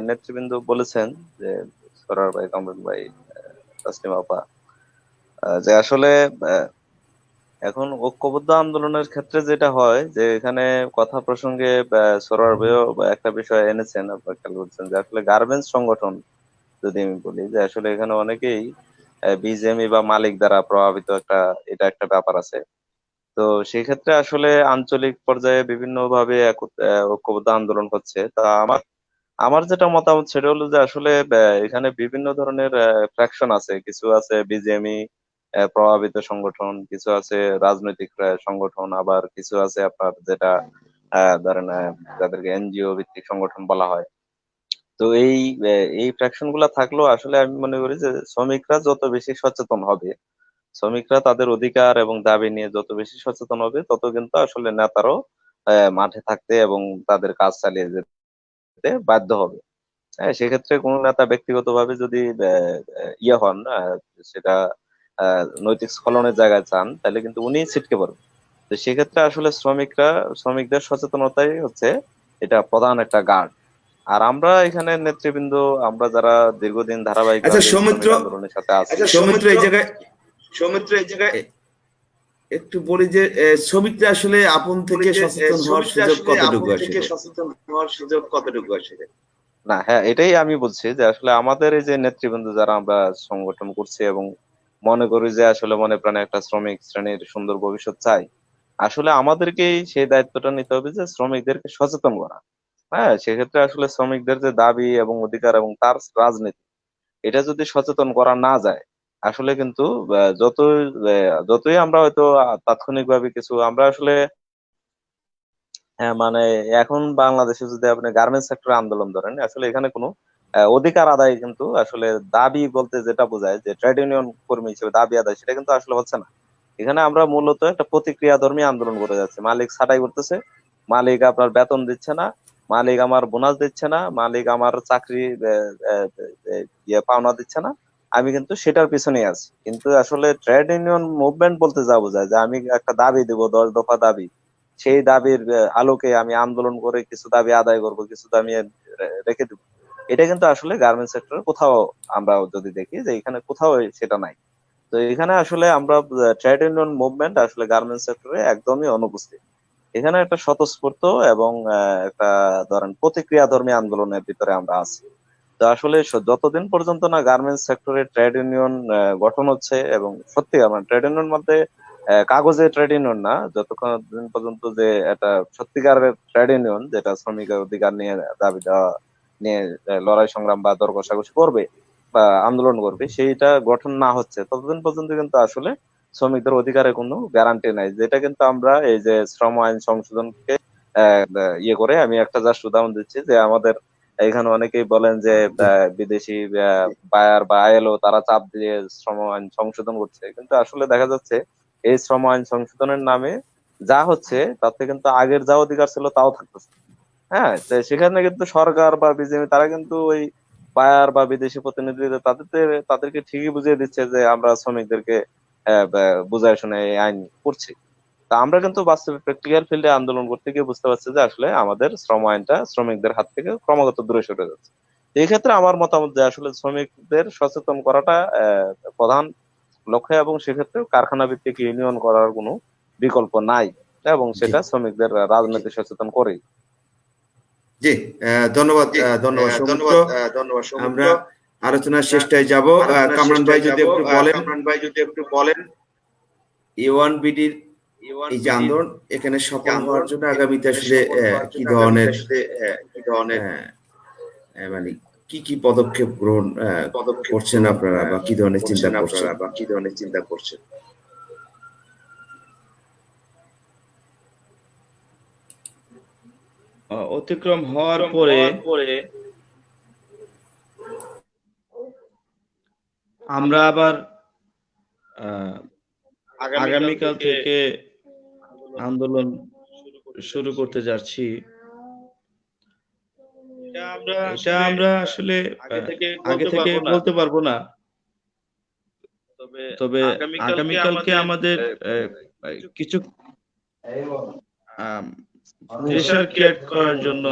নেতৃবৃন্দ বলেছেন যে সরার ভাই, কামরুল ভাই, তাসলিমা আপা, যে আসলে আহ, এখন ঐক্যবদ্ধ আন্দোলনের ক্ষেত্রে যেটা হয় যে এখানে কথা প্রসঙ্গে সরার ভাইও একটা বিষয় এনেছেন, আপনারা খেয়াল করছেন যে আসলে গার্মেন্টস সংগঠন যদি আমি বলি যে আসলে এখানে অনেকেই বিজেএমই বা মালিক দ্বারা প্রভাবিত, এটা একটা ব্যাপার আছে। তো সেই ক্ষেত্রে আসলে আঞ্চলিক পর্যায়ে বিভিন্ন ভাবে ঐক্যবদ্ধ আন্দোলন হচ্ছে। তা আমার আমার যেটা মতামত সেটা হলো যে আসলে এখানে বিভিন্ন ধরনের ফ্র্যাকশন আছে, কিছু আছে বিজেএমই প্রভাবিত সংগঠন, কিছু আছে রাজনৈতিক সংগঠন, আবার কিছু আছে আপনার যেটা ধরেন যাদেরকে এনজিও ভিত্তিক সংগঠন বলা হয়। তো এই ফ্র্যাকশন গুলা থাকলেও আসলে আমি মনে করি যে শ্রমিকরা যত বেশি সচেতন হবে, শ্রমিকরা তাদের অধিকার এবং দাবি নিয়ে যত বেশি সচেতন হবে, তত কিন্তু আসলে নেতারাও মাঠে থাকতে এবং তাদের কাজ চালিয়ে যেতে বাধ্য হবে। হ্যাঁ, সেক্ষেত্রে কোন নেতা ব্যক্তিগতভাবে যদি ইয়ে হন, সেটা নৈতিক স্খলনের জায়গায় চান, তাহলে কিন্তু উনি ছিটকে পড়বেন। তো সেক্ষেত্রে আসলে শ্রমিকদের সচেতনতাই হচ্ছে এটা প্রধান একটা গার্ড। আর আমরা এখানে নেতৃবৃন্দ, আমরা যারা দীর্ঘদিন আচ্ছা ধারাবাহিকভাবে এই সৌমিত্র, শ্রমিক আন্দোলনের সাথে আছি। এই জায়গায় একটু বলি যে শ্রমিকরা আসলে আপন থেকে সচেতন হওয়ার সুযোগ কতটুকু আসলে? না, হ্যাঁ, এটাই আমি বলছি যে আসলে আমাদের এই যে নেতৃবৃন্দ যারা আমরা সংগঠন করছি এবং মনে করি যে আসলে মনে প্রাণে একটা শ্রমিক শ্রেণীর সুন্দর ভবিষ্যৎ চাই, আসলে আমাদেরকেই সেই দায়িত্বটা নিতে হবে যে শ্রমিকদেরকে সচেতন করা। হ্যাঁ, সেক্ষেত্রে আসলে শ্রমিকদের যে দাবি এবং অধিকার এবং তার রাজনীতি, এটা যদি সচেতন করা না যায়, আসলে কিন্তু যতই আমরা হয়তো তাৎক্ষণিকভাবে কিছু আমরা আসলে হ্যাঁ, মানে এখন বাংলাদেশে যদি আপনি গার্মেন্টস সেক্টরে আন্দোলন ধরেন, আসলে এখানে কোনো অধিকার আদায় কিন্তু আসলে দাবি বলতে যেটা বোঝায় যে ট্রেড ইউনিয়ন কর্মী হিসেবে দাবি আদায়, সেটা কিন্তু আসলে হচ্ছে না। এখানে আমরা মূলত একটা প্রতিক্রিয়া ধর্মী আন্দোলন করে যাচ্ছি। মালিক ছাঁটাই করতেছে, মালিক আপনার বেতন দিচ্ছে না, মালিক আমার বোনাস দিচ্ছে না, মালিক আমার চাকরি ইয়ে পাওনা দিচ্ছে না, আমি কিন্তু সেটার পিছনেই আছি। কিন্তু আসলে ট্রেড ইউনিয়ন মুভমেন্ট বলতে যা বোঝায় যে আমি একটা দাবি দেবো, 10 দফা দাবি, সেই দাবির আলোকে আমি আন্দোলন করে কিছু দাবি আদায় করব, কিছু দাবি রেখে দেবো, এটা কিন্তু আসলে গার্মেন্টস সেক্টরে কোথাও আমরা যদি দেখি যে এখানে কোথাও সেটা নাই। তো এখানে আসলে আমরা ট্রেড ইউনিয়ন মুভমেন্ট আসলে গার্মেন্টস সেক্টরে একদমই অনুপস্থিত। এখানে একটা স্বতঃস্ফূর্ত এবং একটা ধরেন প্রতিক্রিয়া ধর্মী আন্দোলনের ভিতরে আমরা আছি। তো আসলে যতদিন পর্যন্ত না গার্মেন্টস সেক্টরে ট্রেড ইউনিয়ন গঠন হচ্ছে, এবং সত্যি আমার ট্রেড ইউনিয়ন মধ্যে কাগজে ট্রেড ইউনিয়ন না, যতক্ষণ দিন পর্যন্ত যে একটা সত্যিকারের ট্রেড ইউনিয়ন যেটা শ্রমিকের অধিকার নিয়ে দাবি দেওয়া নিয়ে লড়াই সংগ্রাম বা দর কষাকষি করবে বা আন্দোলন করবে, সেইটা গঠন না হচ্ছে, ততদিন পর্যন্ত কিন্তু আসলে শ্রমিকদের অধিকারের কোনো গ্যারান্টি নাই। যেটা কিন্তু আমরা এই যে শ্রম আইন সংশোধনকে ইয়ে করে, আমি একটা জাস্ট উদাহরণ দিচ্ছি যে আমাদের এখানে অনেকেই বলেন যে বিদেশি বায়ার বা আইএলও তারা চাপ দিয়ে শ্রম আইন সংশোধন করছে, কিন্তু আসলে দেখা যাচ্ছে এই শ্রম আইন সংশোধনের নামে যা হচ্ছে তাতে কিন্তু আগের যা অধিকার ছিল তাও থাকতেছে। হ্যাঁ, তো সেখানে কিন্তু সরকার বা বিজেপি তারা কিন্তু ওই বায়ার বা বিদেশি প্রতিনিধিদের তাদেরকে ঠিকই বুঝিয়ে দিচ্ছে যে আমরা শ্রমিকদেরকে বুঝায় শুনে এই আইন করছি। তা আমরা কিন্তু বাস্তবে প্র্যাকটিক্যাল ফিল্ডে আন্দোলন করতে গিয়ে বুঝতে পারছি যে আসলে আমাদের শ্রম আইনটা শ্রমিকদের হাত থেকে ক্রমাগত দূরে সরে যাচ্ছে। তো এই ক্ষেত্রে আমার মতামত যে আসলে শ্রমিকদের সচেতন করাটা প্রধান লক্ষ্য, এবং সেক্ষেত্রে কারখানা ভিত্তিক ইউনিয়ন করার কোনো বিকল্প নাই, এবং জি, সেটা শ্রমিকদের রাজনীতি সচেতন করে। জি, ধন্যবাদ, সৌমিত্র। আমরা আলোচনার শেষটায় যাব। কামরান ভাই যদি একটু বলেন A1BDর এই যে আন্দোলন এখানে সফল হওয়ার জন্য আগামীতে আসলে কি ধরনের মানে কি পদক্ষেপ গ্রহণ করছেন আপনারা, বা কি ধরনের চিন্তা করছেন? অতিক্রম হওয়ার পরে আমরা আবার আগামীকাল থেকে আন্দোলন শুরু করতে যাচ্ছি। এটা আমরা আসলে আগে থেকে বলতে পারবো না, তবে আগামীকালকে আমাদের কিছু প্রেশার ক্রিয়েট করার জন্য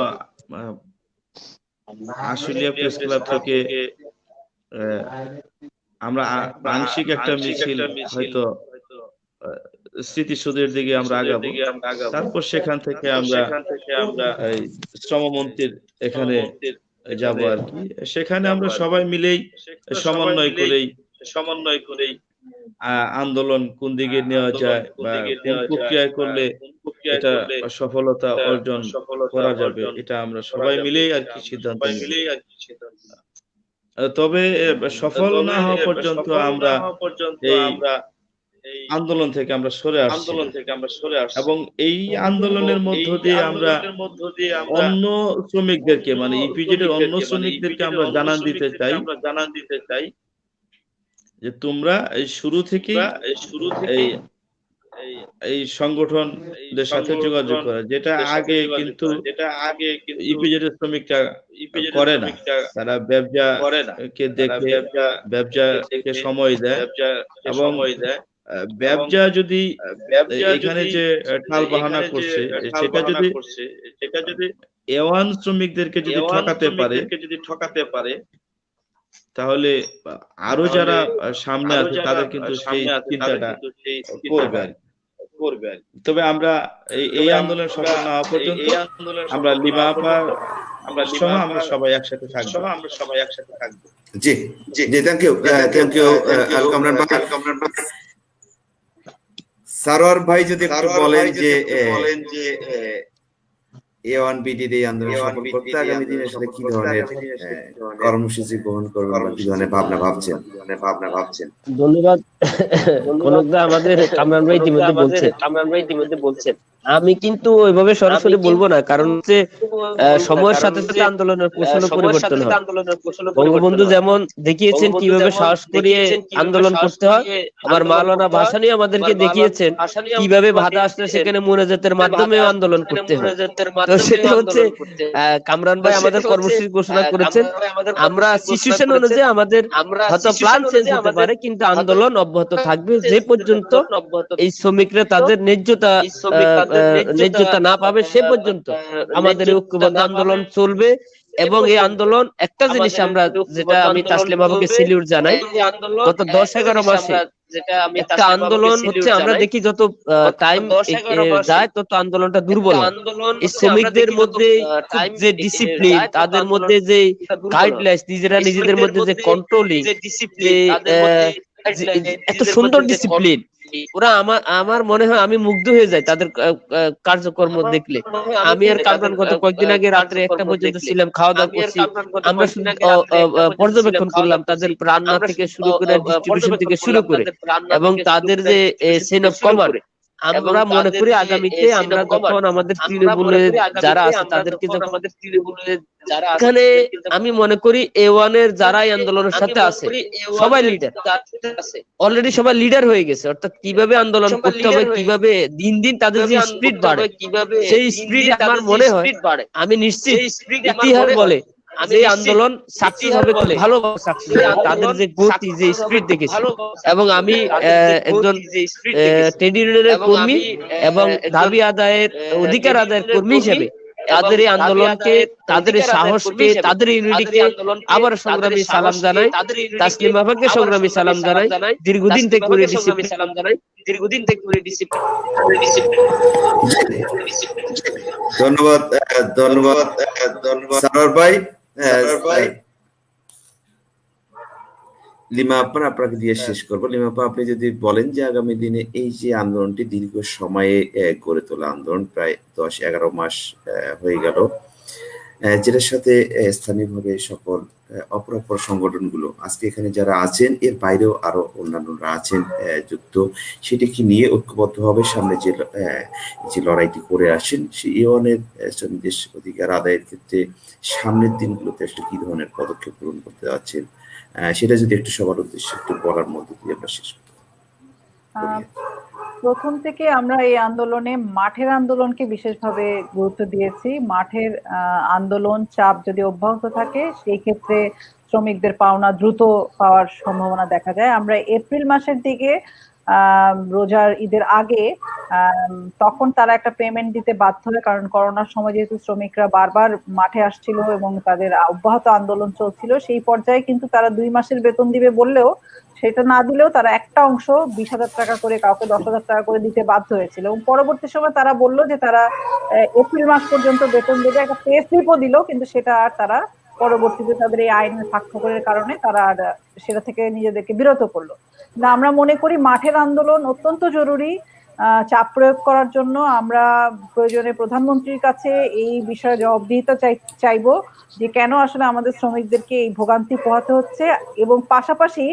আশুলিয়া প্রেস ক্লাব থেকে আমরা আংশিক একটা মিছিল হয়তো স্মৃতিসৌধের দিকে আমরা আগাবো। তারপর সেখান থেকে আমরা এই শ্রমমন্ত্রীর এখানে যাব আর কি। সেখানে আমরা সবাই মিলেই সমন্বয় করেই আন্দোলন কোন দিকে নেওয়া যায় বা কোন প্রক্রিয়ায় করলে এটা সফলতা অর্জন করা যাবে, এটা আমরা সবাই মিলেই আর কি সিদ্ধান্ত নিব। তবে সফল না হওয়া পর্যন্ত আমরা এই আন্দোলন থেকে আমরা সরে আসছি এবং এই আন্দোলনের মধ্য দিয়ে আমরা অন্য শ্রমিকদেরকে মানে ইপিজেড এর অন্য শ্রমিকদেরকে আমরা জানান দিতে চাই যে তোমরা এই শুরু থেকেই এই সংগঠনদের সাথে যোগাযোগ করা, যেটা আগে কিন্তু ইপিজেড এর শ্রমিকরা করে না। তারা ব্যবসাকে দেখে ব্যবসাকে সময় দেয় এবং ব্যবসা যদি এখানে যে টাল বাহানা করছে সেটা যদি এওয়ান শ্রমিকদেরকে যদি ঠকাতে পারে তাহলে আরো যারা সামনে আছে তাদের কিন্তু সেই চিন্তাটা করবে আর কি। তবে আমরা এই আন্দোলন সফল না হওয়া পর্যন্ত আমরা লিমা আপা সহ আমরা সবাই একসাথে থাকবো। জি জি জি, থ্যাংক ইউ আল কামরান ভাই। সারোয়ার ভাই যদি একটু বলেন যে A1BDর এই আন্দোলন সফল করতে আগামী দিনে আসলে কি ধরনের কর্মসূচি গ্রহণ করবেন বা কি ধরনের ভাবনা ভাবছেন? ধন্যবাদ কনকদা। আমাদের কামরান ভাই ইতিমধ্যে বলছেন, আমি কিন্তু ওইভাবে সরাসরি বলবো না, কারণ হচ্ছে সময়ের সাথে সাথে আন্দোলনের কৌশল পরিবর্তন হয়। বঙ্গবন্ধু যেমন দেখিয়েছেন কিভাবে সাহস করিয়ে আন্দোলন করতে হয়, আবার মাওলানা ভাসানী আমাদেরকে দেখিয়েছেন কিভাবে বাধা আসলে সেখানে মুনাজাতের মাধ্যমে আন্দোলন করতে হয়। তো সেটা হচ্ছে কামরান ভাই আমাদের কর্মসূচি ঘোষণা করেছেন। আমরা সিচুয়েশন অনুযায়ী আমাদের হয়তো প্ল্যান চেঞ্জ হতে পারে, কিন্তু আন্দোলন অব্যাহত থাকবে যে পর্যন্ত এই শ্রমিকরা তাদের ন্যায্যতা না পাবে সে পর্যন্ত আমাদের ঐক্যবদ্ধ আন্দোলন চলবে। এবং এই আন্দোলন একটা জিনিস আমরা, যেটা আমি তাসলিমা আপাকে সেলিউট জানাই, গত 10-11 মাসে একটা আন্দোলন হচ্ছে আমরা দেখি যত টাইম যায় তত আন্দোলনটা দুর্বল হয়। এই শ্রমিকদের মধ্যে যে ডিসিপ্লিন, তাদের মধ্যে যে গাইডলাইন, নিজেদের মধ্যে যে কন্ট্রোলিং, এত সুন্দর ডিসিপ্লিন, ওরা আমার মনে হয় আমি মুগ্ধ হয়ে যাই তাদের কার্যকর্ম দেখলে। আমি আর কামরান গত কয়েকদিন আগে রাত্রে 1টা পর্যন্ত ছিলাম, খাওয়া দাওয়া করছি, আমরা পর্যবেক্ষণ করলাম তাদের রান্না থেকে শুরু করে ডিস্ট্রিবিউশন থেকে শুরু করে, এবং তাদের যে চেইন অফ কমান্ড। আমরা মনে করি আগামীতে আমরা যখন আমাদের তৃণমূলে যারা আছে তাদেরকে যখন এখানে, আমি মনে করি A1 এর যারা এই আন্দোলনের সাথে আছে সবাই লিডার, অলরেডি সবাই লিডার হয়ে গেছে। অর্থাৎ কিভাবে আন্দোলন করতে হবে, কিভাবে দিন দিন তাদের যে স্পিড বাড়ে, সেই স্পিড আমার মনে হয়, আমি নিশ্চিত ইতিহাস বলে যে আন্দোলন সাকসেস হবে, খুব ভালো সাকসেস হবে। তাদের যে গতি, যে স্পিড দেখেছি, এবং আমি একজন ট্রেড ইউনিয়নের কর্মী এবং দাবি আদায়ের, অধিকার আদায়ের কর্মী হিসেবে তাদের এই আন্দোলনকে, তাদের এই সাহসকে, তাদের ইউনিটিকে আবার সংগ্রামী সালাম জানাই। তাসলিমা আপাকে সংগ্রামী সালাম জানাই। দীর্ঘদিন থেকে ধন্যবাদ সারোয়ার ভাই। লিমা আপা, আপনাকে দিয়ে শেষ করবো। লিমা আপা, আপনি যদি বলেন যে আগামী দিনে এই যে আন্দোলনটি দীর্ঘ সময়ে গড়ে তোলা আন্দোলন, প্রায় 10-11 মাস হয়ে গেল, যেটার সাথে স্থানীয়ভাবে সকল অপরাপর সংগঠনগুলো আজকে এখানে যারা আছেন, এর বাইরেও আরো অন্যান্যরা আছেন যুক্ত, সেটাকে নিয়ে ঐক্যবদ্ধভাবে সামনে যে লড়াইটি করে আসেন, সেই ইউএনের শ্রমিকদের অধিকার আদায়ের ক্ষেত্রে সামনের দিনগুলোতে আসলে কি ধরনের পদক্ষেপ গ্রহণ করতে যাচ্ছেন, সেটা যদি একটু সবার উদ্দেশ্যে একটু বলার মধ্যে দিয়ে আমরা শেষ করতে প্রথম থেকে আমরা এই আন্দোলনে মাঠের আন্দোলনকে বিশেষভাবে গুরুত্ব দিয়েছি। মাঠের আন্দোলন চাপ যদি অব্যাহত থাকে সেই ক্ষেত্রে শ্রমিকদের পাওনা দ্রুত পাওয়ার সম্ভাবনা দেখা যায়। আমরা এপ্রিল মাসের দিকে রোজার ঈদের আগে তখন তারা একটা পেমেন্ট দিতে বাধ্য হয়, কারণ করোনার সময় যেহেতু শ্রমিকরা বারবার মাঠে আসছিল এবং তাদের অব্যাহত আন্দোলন চলছিল, সেই পর্যায়ে কিন্তু তারা 2 মাসের বেতন দিবে বললেও সেটা না দিলেও তারা একটা অংশ 20,000 টাকা করে, কাউকে 10,000 টাকা করে দিতে বাধ্য হয়েছিল। এবং পরবর্তী সময় তারা বললো যে তারা এপ্রিল মাস পর্যন্ত বেতন দেবে, একটা পে স্লিপও দিল, কিন্তু সেটা আর তারা পরবর্তীতে তাদের এই আইনের স্বাক্ষরের কারণে তারা আর সেটা থেকে নিজেদেরকে বিরত করলো। না, আমরা মনে করি মাঠের আন্দোলন অত্যন্ত জরুরি। চাপ প্রয়োগ করার জন্য আমরা প্রয়োজনে প্রধানমন্ত্রীর কাছে এই বিষয়ে জবাবদিহিতা চাইবো যে কেন আসলে আমাদের শ্রমিকদেরকে এই ভোগান্তি পোহাতে হচ্ছে, এবং পাশাপাশি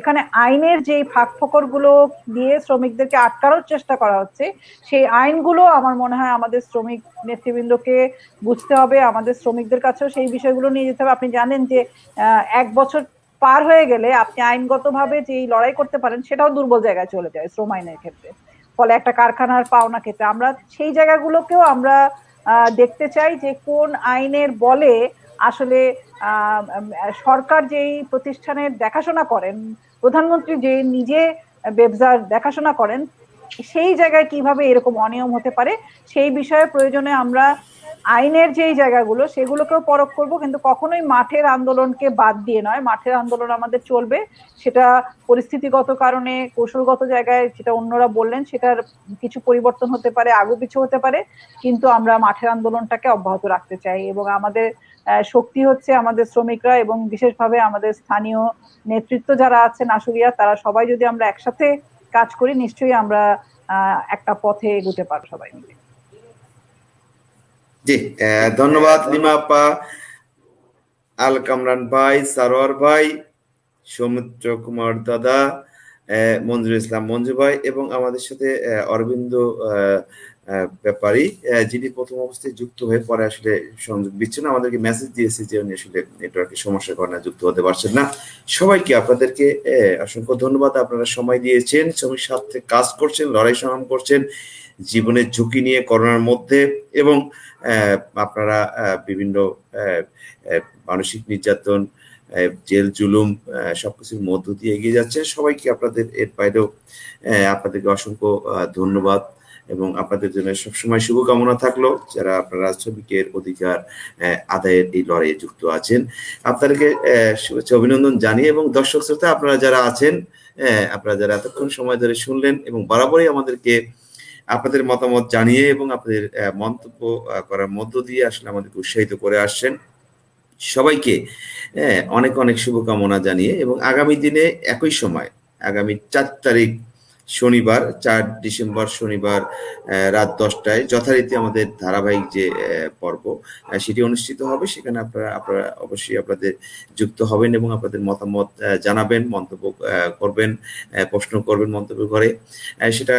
এখানে আইনের যে ফাঁকফোকর গুলো দিয়ে শ্রমিকদেরকে আটকানোর চেষ্টা করা হচ্ছে, সেই আইনগুলো আমার মনে হয় আমাদের শ্রমিক নেতৃবৃন্দকে বুঝতে হবে, আমাদের শ্রমিকদের কাছেও সেই বিষয়গুলো নিয়ে যেতে হবে। আপনি জানেন যে 1 বছর পার হয়ে গেলে আপনি আইনগতভাবে যে লড়াই করতে পারেন সেটাও দুর্বল জায়গায় চলে যায় শ্রম আইনের ক্ষেত্রে। ফলে একটা কারখানার পাওনা ক্ষেত্রে আমরা সেই জায়গাগুলোকেও আমরা দেখতে চাই যে কোন আইনের বলে আসলে সরকার যেই প্রতিষ্ঠানের দেখাশোনা করেন, প্রধানমন্ত্রী যে নিজে ব্যবসার দেখাশোনা করেন, সেই জায়গায় কিভাবে এরকম অনিয়ম হতে পারে সেই বিষয়ে প্রয়োজনে আমরা আইনের যেই জায়গাগুলো সেগুলোকেও পরখ করব, কিন্তু কখনোই মাঠের আন্দোলনকে বাদ দিয়ে নয়। মাঠের আন্দোলন আমাদের চলবে, সেটা পরিস্থিতিগত কারণে কৌশলগত জায়গায় যেটা অন্যরা বললেন সেটার কিছু পরিবর্তন হতে পারে, আগু পিছু হতে পারে, কিন্তু আমরা মাঠের আন্দোলনটাকে অব্যাহত রাখতে চাই। এবং আমাদের শক্তি হচ্ছে আমাদের শ্রমিকরা এবং বিশেষভাবে আমাদের স্থানীয় নেতৃত্ব যারা আছেন আশুলিয়া, তারা সবাই যদি আমরা একসাথে কাজ করি নিশ্চয়ই আমরা একটা পথে এগোতে পারবো সবাই মিলে। জি, ধন্যবাদ লিমা আপা, আল কামরান ভাই, সারোয়ার ভাই, সৌমিত্র কুমার দাদা, মঞ্জুর ইসলাম মঞ্জু ভাই এবং আমাদের সাথে অরবিন্দ ব্যাপারী, যিনি প্রথম অবস্থায় যুক্ত হয়ে পরে আসলে সংযোগ বিচ্ছিন্ন আমাদেরকে মেসেজ দিয়েছে যে উনি আসলে নেটওয়ার্কের সমস্যার কারণে যুক্ত হতে পারছেন না। সবাইকে আপনাদেরকে অসংখ্য ধন্যবাদ, আপনারা সময় দিয়েছেন, শ্রমিক সাথে কাজ করছেন, লড়াই সংগ্রাম করছেন জীবনের ঝুঁকি নিয়ে করোনার মধ্যে, এবং আপনারা বিভিন্ন মানসিক নির্যাতন, জেল জুলুম সবকিছুর মধ্য দিয়ে এগিয়ে যাচ্ছে। সবাইকে আপনাদের এর বাইরেও আপনাদেরকে অসংখ্য ধন্যবাদ এবং আপনাদের জন্য সবসময় শুভকামনা থাকলো যারা আপনারা শ্রমিকের অধিকার আদায়ের এই লড়াইয়ে যুক্ত আছেন। আপনাদেরকে শুভেচ্ছা অভিনন্দন জানিয়ে এবং দর্শক শ্রোতা আপনারা যারা আছেন, আপনারা যারা এতক্ষণ সময় ধরে শুনলেন এবং বরাবরই আমাদেরকে আপনাদের মতামত জানিয়ে এবং আপনাদের মন্তব্য করার মধ্য দিয়ে আসলে আমাদেরকে উৎসাহিত করে আসছেন, সবাইকে অনেক অনেক শুভকামনা জানিয়ে এবং আগামী দিনে একই সময় আগামী 4 তারিখ শনিবার 4 ডিসেম্বর শনিবার রাত 10টায় যথারীতি আমাদের ধারাবাহিক যে পর্ব সেটি অনুষ্ঠিত হবে। সেখানে আপনারা অবশ্যই আপনাদের যুক্ত হবেন এবং আপনাদের মতামত জানাবেন, মন্তব্য করবেন, প্রশ্ন করবেন মন্তব্য করে, সেটা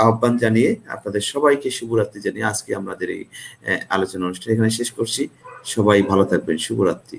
আহ্বান জানিয়ে আপনাদের সবাইকে শুভরাত্রি জানিয়ে আজকে আমাদের এই আলোচনা অনুষ্ঠান এখানে শেষ করছি। সবাই ভালো থাকবেন, শুভরাত্রি।